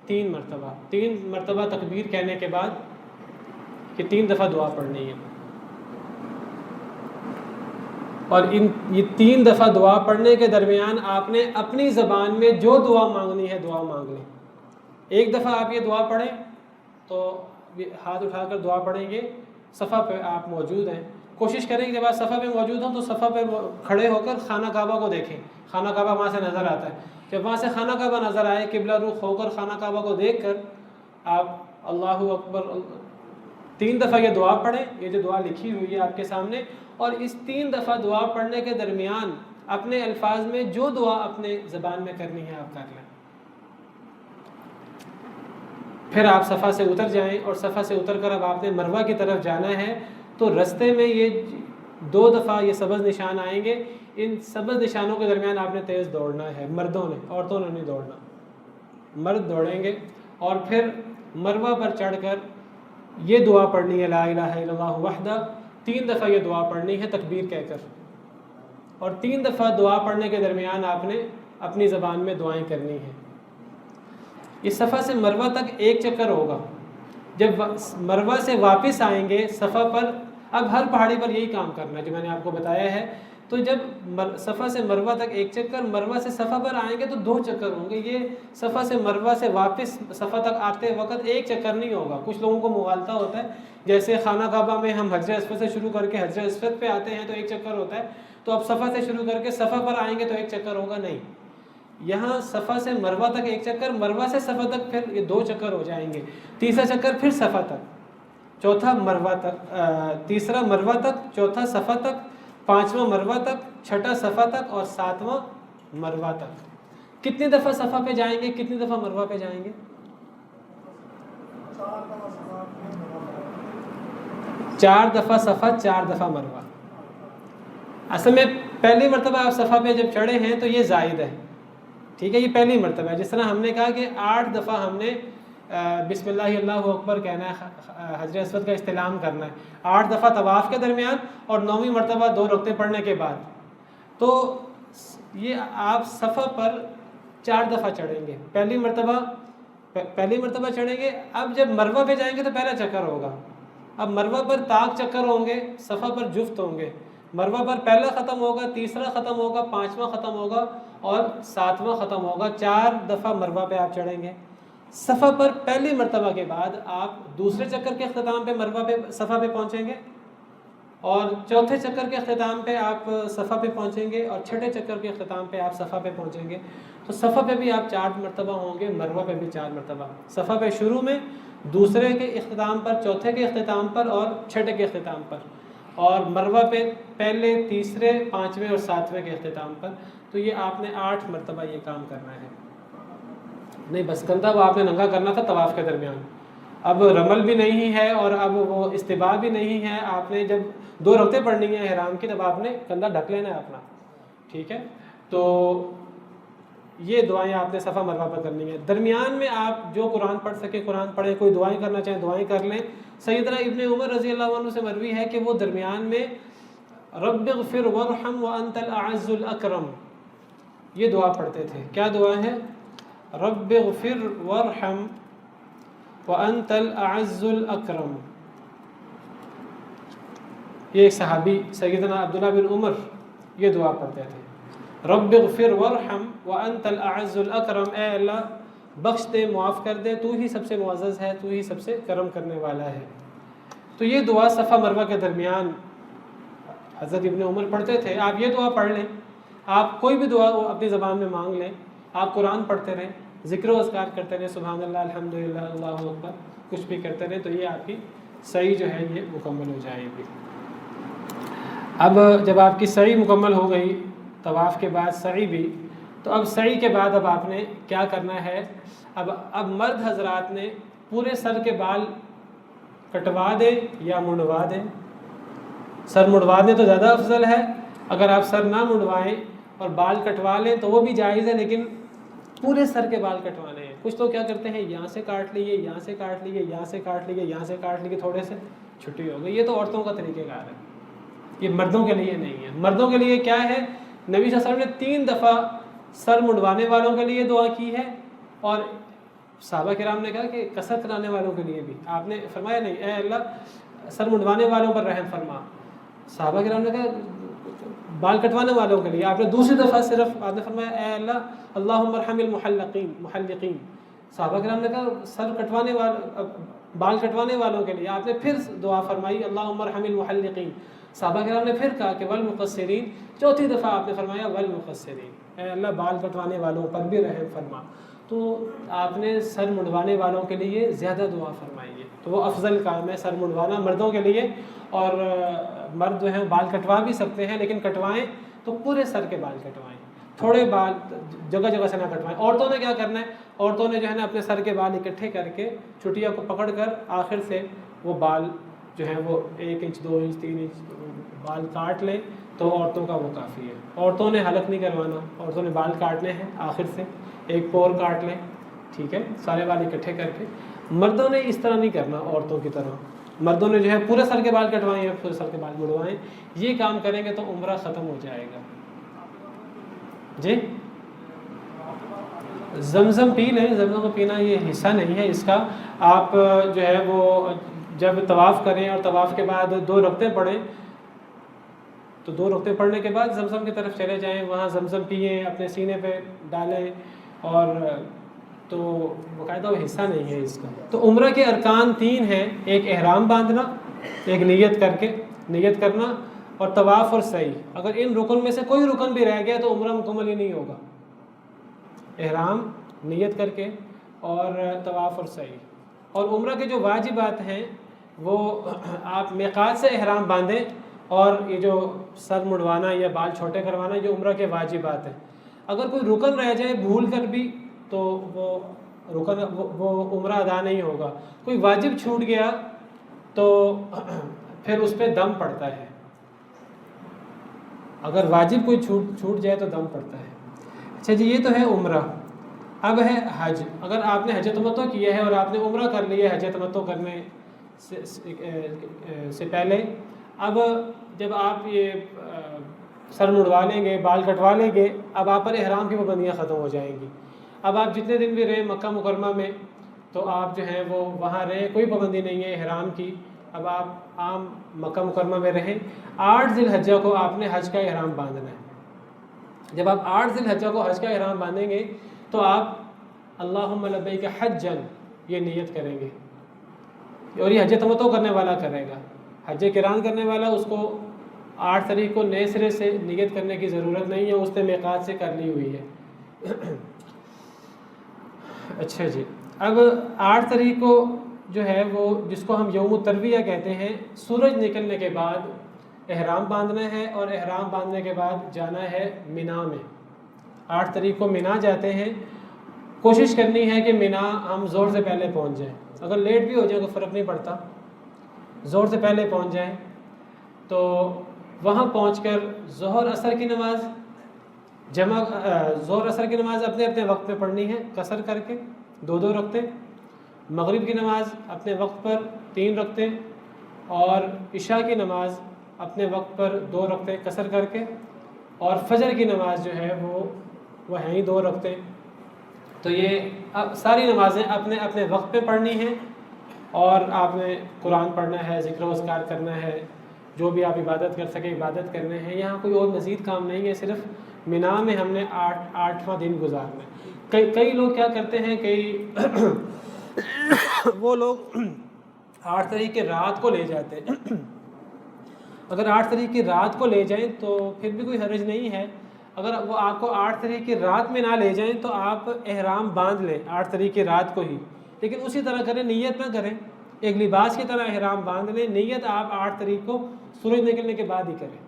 3 مرتبہ. 3 مرتبہ تکبیر کہنے کے بعد کہ 3 دفعہ دعا پڑھنی ہے. اور یہ 3 دفعہ دعا پڑھنے کے درمیان آپ نے اپنی زبان میں جو دعا مانگنی ہے دعا مانگ لیں. ایک دفعہ آپ یہ دعا پڑھیں تو ہاتھ اٹھا کر دعا پڑھیں گے. صفا پہ آپ موجود ہیں, کوشش کریں کہ جب آپ صفا پہ موجود ہوں تو صفا پہ کھڑے ہو کر خانہ کعبہ کو دیکھیں. خانہ کعبہ وہاں سے نظر آتا ہے. جب وہاں سے خانہ کعبہ نظر آئے قبلہ رخ ہو کر خانہ کعبہ کو دیکھ کر آپ اللہ اکبر 3 دفعہ یہ دعا پڑھیں. یہ جو دعا لکھی ہوئی ہے آپ کے سامنے, اور اس 3 دفعہ دعا پڑھنے کے درمیان اپنے الفاظ میں جو دعا اپنے زبان میں کرنی ہے آپ کر لیں. پھر آپ صفا سے اتر جائیں اور صفا سے اتر کر اب آپ نے مروہ کی طرف جانا ہے. تو رستے میں یہ 2 دفعہ یہ سبز نشان آئیں گے. ان سبز نشانوں کے درمیان آپ نے تیز دوڑنا ہے, مردوں نے, عورتوں نے نہیں دوڑنا. مرد دوڑیں گے اور پھر مروہ پر چڑھ کر یہ دعا پڑھنی ہے لا الہ الا اللہ وحدہ. 3 دفعہ یہ دعا پڑھنی ہے تکبیر کہہ کر, اور 3 دفعہ دعا پڑھنے کے درمیان آپ نے اپنی زبان میں دعائیں کرنی ہیں. اس صفا سے مروہ تک 1 چکر ہوگا. جب مروہ سے واپس آئیں گے صفا پر, اب ہر پہاڑی پر یہی کام کرنا ہے جو میں نے آپ کو بتایا ہے. تو جب صفا سے مروہ تک 1 چکر, مروہ سے صفا پر آئیں گے تو 2 چکر ہوں گے. یہ صفا سے مروہ سے واپس صفا تک آتے وقت 1 چکر نہیں ہوگا. کچھ لوگوں کو مغالطہ ہوتا ہے, جیسے خانہ کعبہ میں ہم حجر اسود سے شروع کر کے حجر اسود پہ آتے ہیں تو 1 چکر ہوتا ہے, تو اب صفا سے شروع کر کے صفا پر آئیں گے تو 1 چکر ہوگا. نہیں, یہاں صفا سے مروہ تک 1 چکر, مروہ سے صفا تک پھر یہ 2 چکر ہو جائیں گے. تیسرا چکر پھر صفا تک, چوتھا مروہ تک, تیسرا مروہ تک, چوتھا صفا تک, 5واں مروہ تک, 6واں صفا تک اور 7واں مروہ تک. کتنی دفعہ صفا پہ جائیں گے, کتنی دفعہ مروہ پہ جائیں گے؟ 4 دفعہ صفا, 4 دفعہ مروہ. اصل میں پہلی مرتبہ آپ صفا پہ جب چڑھے ہیں تو یہ زائد ہے, ٹھیک ہے, یہ پہلی مرتبہ ہے. جس طرح ہم نے کہا کہ 8 دفعہ ہم نے بسم اللہ اللہ اکبر کہنا ہے, حجر اسود کا استلام کرنا ہے, 8 دفعہ طواف کے درمیان اور 9ویں مرتبہ 2 رکعتیں پڑھنے کے بعد. تو یہ آپ صفا پر 4 دفعہ چڑھیں گے. پہلی مرتبہ چڑھیں گے. اب جب مروہ پہ جائیں گے تو پہلا چکر ہوگا. اب مروہ پر طاق چکر ہوں گے, صفا پر جفت ہوں گے. مروہ پر پہلا ختم ہوگا, تیسرا ختم ہوگا, 5واں ختم ہوگا اور 7واں ختم ہوگا. 4 دفعہ مروہ پہ آپ چڑھیں گے. صفا پر پہلی مرتبہ کے بعد آپ دوسرے چکر کے اختتام پہ مروہ پہ صفا پہ پہنچیں گے, اور چوتھے چکر کے اختتام پہ آپ صفا پہ پہنچیں گے, اور 6ٹھے چکر کے اختتام پہ آپ صفا پہ پہنچیں گے. تو صفا پہ بھی آپ 4 مرتبہ ہوں گے, مروہ پہ بھی 4 مرتبہ. صفا پہ شروع میں, دوسرے کے اختتام پر, چوتھے کے اختتام پر اور 6ٹھے کے اختتام پر, اور مروہ پہ پہلے, تیسرے, 5ویں اور 7ویں کے اختتام پر. تو یہ آپ نے 8 مرتبہ یہ کام کرنا ہے. نہیں بس کندھا وہ آپ نے ننگا کرنا تھا طواف کے درمیان. اب رمل بھی نہیں ہے اور اب وہ استباع بھی نہیں ہے. آپ نے جب 2 رکعتیں پڑھنی ہیں احرام کی تب آپ نے کندھا ڈھک لینا ہے اپنا, ٹھیک ہے. تو یہ دعائیں آپ نے صفا مروہ پر کرنی ہیں. درمیان میں آپ جو قرآن پڑھ سکیں قرآن پڑھیں, کوئی دعائیں کرنا چاہیں دعائیں کر لیں. سیدنا ابن عمر رضی اللہ عنہ سے مروی ہے کہ وہ درمیان میں رب اغفر وارحم وانت الاعز الاکرم یہ دعا پڑھتے تھے. کیا دعا ہے؟ رب اغفر وارحم وانت الاعز الاکرم. یہ ایک صحابی سیدنا عبداللہ بن عمر یہ دعا پڑھتے تھے, رب اغفر وارحم وانت الاعز الاکرم, اے اللہ بخش دے معاف کر دے, تو ہی سب سے معزز ہے, تو ہی سب سے کرم کرنے والا ہے. تو یہ دعا صفا مروہ کے درمیان حضرت ابن عمر پڑھتے تھے. آپ یہ دعا پڑھ لیں, آپ کوئی بھی دعا اپنی زبان میں مانگ لیں, آپ قرآن پڑھتے رہیں, ذکر و اذکار کرتے رہیں, سبحان اللہ الحمدللہ اللہ اکبر کچھ بھی کرتے رہیں, تو یہ آپ کی سعی جو ہے یہ مکمل ہو جائے گی. اب جب آپ کی سعی مکمل ہو گئی, طواف کے بعد سعی بھی, تو اب سعی کے بعد اب آپ نے کیا کرنا ہے؟ اب مرد حضرات نے پورے سر کے بال کٹوا دیں یا منڈوا دیں. سر منڈوا دیں تو زیادہ افضل ہے. اگر آپ سر نہ منڈوائیں اور بال کٹوا لیں تو وہ بھی جائز ہے, لیکن پورے سر کے بال کٹوانے ہیں. کچھ تو کیا کرتے ہیں, یہاں سے کاٹ لیے, یہاں سے کاٹ لیے, یہاں سے کاٹ لیے, یہاں سے کاٹ لیے, تھوڑے سے چھٹی ہو گئی. یہ تو عورتوں کا طریقہ کار ہے, یہ مردوں کے لیے نہیں ہے. مردوں کے لیے کیا ہے, نبی صلی اللہ علیہ وسلم نے 3 دفعہ سر منڈوانے والوں کے لیے دعا کی ہے, اور صحابہ کرام نے کہا کہ کثرت کرانے والوں کے لیے بھی. آپ نے فرمایا نہیں, اے اللہ سر منڈوانے والوں پر رحم فرما. صحابہ کرام نے کہا بال کٹوانے والوں کے لیے. آپ نے دوسری دفعہ صرف آپ نے فرمایا اے اللہ اللہم ارحم المحلقین. صحابہ کرام نے کہا سر کٹوانے بال کٹوانے والوں کے لیے. آپ نے پھر دعا فرمائی اللہم ارحم المحلقین. صحابہ کرام نے پھر کہا کہ والمقصرین. چوتھی دفعہ آپ نے فرمایا والمقصرین, اے اللہ بال کٹوانے والوں پر بھی رحم فرما. تو آپ نے سر منڈوانے والوں کے لیے زیادہ دعا فرمائی ہے, تو وہ افضل کام ہے سر منڈوانا مردوں کے لیے. اور مرد جو ہیں بال کٹوا بھی سکتے ہیں, لیکن کٹوائیں تو پورے سر کے بال کٹوائیں, تھوڑے بال جگہ جگہ سے نہ کٹوائیں. عورتوں نے کیا کرنا ہے, عورتوں نے جو ہے نا اپنے سر کے بال اکٹھے کر کے چٹیا کو پکڑ کر آخر سے وہ بال جو ہیں وہ 1 انچ 2 انچ 3 انچ بال کاٹ لیں, تو عورتوں کا وہ کافی ہے. عورتوں نے حلق نہیں کروانا, عورتوں نے بال کاٹنے ہیں آخر سے, ایک پور کاٹ لیں, ٹھیک ہے, سارے بال اکٹھے کر کے. مردوں نے اس طرح نہیں کرنا عورتوں کی طرح. مردوں نے جو ہے پورے سر کے بال کٹوائیں یا پورے سر کے بال مڑوائیں. یہ کام کریں گے تو عمرہ ختم ہو جائے گا. جی زمزم پی لیں, زمزم کو پینا یہ حصہ نہیں ہے اس کا. آپ جو ہے وہ جب طواف کریں اور طواف کے بعد 2 رکعتیں پڑھیں, تو 2 رکعتیں پڑھنے کے بعد زمزم کی طرف چلے جائیں, وہاں زمزم پئیں, اپنے سینے پہ ڈالیں, اور تو باقاعدہ وہ حصہ نہیں ہے اس کا. تو عمرہ کے ارکان 3 ہیں, ایک احرام باندھنا, ایک نیت کر کے نیت کرنا, اور طواف اور سعی. اگر ان رکن میں سے کوئی رکن بھی رہ گیا تو عمرہ مکمل ہی نہیں ہوگا. احرام, نیت کر کے, اور طواف اور سعی. اور عمرہ کے جو واجبات ہیں وہ آپ میقات سے احرام باندھیں, اور یہ جو سر مڑوانا یا بال چھوٹے کروانا یہ عمرہ کے واجبات ہیں. اگر کوئی رکن رہ جائے بھول کر بھی تو وہ رکن وہ عمرہ ادا نہیں ہوگا. کوئی واجب چھوٹ گیا تو پھر اس پہ دم پڑتا ہے. اگر واجب کوئی چھوٹ جائے تو دم پڑتا ہے. اچھا جی, یہ تو ہے عمرہ. اب ہے حج. اگر آپ نے حج تمتع کیا ہے اور آپ نے عمرہ کر لیا حج تمتع کرنے سے پہلے, اب جب آپ یہ سر مڑوا لیں گے, بال کٹوا لیں گے, اب آپ پر احرام کی پابندیاں ختم ہو جائیں گی. اب آپ جتنے دن بھی رہیں مکہ مکرمہ میں تو آپ جو ہیں وہ وہاں رہیں, کوئی پابندی نہیں ہے احرام کی. اب آپ عام مکہ مکرمہ میں رہیں. 8 ذی الحجہ کو آپ نے حج کا احرام باندھنا ہے. جب آپ 8 ذی الحجہ کو حج کا احرام باندھیں گے تو آپ اللہم لبیک حجا یہ نیت کریں گے, اور یہ حج تمتع کرنے والا کرے گا. حج قران کرنے والا اس کو 8 تاریخ کو نئے سرے سے نیت کرنے کی ضرورت نہیں ہے, اس نے میقات سے کر لی ہوئی ہے. اچھا جی, اب 8 تاریخ کو جو ہے وہ جس کو ہم یوم الترویہ کہتے ہیں, سورج نکلنے کے بعد احرام باندھنا ہے, اور احرام باندھنے کے بعد جانا ہے مینا میں. 8 تاریخ کو مینا جاتے ہیں. کوشش کرنی ہے کہ مینا ہم زور سے پہلے پہنچ جائیں. اگر لیٹ بھی ہو جائے کوئی فرق نہیں پڑتا, زور سے پہلے پہنچ جائیں. تو وہاں پہنچ کر ظہر اثر کی نماز جمع ظہر اثر کی نماز اپنے اپنے وقت میں پڑھنی ہے قصر کر کے 2 رکعتیں، مغرب کی نماز اپنے وقت پر 3 رکعتیں، اور عشاء کی نماز اپنے وقت پر 2 رکعتیں قصر کر کے، اور فجر کی نماز جو ہے وہ ہیں ہی 2 رکعتیں۔ تو یہ ساری نمازیں اپنے اپنے وقت پہ پڑھنی ہیں، اور آپ نے قرآن پڑھنا ہے، ذکر و اذکار کرنا ہے، جو بھی آپ عبادت کر سکیں عبادت کرنے ہیں۔ یہاں کوئی اور مزید کام نہیں ہے، صرف مینا میں ہم نے 8واں دن گزارنا ہے۔ کئی لوگ کیا کرتے ہیں، وہ لوگ 8 تاریخ کی رات کو لے جاتے ہیں۔ اگر 8 تاریخ کی رات کو لے جائیں تو پھر بھی کوئی حرج نہیں ہے۔ اگر وہ آپ کو 8 تاریخ کی رات میں نہ لے جائیں تو آپ احرام باندھ لیں 8 تاریخ کی رات کو ہی، لیکن اسی طرح کریں، نیت نہ کریں، ایک لباس کی طرح احرام باندھ لیں، نیت آپ 8 تاریخ کو سورج نکلنے کے بعد ہی کریں۔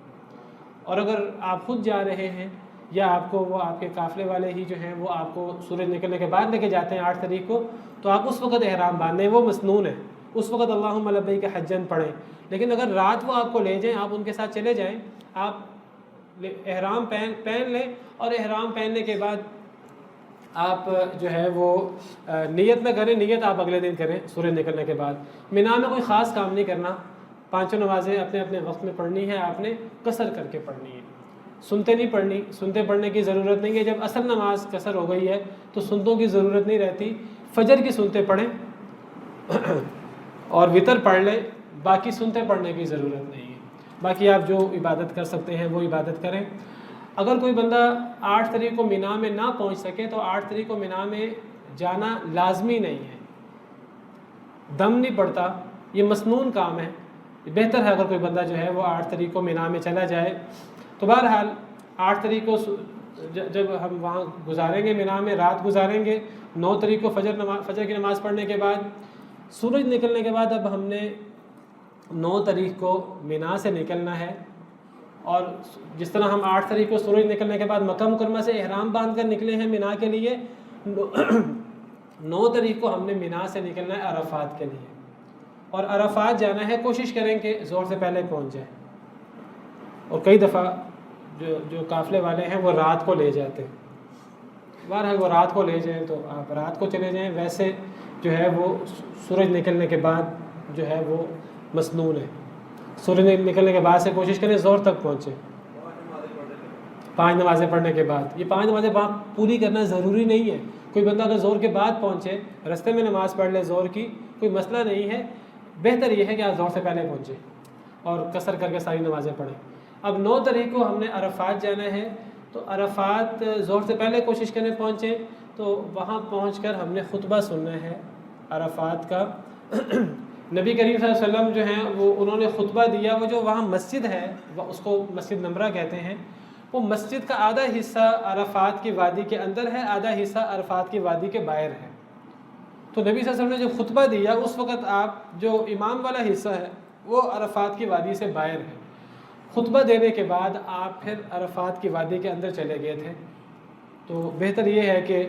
اور اگر آپ خود جا رہے ہیں یا آپ کو وہ آپ کے قافلے والے ہی جو ہیں وہ آپ کو سورج نکلنے کے بعد لے کے جاتے ہیں 8 تاریخ کو، تو آپ اس وقت احرام باندھیں، وہ مسنون ہے، اس وقت اللہم لبیک حجن پڑھیں۔ لیکن اگر رات وہ آپ کو لے جائیں، آپ ان کے ساتھ چلے جائیں، آپ احرام پہن لیں، اور احرام پہننے کے بعد آپ جو ہے وہ نیت نہ کریں، نیت آپ اگلے دن کریں سورج نکلنے کے بعد۔ مینا میں کوئی خاص کام نہیں کرنا، 5 نمازیں اپنے اپنے وقت میں پڑھنی ہے، آپ نے قصر کر کے پڑھنی ہے، سنتے نہیں پڑھنی، سنتے پڑھنے کی ضرورت نہیں ہے۔ جب اصل نماز قصر ہو گئی ہے تو سنتوں کی ضرورت نہیں رہتی، فجر کی سنتے پڑھیں اور وتر پڑھ لیں، باقی سنتے پڑھنے کی ضرورت نہیں ہے۔ باقی آپ جو عبادت کر سکتے ہیں وہ عبادت کریں۔ اگر کوئی بندہ 8 تاریخ کو مینا میں نہ پہنچ سکے تو 8 تاریخ کو مینا میں جانا لازمی نہیں ہے، دم نہیں پڑتا، یہ مسنون کام ہے۔ بہتر ہے اگر کوئی بندہ جو ہے وہ 8 تاریخ کو مینا میں چلا جائے۔ تو بہرحال 8 تاریخ کو جب ہم وہاں گزاریں گے، مینا میں رات گزاریں گے، 9 تاریخ کو فجر کی نماز پڑھنے کے بعد، سورج نکلنے کے بعد اب ہم نے 9 تاریخ کو مینا سے نکلنا ہے، اور جس طرح ہم 8 تاریخ کو سورج نکلنے کے بعد مکہ مکرمہ سے احرام باندھ کر نکلے ہیں مینا کے لیے، 9 تاریخ کو ہم نے مینا سے نکلنا ہے عرفات کے لیے، اور عرفات جانا ہے کوشش کریں کہ زور سے پہلے پہنچ جائیں۔ اور کئی دفعہ جو قافلے والے ہیں وہ رات کو لے جاتے ہیں، بہرحال وہ رات کو لے جائیں تو آپ رات کو چلے جائیں، ویسے جو ہے وہ سورج نکلنے کے بعد جو ہے وہ مسنون ہے۔ سورج نکلنے کے بعد سے کوشش کریں زور تک پہنچیں، 5 نمازیں پڑھنے کے بعد۔ یہ 5 نمازیں پوری کرنا ضروری نہیں ہے، کوئی بندہ اگر زور کے بعد پہنچے، رستے میں نماز پڑھ لے زور کی، کوئی مسئلہ نہیں ہے، بہتر یہ ہے کہ آپ زور سے پہلے پہنچیں اور قصر کر کے ساری نمازیں پڑھیں۔ اب 9 تاریخ کو ہم نے عرفات جانا ہے، تو عرفات زور سے پہلے کوشش کریں پہنچیں، تو وہاں پہنچ کر ہم نے خطبہ سننا ہے عرفات کا۔ نبی کریم صلی اللہ علیہ وسلم جو ہیں وہ انہوں نے خطبہ دیا، وہ جو وہاں مسجد ہے اس کو مسجد نمرہ کہتے ہیں، وہ مسجد کا آدھا حصہ عرفات کی وادی کے اندر ہے، آدھا حصہ عرفات کی وادی کے باہر ہے۔ تو نبی صلی اللہ علیہ وسلم نے جو خطبہ دیا اس وقت آپ جو امام والا حصہ ہے وہ عرفات کی وادی سے باہر ہے۔ خطبہ دینے کے بعد آپ پھر عرفات کی وادی کے اندر چلے گئے تھے، تو بہتر یہ ہے کہ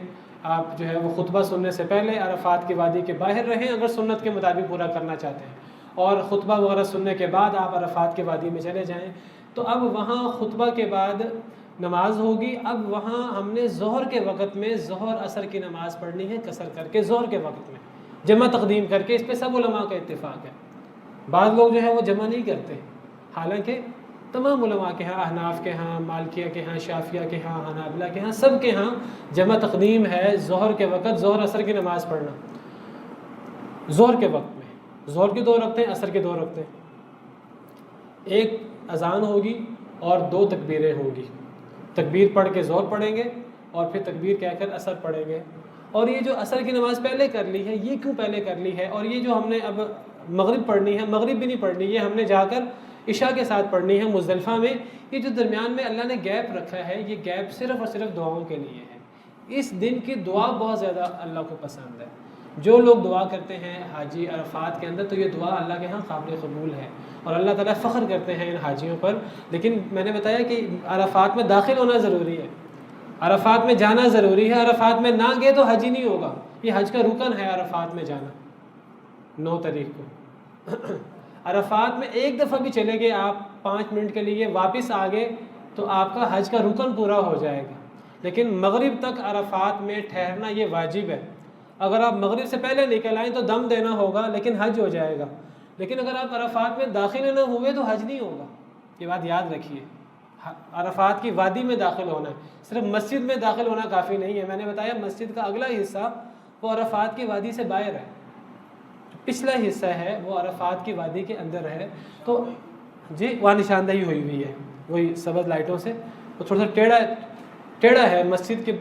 آپ جو ہے وہ خطبہ سننے سے پہلے عرفات کی وادی کے باہر رہیں اگر سنت کے مطابق پورا کرنا چاہتے ہیں، اور خطبہ وغیرہ سننے کے بعد آپ عرفات کی وادی میں چلے جائیں۔ تو اب وہاں خطبہ کے بعد نماز ہوگی، اب وہاں ہم نے ظہر کے وقت میں ظہر عصر کی نماز پڑھنی ہے قصر کر کے، ظہر کے وقت میں جمع تقدیم کر کے، اس پہ سب علماء کا اتفاق ہے۔ بعض لوگ جو ہے وہ جمع نہیں کرتے، حالانکہ تمام علماء کے ہاں، احناف کے ہاں، مالکیہ کے ہاں، شافعیہ کے ہاں، حنابلہ کے ہاں، سب کے ہاں جمع تقدیم ہے ظہر کے وقت، ظہر عصر کی نماز پڑھنا ظہر کے وقت میں، ظہر کی 2 رکعتیں، عصر کی 2 رکعتیں، ایک اذان ہوگی اور 2 تکبیریں ہوگی، تکبیر پڑھ کے ظہر پڑھیں گے اور پھر تکبیر کہہ کر عصر پڑھیں گے۔ اور یہ جو عصر کی نماز پہلے کر لی ہے، یہ کیوں پہلے کر لی ہے؟ اور یہ جو ہم نے اب مغرب پڑھنی ہے، مغرب بھی نہیں پڑھنی، یہ ہم نے جا کر عشاء کے ساتھ پڑھنی ہے مزدلفہ میں۔ یہ جو درمیان میں اللہ نے گیپ رکھا ہے، یہ گیپ صرف اور صرف دعاؤں کے لیے ہے۔ اس دن کی دعا بہت زیادہ اللہ کو پسند ہے۔ جو لوگ دعا کرتے ہیں حاجی عرفات کے اندر، تو یہ دعا اللہ کے ہاں قابل قبول ہے، اور اللہ تعالیٰ فخر کرتے ہیں ان حاجیوں پر۔ لیکن میں نے بتایا کہ عرفات میں داخل ہونا ضروری ہے، عرفات میں جانا ضروری ہے۔ عرفات میں نہ گئے تو حج ہی نہیں ہوگا، یہ حج کا رکن ہے عرفات میں جانا۔ 9 تاریخ کو عرفات میں ایک دفعہ بھی چلے گئے آپ 5 منٹ کے لیے، واپس آ گئے تو آپ کا حج کا رکن پورا ہو جائے گا۔ لیکن مغرب تک عرفات میں ٹھہرنا یہ واجب ہے۔ اگر آپ مغرب سے پہلے نکل آئیں تو دم دینا ہوگا لیکن حج ہو جائے گا، لیکن اگر آپ عرفات میں داخل نہ ہوئے تو حج نہیں ہوگا۔ یہ بات یاد رکھیے، عرفات کی وادی میں داخل ہونا ہے، صرف مسجد میں داخل ہونا کافی نہیں ہے۔ میں نے بتایا مسجد کا اگلا حصہ وہ عرفات کی وادی سے باہر ہے، پچھلا حصہ ہے وہ عرفات کی وادی کے اندر ہے۔ تو جی وہاں نشاندہی ہوئی ہوئی ہے وہی سبز لائٹوں سے، وہ تھوڑا سا ٹیڑھا ہے، مسجد کے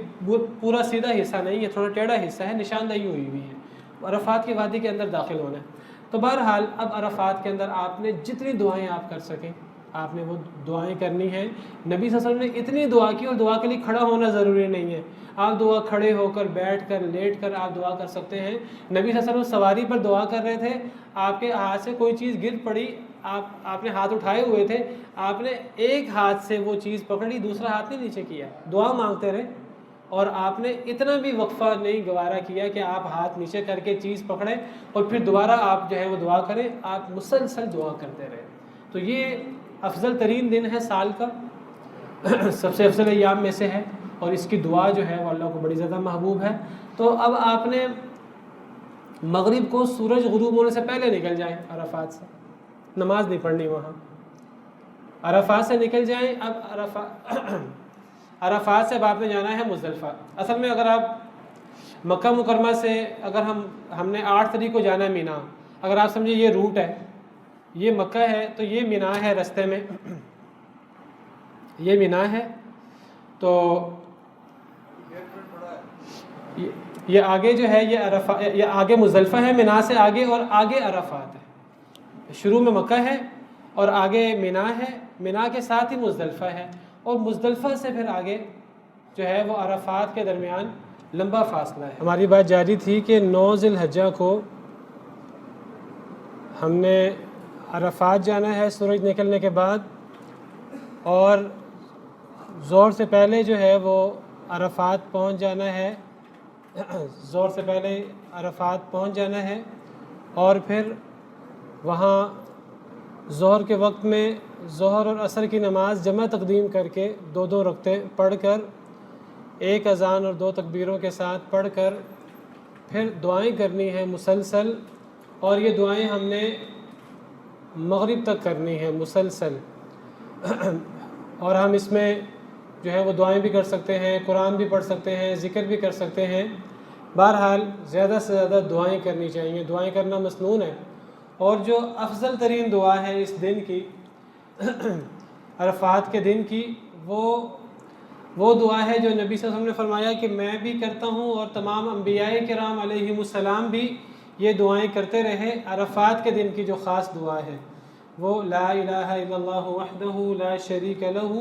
پورا سیدھا حصہ نہیں ہے، تھوڑا ٹیڑھا حصہ ہے، نشاندہی ہوئی ہوئی ہے، عرفات کی وادی کے اندر داخل ہونا ہے۔ تو بہرحال اب عرفات کے اندر آپ نے جتنی دعائیں آپ کر سکیں آپ نے وہ دعائیں کرنی ہیں۔ نبی صلی اللہ علیہ وسلم نے اتنی دعا کی، اور دعا کے لیے کھڑا ہونا ضروری نہیں ہے، آپ دعا کھڑے ہو کر، بیٹھ کر، لیٹ کر آپ دعا کر سکتے ہیں۔ نبی صلی اللہ علیہ وسلم سواری پر دعا کر رہے تھے، آپ کے ہاتھ سے کوئی چیز گر پڑی، آپ نے ہاتھ اٹھائے ہوئے تھے، آپ نے ایک ہاتھ سے وہ چیز پکڑی، دوسرا ہاتھ نہیں نیچے کیا، دعا مانگتے رہے، اور آپ نے اتنا بھی وقفہ نہیں گوارا کیا کہ آپ ہاتھ نیچے کر کے چیز پکڑیں اور پھر دوبارہ آپ جو ہے وہ دعا کریں، آپ مسلسل دعا کرتے رہے۔ تو یہ افضل ترین دن ہے سال کا، سب سے افضل ایام میں سے ہے، اور اس کی دعا جو ہے وہ اللہ کو بڑی زیادہ محبوب ہے۔ تو اب آپ نے مغرب کو سورج غروب ہونے سے پہلے نکل جائیں عرفات سے، نماز نہیں پڑھنی وہاں، عرفات سے نکل جائیں۔ اب عرفات سے اب آپ نے جانا ہے مزدلفہ۔ اصل میں اگر آپ مکہ مکرمہ سے اگر ہم نے 8 تاریخ کو جانا ہے مینا، اگر آپ سمجھے یہ روٹ ہے، یہ مکہ ہے تو یہ مینا ہے، رستے میں یہ مینا ہے، تو یہ آگے جو ہے یہ آگے مزدلفہ ہے، مینا سے آگے، اور آگے عرفات ہے۔ شروع میں مکہ ہے اور آگے مینا ہے، مینا کے ساتھ ہی مزدلفہ ہے، اور مزدلفہ سے پھر آگے جو ہے وہ عرفات کے درمیان لمبا فاصلہ ہے۔ ہماری بات جاری تھی کہ 9 ذی الحجہ کو ہم نے عرفات جانا ہے سورج نکلنے کے بعد، اور زور سے پہلے جو ہے وہ عرفات پہنچ جانا ہے، زور سے پہلے عرفات پہنچ جانا ہے، اور پھر وہاں ظہر کے وقت میں ظہر اور عصر کی نماز جمع تقدیم کر کے 2 رکعتیں پڑھ کر، 1 اذان اور 2 تکبیروں کے ساتھ پڑھ کر پھر دعائیں کرنی ہیں مسلسل، اور یہ دعائیں ہم نے مغرب تک کرنی ہیں مسلسل۔ اور ہم اس میں جو ہے وہ دعائیں بھی کر سکتے ہیں، قرآن بھی پڑھ سکتے ہیں، ذکر بھی کر سکتے ہیں۔ بہرحال زیادہ سے زیادہ دعائیں کرنی چاہیے، دعائیں کرنا مسنون ہے۔ اور جو افضل ترین دعا ہے اس دن کی، عرفات کے دن کی، وہ دعا ہے جو نبی صلی اللہ علیہ وسلم نے فرمایا کہ میں بھی کرتا ہوں اور تمام انبیاء کرام علیہم السلام بھی یہ دعائیں کرتے رہے۔ عرفات کے دن کی جو خاص دعا ہے وہ لا الہ الا اللہ وحدہ لا شریک لہ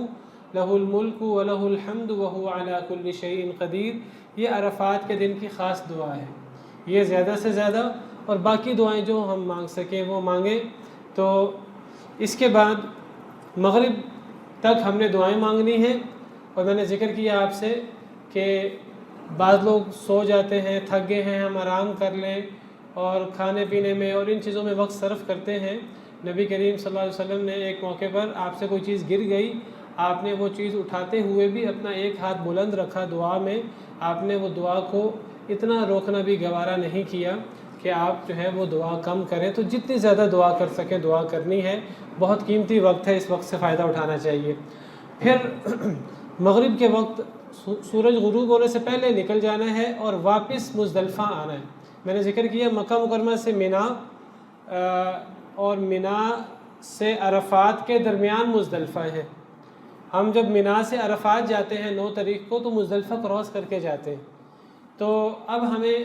لہ الملک ولہ الحمد وہو علی کل شیء قدیر، یہ عرفات کے دن کی خاص دعا ہے۔ یہ زیادہ سے زیادہ، اور باقی دعائیں جو ہم مانگ سکیں وہ مانگیں۔ تو اس کے بعد مغرب تک ہم نے دعائیں مانگنی ہیں، اور میں نے ذکر کیا آپ سے کہ بعض لوگ سو جاتے ہیں، تھک گئے ہیں، ہم آرام کر لیں، اور کھانے پینے میں اور ان چیزوں میں وقت صرف کرتے ہیں۔ نبی کریم صلی اللہ علیہ وسلم نے ایک موقع پر آپ سے کوئی چیز گر گئی، آپ نے وہ چیز اٹھاتے ہوئے بھی اپنا ایک ہاتھ بلند رکھا دعا میں، آپ نے وہ دعا کو اتنا روکنا بھی گوارا نہیں کیا کہ آپ جو ہے وہ دعا کم کریں۔ تو جتنی زیادہ دعا کر سکیں دعا کرنی ہے، بہت قیمتی وقت ہے، اس وقت سے فائدہ اٹھانا چاہیے۔ پھر مغرب کے وقت سورج غروب ہونے سے پہلے نکل جانا ہے اور واپس مزدلفہ آنا ہے۔ میں نے ذکر کیا مکہ مکرمہ سے مینا، اور مینا سے عرفات کے درمیان مزدلفہ ہے۔ ہم جب مینا سے عرفات جاتے ہیں 9 تاریخ کو تو مزدلفہ کراس کر کے جاتے ہیں۔ تو اب ہمیں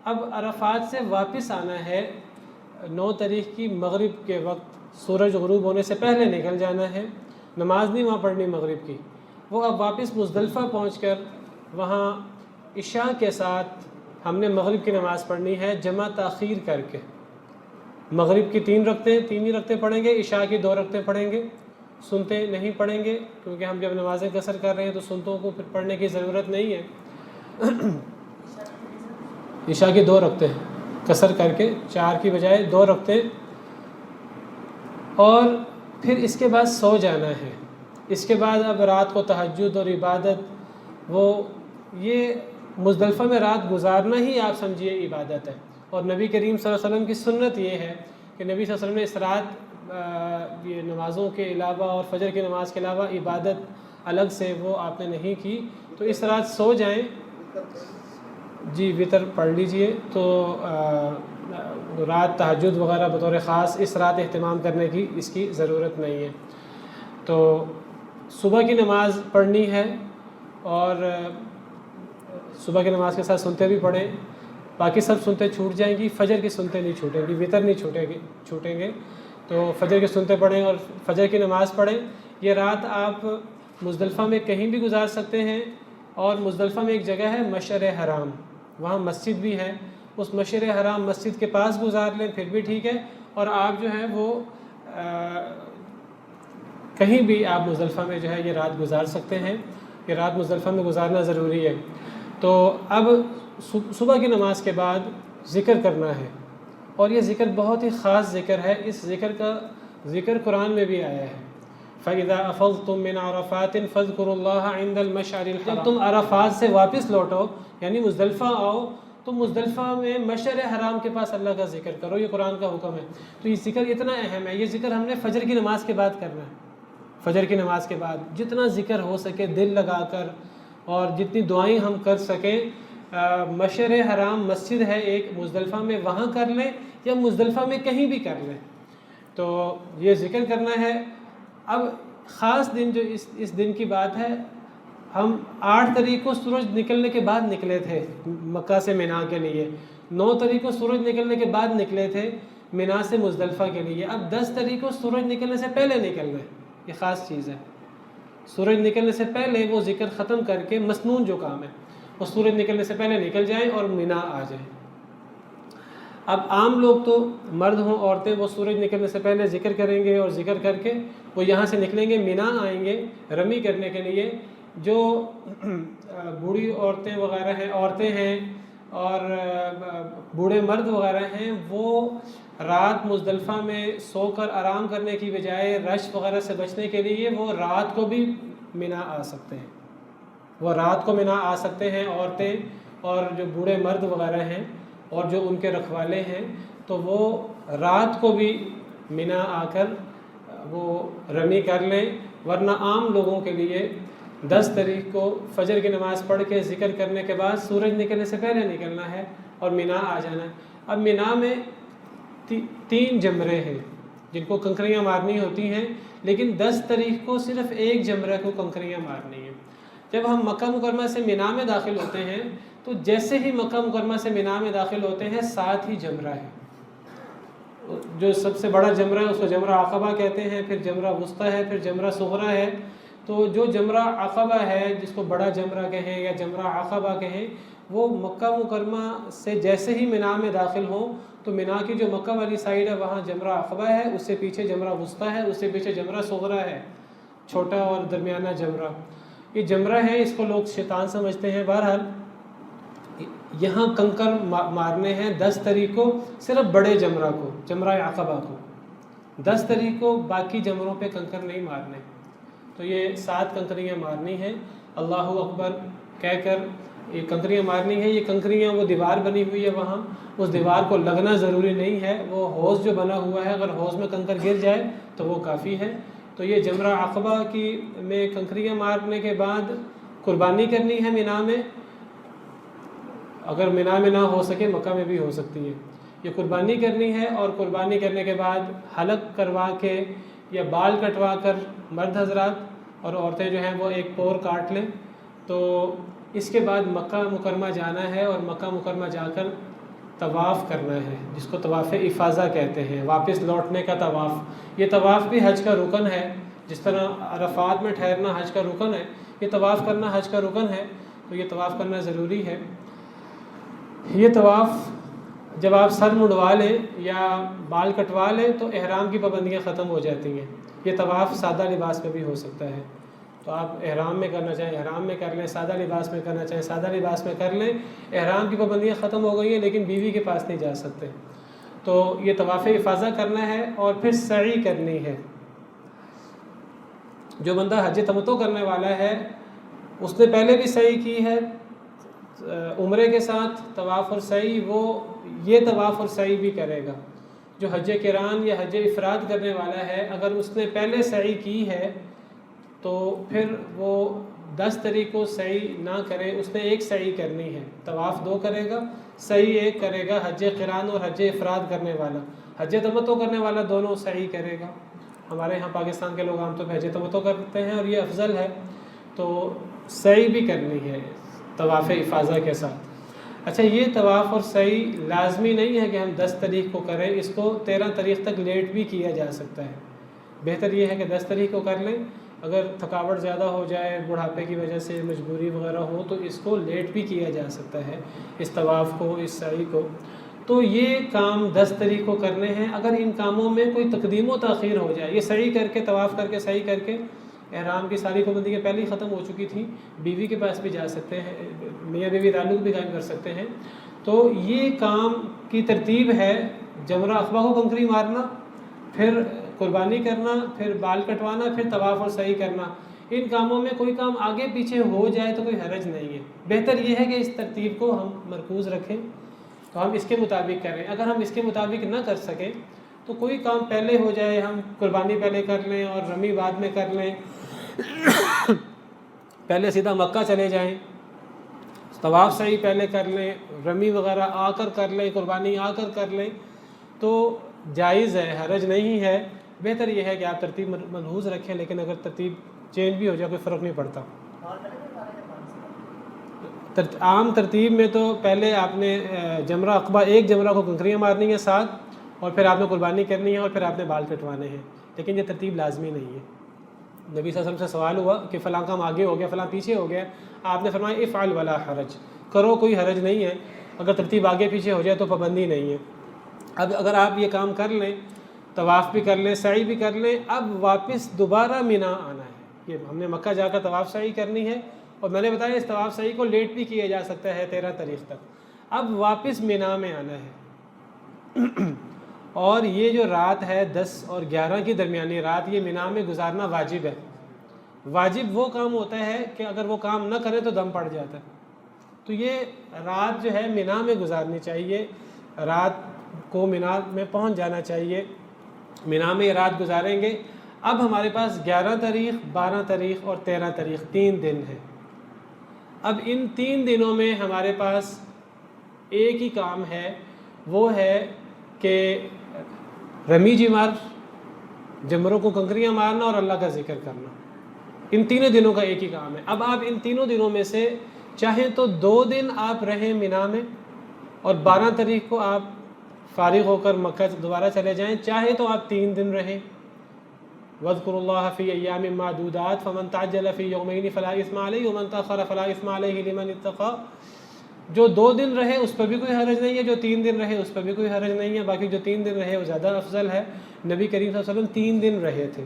عرفات سے واپس آنا ہے 9 تاریخ کی مغرب کے وقت، سورج غروب ہونے سے پہلے نکل جانا ہے، نماز نہیں وہاں پڑھنی مغرب کی۔ وہ اب واپس مزدلفہ پہنچ کر وہاں عشاء کے ساتھ ہم نے مغرب کی نماز پڑھنی ہے، جمع تاخیر کر کے۔ مغرب کی 3 رکعتیں پڑھیں گے، عشاء کی 2 رکعتیں پڑھیں گے، سنتے نہیں پڑھیں گے، کیونکہ ہم جب نمازیں قصر کر رہے ہیں تو سنتوں کو پھر پڑھنے کی ضرورت نہیں ہے۔ عشاء کی 2 رکعتیں قصر کر کے 4 کی بجائے 2 رکعتیں، اور پھر اس کے بعد سو جانا ہے۔ اس کے بعد اب رات کو تہجد اور عبادت وہ یہ مزدلفہ میں رات گزارنا ہی آپ سمجھیے عبادت ہے. اور نبی کریم صلی اللہ علیہ وسلم کی سنت یہ ہے کہ نبی صلی اللہ علیہ وسلم نے اس رات یہ نمازوں کے علاوہ اور فجر کی نماز کے علاوہ عبادت الگ سے وہ آپ نے نہیں کی. تو اس رات سو جائیں. جی وطر پڑھ لیجئے. تو رات تہجد وغیرہ بطور خاص اس رات اہتمام کرنے کی اس کی ضرورت نہیں ہے. تو صبح کی نماز پڑھنی ہے اور صبح کی نماز کے ساتھ سنتے بھی پڑھیں. باقی سب سنتے چھوٹ جائیں گی, فجر کی سنتے نہیں چھوٹیں گی, وطر نہیں چھوٹیں گے. تو فجر کی سنتے پڑھیں اور فجر کی نماز پڑھیں. یہ رات آپ مزدلفہ میں کہیں بھی گزار سکتے ہیں. اور مزدلفہ میں ایک جگہ ہے مشعر حرام, وہاں مسجد بھی ہے. اس مشعر حرام مسجد کے پاس گزار لیں پھر بھی ٹھیک ہے. اور آپ جو ہے وہ کہیں بھی آپ مزدلفہ میں جو ہے یہ رات گزار سکتے ہیں. یہ رات مزدلفہ میں گزارنا ضروری ہے. تو اب صبح کی نماز کے بعد ذکر کرنا ہے, اور یہ ذکر بہت ہی خاص ذکر ہے. اس ذکر کا ذکر قرآن میں بھی آیا ہے. فَإِذَا أَفَضْتُم مِّنْ عَرَفَاتٍ فَاذْكُرُوا اللَّهَ عِندَ الْمَشْعَرِ الْحَرَامِ. جب تم عرفات سے واپس لوٹو یعنی مزدلفہ آؤ تو مزدلفہ میں مشعر حرام کے پاس اللہ کا ذکر کرو. یہ قرآن کا حکم ہے. تو یہ ذکر اتنا اہم ہے. یہ ذکر ہم نے فجر کی نماز کے بعد کرنا ہے. فجر کی نماز کے بعد جتنا ذکر ہو سکے دل لگا کر اور جتنی دعائیں ہم کر سکیں. مشعر حرام مسجد ہے ایک مزدلفہ میں, وہاں کر لیں یا مزدلفہ میں کہیں بھی کر لیں. تو یہ ذکر کرنا ہے. اب خاص دن جو اس دن کی بات ہے, ہم 8 تاریخ کو سورج نکلنے کے بعد نکلے تھے مکہ سے مینا کے لیے. 9 تاریخ کو سورج نکلنے کے بعد نکلے تھے مینا سے مزدلفہ کے لیے. اب 10 تاریخ کو سورج نکلنے سے پہلے نکلنا ہے. یہ خاص چیز ہے. سورج نکلنے سے پہلے وہ ذکر ختم کر کے مسنون جو کام ہے وہ سورج نکلنے سے پہلے نکل جائیں اور مینا آ جائیں. اب عام لوگ تو مرد ہوں عورتیں وہ سورج نکلنے سے پہلے ذکر کریں گے اور ذکر کر کے وہ یہاں سے نکلیں گے, مینا آئیں گے رمی کرنے کے لیے. جو بوڑھی عورتیں وغیرہ ہیں, عورتیں ہیں اور بوڑھے مرد وغیرہ ہیں, وہ رات مزدلفہ میں سو کر آرام کرنے کی بجائے رش وغیرہ سے بچنے کے لیے وہ رات کو بھی مینا آ سکتے ہیں. وہ رات کو مینا آ سکتے ہیں عورتیں اور جو بوڑھے مرد وغیرہ ہیں اور جو ان کے رکھوالے ہیں, تو وہ رات کو بھی مینا آ کر وہ رمی کر لیں. ورنہ عام لوگوں کے لیے 10 تاریخ کو فجر کی نماز پڑھ کے ذکر کرنے کے بعد سورج نکلنے سے پہلے نکلنا ہے اور مینا آ جانا ہے. اب مینا میں 3 جمرے ہیں جن کو کنکریاں مارنی ہوتی ہیں, لیکن 10 تاریخ کو صرف ایک جمرے کو کنکریاں مارنی ہیں. جب ہم مکہ مکرمہ سے مینا میں داخل ہوتے ہیں تو جیسے ہی مکہ مکرمہ سے مینا میں داخل ہوتے ہیں ساتھ ہی جمرہ ہے. جو سب سے بڑا جمرہ ہے اس کو جمرہ عقبہ کہتے ہیں, پھر جمرہ وسطیٰ ہے, پھر جمرہ صغریٰ ہے. تو جو جمرہ عقبہ ہے جس کو بڑا جمرہ کہیں یا جمرہ عقبہ کہیں, وہ مکہ مکرمہ سے جیسے ہی مینا میں داخل ہوں تو مینا کی جو مکہ والی سائیڈ ہے وہاں جمرہ عقبہ ہے, اس سے پیچھے جمرہ وسطیٰ ہے, اس سے پیچھے جمرہ صغریٰ ہے, چھوٹا اور درمیانہ جمرہ. یہ جمرہ ہے, اس کو لوگ شیطان سمجھتے ہیں. بہرحال یہاں کنکر مارنے ہیں 10 تاریخ کو صرف بڑے جمرہ کو, جمرہ عقبہ کو. 10 تاریخ کو باقی جمروں پہ کنکر نہیں مارنے. تو یہ 7 کنکریاں مارنی ہیں. اللہ اکبر کہہ کر یہ کنکریاں مارنی ہیں. یہ کنکریاں وہ دیوار بنی ہوئی ہے وہاں, اس دیوار کو لگنا ضروری نہیں ہے. وہ حوض جو بنا ہوا ہے اگر حوض میں کنکر گر جائے تو وہ کافی ہے. تو یہ جمرہ عقبہ کی میں کنکریاں مارنے کے بعد قربانی کرنی ہے مینا میں. اگر مینا میں نہ ہو سکے مکہ میں بھی ہو سکتی ہے. یہ قربانی کرنی ہے اور قربانی کرنے کے بعد حلق کروا کے یا بال کٹوا کر مرد حضرات اور عورتیں جو ہیں وہ ایک پور کاٹ لیں. تو اس کے بعد مکہ مکرمہ جانا ہے اور مکہ مکرمہ جا کر طواف کرنا ہے جس کو طواف افاضہ کہتے ہیں, واپس لوٹنے کا طواف. یہ طواف بھی حج کا رکن ہے. جس طرح عرفات میں ٹھہرنا حج کا رکن ہے, یہ طواف کرنا حج کا رکن ہے. تو یہ طواف کرنا ضروری ہے. یہ طواف جب آپ سر مڑوا لیں یا بال کٹوا لیں تو احرام کی پابندیاں ختم ہو جاتی ہیں. یہ طواف سادہ لباس میں بھی ہو سکتا ہے. تو آپ احرام میں کرنا چاہیں احرام میں کر لیں, سادہ لباس میں کرنا چاہیں سادہ لباس میں کر لیں. احرام کی پابندیاں ختم ہو گئی ہیں لیکن بیوی کے پاس نہیں جا سکتے. تو یہ طواف افاضہ کرنا ہے اور پھر سعی کرنی ہے. جو بندہ حج تمتع کرنے والا ہے اس نے پہلے بھی سعی کی ہے عمرے کے ساتھ طواف اور سعی، وہ یہ طواف اور سعی بھی کرے گا۔ جو حج قران یا حج افراد کرنے والا ہے، اگر اس نے پہلے سعی کی ہے تو پھر وہ 10 طریقوں سعی نہ کرے، اس نے ایک سعی کرنی ہے۔ طواف 2 کرے گا، سعی 1 کرے گا۔ حج قران اور حج افراد کرنے والا، حج تمتع کرنے والا دونوں سعی کرے گا۔ ہمارے ہاں پاکستان کے لوگ عام طور پہ حج تمتع کرتے ہیں اور یہ افضل ہے، تو سعی بھی کرنی ہے طواف افاضہ کے ساتھ۔ اچھا، یہ طواف اور سعی لازمی نہیں ہے کہ ہم 10 تاریخ کو کریں، اس کو 13 تاریخ تک لیٹ بھی کیا جا سکتا ہے۔ بہتر یہ ہے کہ 10 تاریخ کو کر لیں، اگر تھکاوٹ زیادہ ہو جائے، بڑھاپے کی وجہ سے مجبوری وغیرہ ہو تو اس کو لیٹ بھی کیا جا سکتا ہے، اس طواف کو، اس سعی کو۔ تو یہ کام 10 تاریخ کو کرنے ہیں۔ اگر ان کاموں میں کوئی تقدیم و تاخیر ہو جائے، یہ سعی کر کے، طواف کر کے، سعی کر کے احرام کی ساری پابندیاں پہلے ہی ختم ہو چکی تھیں، بیوی کے پاس بھی جا سکتے ہیں، میاں بیوی تعلق بھی قائم کر سکتے ہیں، تو یہ کام کی ترتیب ہے جمرہ عقبہ کو کنکری مارنا، پھر قربانی کرنا، پھر بال کٹوانا، پھر طواف اور سعی کرنا۔ ان کاموں میں کوئی کام آگے پیچھے ہو جائے تو کوئی حرج نہیں ہے۔ بہتر یہ ہے کہ اس ترتیب کو ہم مرکوز رکھیں، تو ہم اس کے مطابق کریں۔ اگر ہم اس کے مطابق نہ کر سکیں تو کوئی کام پہلے ہو جائے، ہم قربانی پہلے کر لیں اور رمی بعد میں کر لیں، پہلے سیدھا مکہ چلے جائیں، طواف سعی پہلے کر لیں، رمی وغیرہ آ کر لیں، قربانی آ کر لیں، تو جائز ہے، حرج نہیں ہے۔ بہتر یہ ہے کہ آپ ترتیب ملحوظ رکھیں، لیکن اگر ترتیب چینج بھی ہو جائے کوئی فرق نہیں پڑتا۔ عام ترتیب میں تو پہلے آپ نے جمرہ عقبہ، ایک جمرہ کو کنکریاں مارنی ہے 7، اور پھر آپ نے قربانی کرنی ہے، اور پھر آپ نے بال کٹوانے ہیں، لیکن یہ ترتیب لازمی نہیں ہے۔ نبی صلی اللہ علیہ وسلم سے سوال ہوا کہ فلاں کام آگے ہو گیا، فلاں پیچھے ہو گیا، آپ نے فرمایا افعل ولا حرج، کرو، کوئی حرج نہیں ہے۔ اگر ترتیب آگے پیچھے ہو جائے تو پابندی نہیں ہے۔ اب اگر آپ یہ کام کر لیں، طواف بھی کر لیں، سعی بھی کر لیں، اب واپس دوبارہ مینا آنا ہے۔ یہ ہم نے مکہ جا کر طواف سعی کرنی ہے، اور میں نے بتایا اس طواف سعی کو لیٹ بھی کیا جا سکتا ہے 13 تاریخ تک۔ اب واپس مینا میں آنا ہے، اور یہ جو رات ہے 10 اور 11 کی درمیانی رات، یہ مینا میں گزارنا واجب ہے۔ واجب وہ کام ہوتا ہے کہ اگر وہ کام نہ کرے تو دم پڑ جاتا ہے، تو یہ رات جو ہے مینا میں گزارنی چاہیے، رات کو مینا میں پہنچ جانا چاہیے، مینا میں یہ رات گزاریں گے۔ اب ہمارے پاس 11 تاریخ، 12 تاریخ اور 13 تاریخ 3 دن ہیں۔ اب ان 3 دنوں میں ہمارے پاس ایک ہی کام ہے، وہ ہے کہ رمی جمار، جمروں کو کنکریاں مارنا اور اللہ کا ذکر کرنا۔ ان 3 دنوں کا ایک ہی کام ہے۔ اب آپ ان 3 دنوں میں سے چاہیں تو 2 دن آپ رہیں مینا میں، اور 12 تاریخ کو آپ فارغ ہو کر مکہ دوبارہ چلے جائیں، چاہے تو آپ 3 دن رہیں۔ وَاذْكُرُوا اللَّهَ فِي أَيَّامٍ مَّعْدُودَاتٍ فَمَن تَعَجَّلَ فِي يَوْمَيْنِ فَلَا إِثْمَ عَلَيْهِ وَمَن تَأَخَّرَ فَلَا إِثْمَ عَلَيْهِ لِمَنِ اتَّقَىٰ۔ جو 2 دن رہے اس پر بھی کوئی حرج نہیں ہے، جو 3 دن رہے اس پر بھی کوئی حرج نہیں ہے، باقی جو 3 دن رہے وہ زیادہ افضل ہے۔ نبی کریم صلی اللہ علیہ وسلم 3 دن رہے تھے۔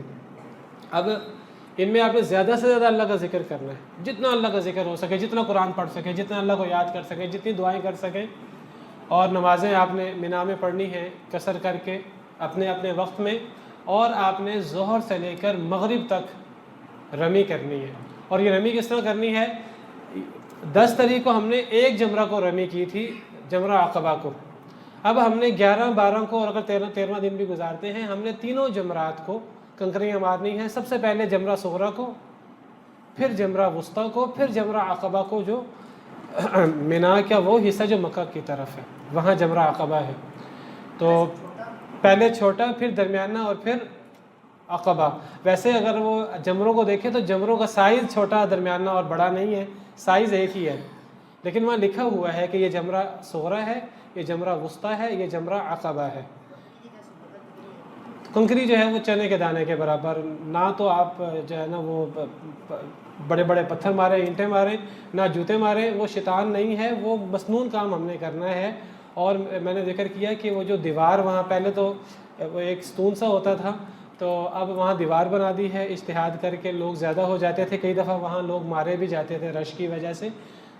اب ان میں آپ نے زیادہ سے زیادہ اللہ کا ذکر کرنا ہے، جتنا اللہ کا ذکر ہو سکے، جتنا قرآن پڑھ سکیں، جتنا اللہ کو یاد کر سکیں، جتنی دعائیں کر سکیں، اور نمازیں آپ نے مینا میں پڑھنی ہیں قصر کر کے اپنے اپنے وقت میں، اور آپ نے ظہر سے لے کر مغرب تک رمی کرنی ہے۔ اور یہ رمی کس طرح کرنی ہے؟ 10 تاریخ کو ہم نے ایک جمرہ کو رمی کی تھی، جمرہ عقبہ کو۔ اب ہم نے 11، 12 کو، اور اگر 13 دن بھی گزارتے ہیں، ہم نے تینوں جمرات کو کنکریاں مارنی ہیں۔ سب سے پہلے جمرہ صغریٰ کو، پھر جمرہ وسطیٰ کو، پھر جمرہ عقبہ کو، جو مینا کا وہ حصہ جو مکہ کی طرف ہے، وہاں جمرہ عقبہ ہے۔ تو پہلے چھوٹا، پھر درمیانہ، اور پھر عقبہ۔ ویسے اگر وہ جمروں کو دیکھیں تو جمروں کا سائز چھوٹا، درمیانہ اور بڑا نہیں ہے، سائز ایک ہی ہے، لیکن وہاں لکھا ہوا ہے کہ یہ جمرہ صغریٰ ہے، یہ جمرہ وسطیٰ ہے، یہ جمرہ عقبہ ہے۔ کنکری جو ہے وہ چنے کے دانے کے برابر، نہ تو آپ جو ہے نا وہ بڑے بڑے پتھر ماریں، اینٹیں ماریں، نہ جوتے ماریں، وہ شیطان نہیں ہے، وہ مسنون کام ہم نے کرنا ہے۔ اور میں نے ذکر کیا کہ وہ جو دیوار وہاں پہلے تو وہ ایک ستون سا ہوتا تھا، تو اب وہاں دیوار بنا دی ہے، اجتہاد کر کے لوگ زیادہ ہو جاتے تھے، کئی دفعہ وہاں لوگ مارے بھی جاتے تھے رش کی وجہ سے،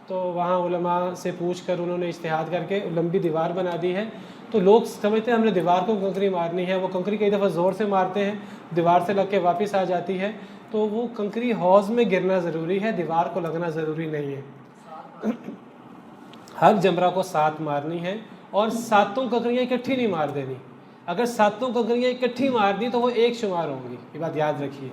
تو وہاں علماء سے پوچھ کر انہوں نے اجتہاد کر کے لمبی دیوار بنا دی ہے۔ تو لوگ سمجھتے ہیں ہم نے دیوار کو کنکری مارنی ہے، وہ کنکری کئی دفعہ زور سے مارتے ہیں، دیوار سے لگ کے واپس آ جاتی ہے، تو وہ کنکری حوض میں گرنا ضروری ہے، دیوار کو لگنا ضروری نہیں ہے۔ ہر جمرہ کو 7 مارنی ہے، اور 7 کنکریاں اکٹھی نہیں مار دینی۔ اگر 7 کنکریاں اکٹھی مار دی تو وہ 1 شمار ہوں گی، یہ بات یاد رکھیے،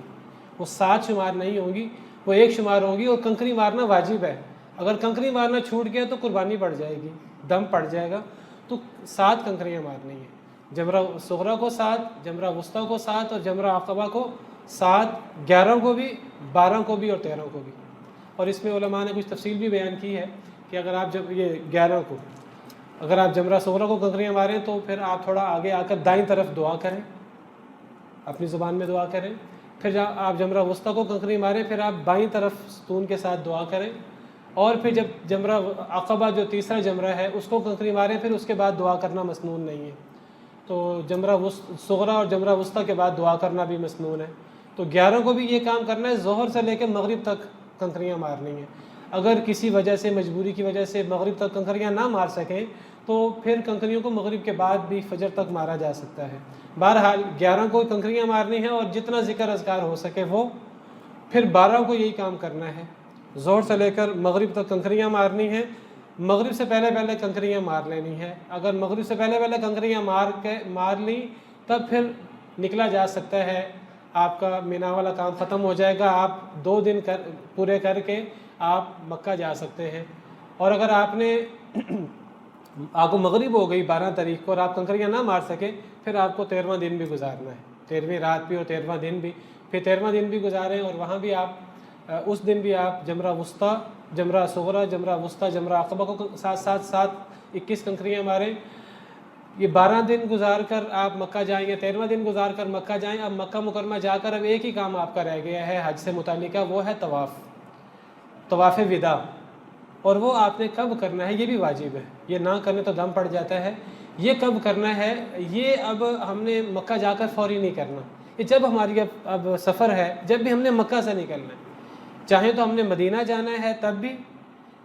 وہ 7 شمار نہیں ہوں گی، وہ 1 شمار ہوں گی۔ اور کنکری مارنا واجب ہے، اگر کنکری مارنا چھوٹ گیا تو قربانی پڑ جائے گی، دم پڑ جائے گا۔ تو 7 کنکریاں مارنی ہیں، جمرہ صغریٰ کو 7، جمرہ وسطیٰ کو 7، اور جمرہ عقبہ کو 7، 11 کو بھی، 12 کو بھی، اور 13 کو بھی۔ اور اس میں علماء نے کچھ تفصیل بھی بیان کی ہے کہ اگر آپ جب یہ 11 کو اگر آپ جمرہ صغریٰ کو کنکریاں ماریں تو پھر آپ تھوڑا آگے آ کر دائیں طرف دعا کریں، اپنی زبان میں دعا کریں۔ پھر جب آپ جمرہ وسطیٰ کو کنکری ماریں پھر آپ بائیں طرف ستون کے ساتھ دعا کریں، اور پھر جب جمرہ عقبہ جو تیسرا جمرہ ہے اس کو کنکری ماریں پھر اس کے بعد دعا کرنا مسنون نہیں ہے۔ تو جمرہ صغریٰ اور جمرہ وسطیٰ کے بعد دعا کرنا بھی مسنون ہے۔ تو 11 کو بھی یہ کام کرنا ہے، ظہر سے لے کے مغرب تک کنکریاں مارنی ہیں۔ اگر کسی وجہ سے، مجبوری کی وجہ سے مغرب تک کنکریاں نہ مار سکیں تو پھر کنکریوں کو مغرب کے بعد بھی فجر تک مارا جا سکتا ہے۔ بہرحال 11 کو کنکریاں مارنی ہیں، اور جتنا ذکر اذکار ہو سکے وہ۔ پھر 12 کو یہی کام کرنا ہے، ظہر سے لے کر مغرب تک کنکریاں مارنی ہیں۔ مغرب سے پہلے کنکریاں مار لینی ہے، اگر مغرب سے پہلے کنکریاں مار لیں تب پھر نکلا جا سکتا ہے، آپ کا مینا والا کام ختم ہو جائے گا، آپ 2 دن پورے کر کے آپ مکہ جا سکتے ہیں۔ اور اگر آپ کو مغرب ہو گئی 12 تاریخ کو اور آپ کنکریاں نہ مار سکے پھر آپ کو 13واں دن بھی گزارنا ہے، 13ویں رات بھی اور 13واں دن بھی، پھر 13واں دن بھی گزاریں، اور وہاں بھی آپ اس دن بھی آپ جمرہ وسطیٰ، جمرہ صغریٰ، جمرہ وسطیٰ، جمرہ عقبہ کو ساتھ 21 کنکریاں ماریں۔ یہ 12 دن گزار کر آپ مکہ جائیں گے، 13واں دن گزار کر مکہ جائیں۔ اب مکہ مکرمہ جا کر اب ایک ہی کام آپ کا رہ گیا ہے حج سے متعلقہ، وہ ہے طواف وداع، اور وہ آپ نے کب کرنا ہے یہ بھی واجب ہے، یہ نہ کرنے تو دم پڑ جاتا ہے۔ یہ کب کرنا ہے، یہ اب ہم نے مکہ جا کر فوری نہیں کرنا، یہ جب ہماری اب سفر ہے، جب بھی ہم نے مکہ سے نکلنا ہے، چاہے تو ہم نے مدینہ جانا ہے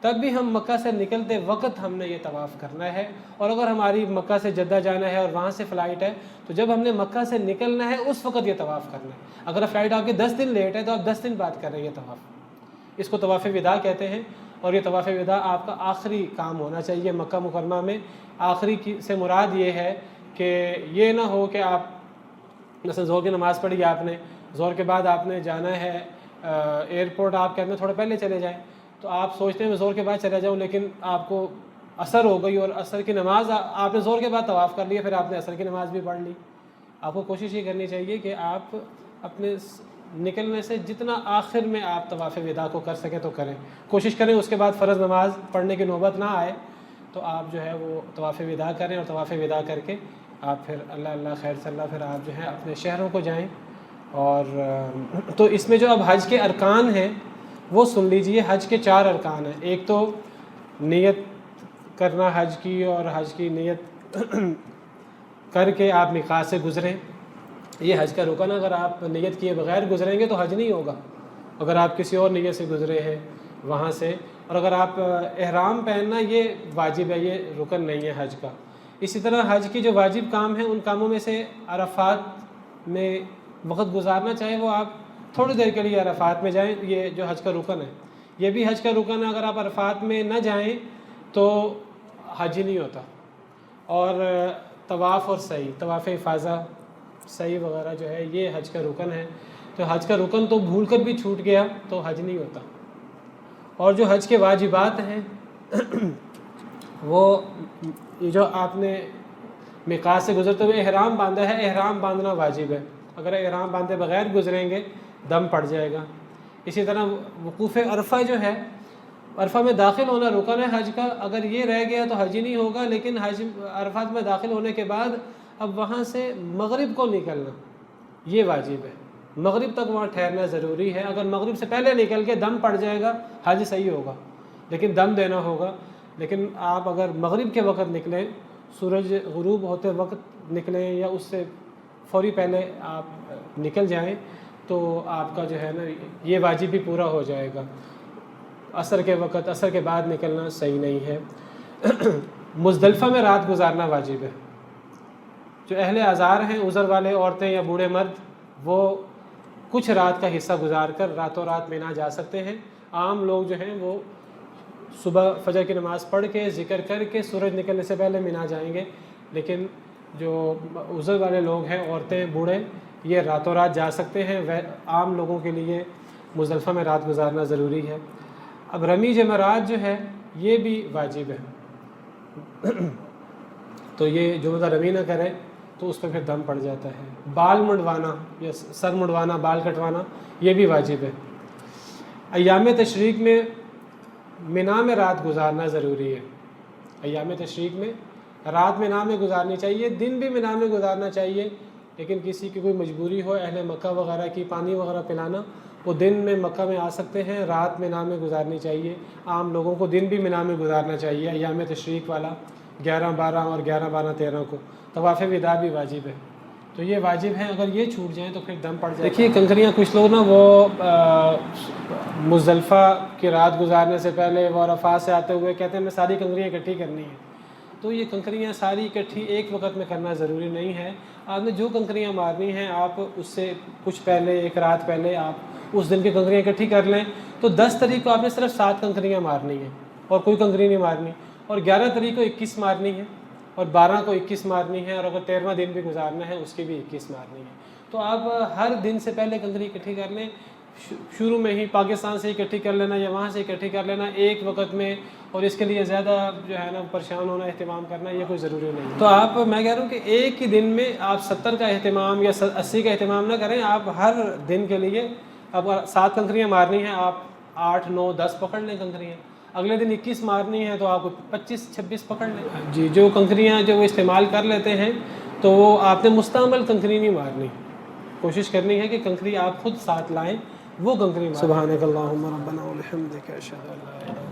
تب بھی ہم مکہ سے نکلتے وقت ہم نے یہ طواف کرنا ہے۔ اور اگر ہماری مکہ سے جدہ جانا ہے اور وہاں سے فلائٹ ہے تو جب ہم نے مکہ سے نکلنا ہے اس وقت یہ طواف کرنا ہے۔ اگر فلائٹ آپ کی 10 دن لیٹ ہے تو آپ 10 دن بعد کر رہے ہیں یہ طواف، اس کو طواف وداع کہتے ہیں۔ اور یہ طواف وداع آپ کا آخری کام ہونا چاہیے مکہ مکرمہ میں۔ آخری سے مراد یہ ہے کہ یہ نہ ہو کہ آپ مثلا ظہر کی نماز پڑھی آپ نے، ظہر کے بعد آپ نے جانا ہے ایئرپورٹ، آپ کہتے ہیں تھوڑا پہلے چلے جائیں، تو آپ سوچتے ہیں میں ظہر کے بعد چلا جاؤں، لیکن آپ کو عصر ہو گئی اور عصر کی نماز آپ نے ظہر کے بعد طواف کر لیا، پھر آپ نے عصر کی نماز بھی پڑھ لی۔ آپ کو کوشش یہ کرنی چاہیے کہ آپ اپنے نکلنے سے جتنا آخر میں آپ طواف وداع کو کر سکیں تو کریں، کوشش کریں اس کے بعد فرض نماز پڑھنے کی نوبت نہ آئے تو آپ جو ہے وہ طواف وداع کریں، اور طواف وداع کر کے آپ پھر اللہ خیر صلی اللہ پھر آپ جو ہے اپنے شہروں کو جائیں۔ اور تو اس میں جو اب حج کے ارکان ہیں وہ سن لیجئے۔ حج کے 4 ارکان ہیں، ایک تو نیت کرنا حج کی، اور حج کی نیت کر کے آپ میقات سے گزریں، یہ حج کا رکن۔ اگر آپ نیت کیے بغیر گزریں گے تو حج نہیں ہوگا، اگر آپ کسی اور نیت سے گزرے ہیں وہاں سے۔ اور اگر آپ احرام پہننا یہ واجب ہے، یہ رکن نہیں ہے حج کا۔ اسی طرح حج کی جو واجب کام ہیں ان کاموں میں سے عرفات میں وقت گزارنا، چاہے وہ آپ تھوڑی دیر کے لیے عرفات میں جائیں، یہ جو حج کا رکن ہے یہ بھی حج کا رکن ہے۔ اگر آپ عرفات میں نہ جائیں تو حج ہی نہیں ہوتا۔ اور طواف اور سعی، طواف افاضہ، سعی وغیرہ جو ہے یہ حج کا رکن ہے۔ تو حج کا رکن تو بھول کر بھی چھوٹ گیا تو حج نہیں ہوتا۔ اور جو حج کے واجبات ہیں وہ یہ جو آپ نے میقات سے گزرتے ہوئے احرام باندھا ہے، احرام باندھنا واجب ہے، اگر احرام باندھے بغیر گزریں گے دم پڑ جائے گا۔ اسی طرح وقوف عرفہ جو ہے، عرفہ میں داخل ہونا رکن ہے حج کا، اگر یہ رہ گیا تو حج ہی نہیں ہوگا۔ لیکن حج عرفات میں داخل ہونے کے بعد اب وہاں سے مغرب کو نکلنا یہ واجب ہے، مغرب تک وہاں ٹھہرنا ضروری ہے۔ اگر مغرب سے پہلے نکل کے دم پڑ جائے گا حج صحیح ہوگا، لیکن دم دینا ہوگا۔ لیکن آپ اگر مغرب کے وقت نکلیں، سورج غروب ہوتے وقت نکلیں یا اس سے فوری پہلے آپ نکل جائیں تو آپ کا جو ہے نا یہ واجب بھی پورا ہو جائے گا۔ عصر کے وقت، عصر کے بعد نکلنا صحیح نہیں ہے۔ مزدلفہ میں رات گزارنا واجب ہے۔ جو اہل اعذار ہیں، عذر والے عورتیں یا بوڑھے مرد، وہ کچھ رات کا حصہ گزار کر راتوں رات مینا جا سکتے ہیں۔ عام لوگ جو ہیں وہ صبح فجر کی نماز پڑھ کے ذکر کر کے سورج نکلنے سے پہلے مینا جائیں گے، لیکن جو عذر والے لوگ ہیں، عورتیں، بوڑھے، یہ راتوں رات جا سکتے ہیں۔ عام لوگوں کے لیے مزدلفہ میں رات گزارنا ضروری ہے۔ اب رمی جمرات جو ہے یہ بھی واجب ہے، تو یہ جو بندہ رمی نہ کرے تو اس پہ پھر دم پڑ جاتا ہے۔ بال منڈوانا یا سر منڈوانا، بال کٹوانا، یہ بھی واجب ہے۔ ایام تشریق میں مینا میں رات گزارنا ضروری ہے۔ ایام تشریق میں رات مینا میں گزارنی چاہیے، دن بھی مینا میں گزارنا چاہیے، لیکن کسی کی کوئی مجبوری ہو، اہل مکہ وغیرہ کی پانی وغیرہ پلانا، وہ دن میں مکہ میں آ سکتے ہیں، رات مینا میں گزارنی چاہیے۔ عام لوگوں کو دن بھی مینا میں گزارنا چاہیے ایام تشریق والا، 11، 12 اور 11، 12، 13 کو۔ طواف وداع بھی واجب ہے، تو یہ واجب ہے، اگر یہ چھوٹ جائیں تو پھر دم پڑ جائے۔ دیکھیے کنکریاں کچھ لوگ نا وہ مزدلفہ کی رات گزارنے سے پہلے وہ عرفات سے آتے ہوئے کہتے ہیں میں ساری کنکریاں اکٹھی کرنی ہیں، تو یہ کنکریاں ساری اکٹھی ایک وقت میں کرنا ضروری نہیں ہے۔ آپ نے جو کنکریاں مارنی ہیں آپ اس سے کچھ پہلے، ایک رات پہلے آپ اس دن کی کنکریاں اکٹھی کر لیں، تو 10 تاریخ کو آپ نے صرف 7 کنکریاں مارنی ہیں اور کوئی کنکری نہیں مارنی، اور 11 تاریخ کو 21 مارنی ہے، اور 12 کو 21 مارنی ہے، اور اگر 13واں دن بھی گزارنا ہے اس کی بھی 21 مارنی ہے۔ تو آپ ہر دن سے پہلے کنکری اکٹھی کر لیں، شروع میں ہی پاکستان سے اکٹھی کر لینا یا وہاں سے اکٹھی کر لینا ایک وقت میں، اور اس کے لیے زیادہ جو ہے نا پریشان ہونا، اہتمام کرنا، یہ کوئی ضروری نہیں ہے۔ تو آپ، میں کہہ رہا ہوں کہ ایک ہی دن میں آپ 70 کا اہتمام یا 80 کا اہتمام نہ کریں، آپ ہر دن کے لیے اب 7 کنکریاں مارنی ہیں، آپ 8، 9، 10 پکڑ لیں کنکریاں، اگلے دن 21 مارنی ہے تو آپ کو 25، 26 پکڑ لیں۔ جی، جو کنکریاں جو وہ استعمال کر لیتے ہیں تو وہ آپ نے مستعمل کنکری نہیں مارنی، کوشش کرنی ہے کہ کنکری آپ خود ساتھ لائیں، وہ کنکری ماریں۔ سبحانک اللہم ربنا و بحمدک، اشہد ان لا الہ الا انت۔